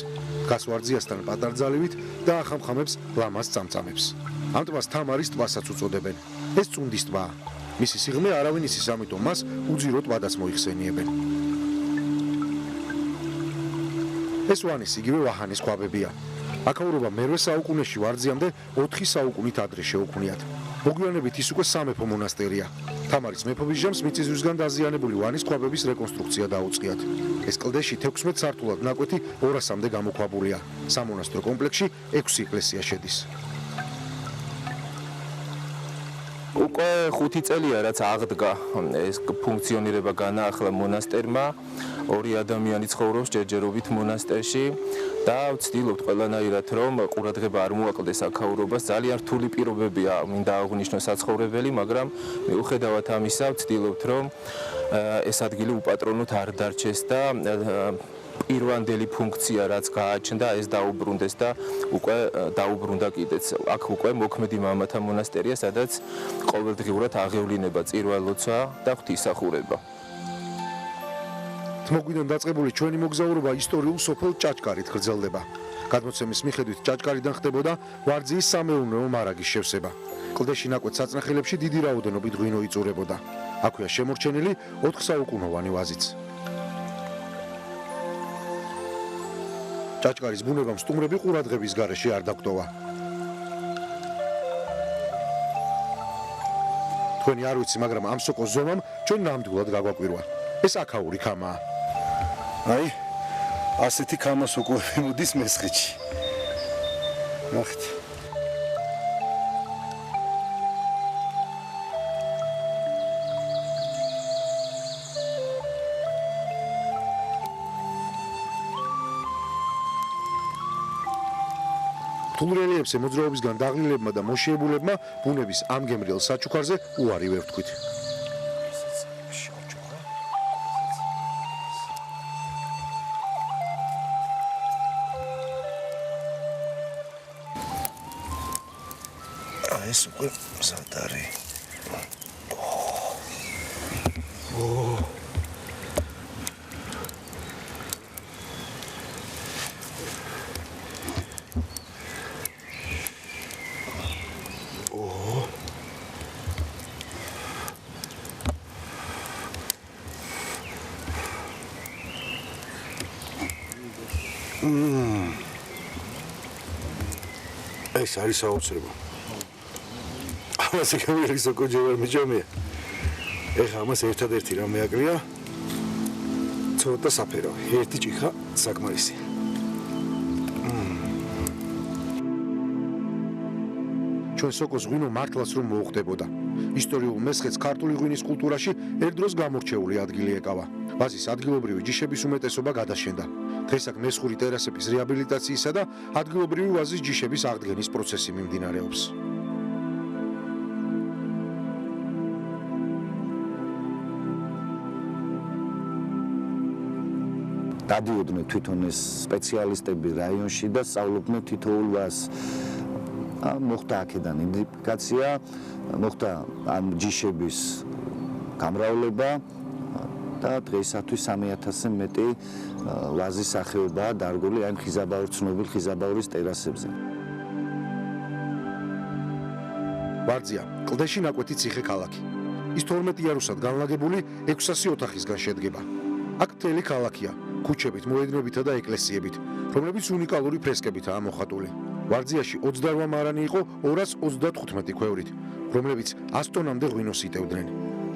გასვარძიასთან პატარძალივით და ახამხამებს ლამას წამწამებს. ამ ტბას თამარის ტბასაც უწოდებენ. ეს წუნდის ტბაა. მისი სიღრმე არავინ იცის, ამიტომ მას უძირო ტბადაც მოიხსენიებენ. ეს ვანის იგივე ვაჰანის ქვაბებია. აქაურობა მე-8 საუკუნეში ვარძიამდე 4 საუკუნით ადრე შეუქმნიათ. მოგვიანებით ის უკვე სამეფო მონასტერია. თამარის მეფობის ჟამს მიწისძვრისგან დაზიანებული ვანის ქვაბების რეკონსტრუქცია დაუწყიათ. ეს კლდეში 16 სართულად ნაკვეთი 200-მდე გამოქვაბულია. სამონასტრო კომპლექსში 6 ეკლესია შედის. უკვე 5 წელია რაც აღდგა ეს ფუნქციონირება განაახლა მონასტერმა. 2 ადამიანი ცხოვრობს ჯერჯერობით მონასტერში და ვცდილობთ ყველანაირად რომ ყურადღება არ მოაკლდეს აქაურობას. ძალიან რთული პირობებია მინდა აღვნიშნო საცხოვრებელი, მაგრამ მიუხედავად ამისა ვცდილობთ რომ ეს ადგილი უპატრონოდ არ დარჩეს და პირვანდელი ფუნქცია რაც გააჩნდა ეს დაუბრუნდეს და უკვე დაუბრუნდა კიდეც. აქ უკვე მოქმედი მამათა მონასტერია, სადაც ყოველდღიურად აღევლინება წირვა-ლოცვა და ღვთისმსახურება. თმოგვიდან დაწყებული ჩვენი მოგზაურობა ისტორიულ სოფელ ჭაჭკარით გრძელდება. გადმოცემის მიხედვით ჭაჭკარიდან ხდებოდა ვარძიის სამეურნეო მარაგის შევსება. კლდეში ნაკვეთ საწნახელებში დიდი რაოდენობით ღვინო იწურებოდა. აქვეა შემორჩენილი 4 საუკუნოვანი ვაზიც. ჭაჭკარის ბუნებამ სტუმრები ყურადღების გარეშე არ დაგტოვა. თქვენი არ ვიცი, მაგრამ ამ სოკოს ზომამ ჩვენ ნამდვილად გაგვაკვირვა. ეს აქაური ქამაა. აი, ასეთი ქამა სოკოები მოდის მესხეთში. ნახეთ. რთულ რელიეფზე მოძრაობისგან დაღლილებმა და მოშიებულებმა ბუნების ამ გემრიელ საჩუქარზე უარი ვერ ვთქვით. ეს უკვე მზად არის. ეს არის საოცრება. ამას გამირის სოკო ჯერ მიჯამია. ეხა ამას ერთადერთი რამ მეაკლია. ცოტა საფერო. ერთი ჭიქა საკმარისია. ჩვენ სოკოს ღვინო მართლაც რომ მოუხდებოდა. ისტორიულ მესხეთს ქართული ღვინის კულტურაში ერთდროს გამორჩეული ადგილი ეკავა. ვაზის ადგილობრივი ჯიშების უმეტესობა გადაშენდა. დღეს აქ მესხური ტერასების რეაბილიტაციისა და ადგილობრივი ვაზის ჯიშების აღდგენის პროცესი მიმდინარეობს. დადიოდნენ თვითონ ეს სპეციალისტები რაიონში და სწავლობდნენ თითოეულ ვაზს. მოხდა აქედან იდენტიფიკაცია, მოხდა ამ ჯიშების გამრავლება და დღეისათვის 3000-ზე მეტი ვაზის სახეობაა დარგული ამ ცნობილ ხიზაბაურის ტერასებზე. ვარძია, კლდეში ნაკვეთი ციხე ქალაქი. ის 12 იარუსად განლაგებული 600 ოთახისგან შედგება. აქ მთელი ქალაქია, ქუჩებით, მოედნებითა და ეკლესიებით, რომლებიც უნიკალური ფრესკებითაა მოხატული. ვარძიაში 28 მარანი იყო 235 ქვევრით, რომლებიც 100 ტონამდე ღვინოს იტევდნენ.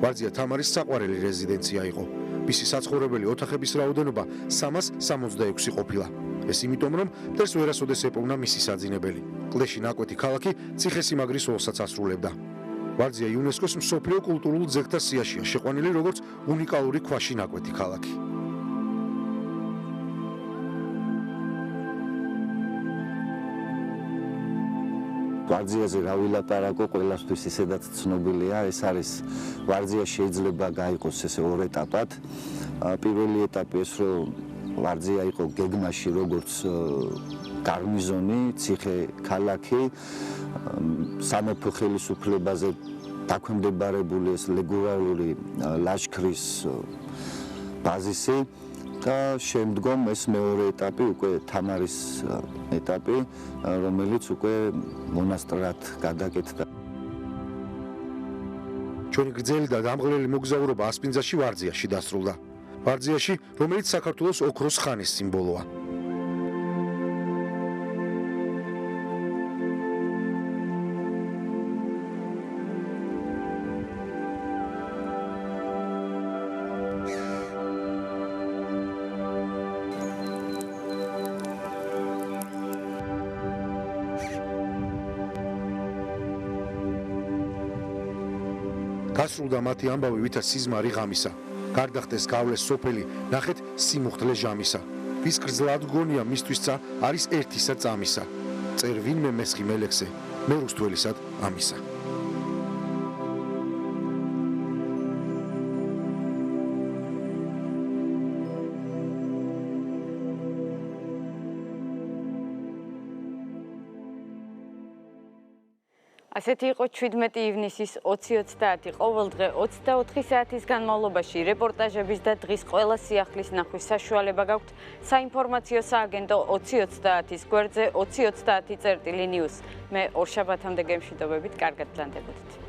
ვარძია თამარის საყვარელი რეზიდენცია იყო. მისი საცხოვრებელი ოთახების რაოდენობა 366 ყოფილა. ეს იმიტომ, რომ მტერს ვერასოდეს ეპოვნა მისი საძინებელი. კლდეში ნაკვეთი ქალაქი ციხესიმაგრის ოლსაც ასრულებდა. ვარძია იუნესკოს მსოფლიო კულტურულ ძეგლთა სიაშია შეყვანილი როგორც უნიკალური ქვაში ნაკვეთი ქალაქი. ვარძიაზე რა ვილაპარაკო, ყველასთვის ისედაც ცნობილია, ეს არის ვარძია შეიძლება გაიყოს ესე ორ ეტაპად. პირველი ეტაპი ეს რომ ვარძია იყო გეგმაში როგორც გარნიზონი, ციხე, ქალაქი, სამეფო ხელისუფლებაზე დაქვემდებარებული ეს ლეგალური ლაშქრის ბაზისი და შემდგომ ეს მეორე ეტაპი უკვე თამარის ეტაპი, რომელიც უკვე მონასტრად გადაკეთდა. ჩვენი გრძელი და დამღლელი მოგზაურობა ასპინძაში ვარძიაში დასრულდა. ვარძიაში, რომელიც საქართველოს ოქროს ხანის სიმბოლოა. გასრულდა მათი ამბავი, ვითა სიზმარი ღამისა. გარდახტეს გავლეს სოფელი, ნახეთ სიმუხტლე ჟამისა. ვის გრძლად გონია მისთვისცა არის ერთისა წამისა. წერ ვინმე მესხი მელექსე, მე რუსთველისად ამისა. ასეთი იყო 17 ივნისის 20:30 ყოველდღე 24 საათის განმავლობაში რეპორტაჟების და დღის ყველა სიახლის ნახვის საშუალება გაქვთ საინფორმაციო სააგენტო 2030-ის გვერდზე 2030 წერტილი ნიუს. მე ორშაბათამდე გემშვიდობებით, კარგად ბრძანდებოდით.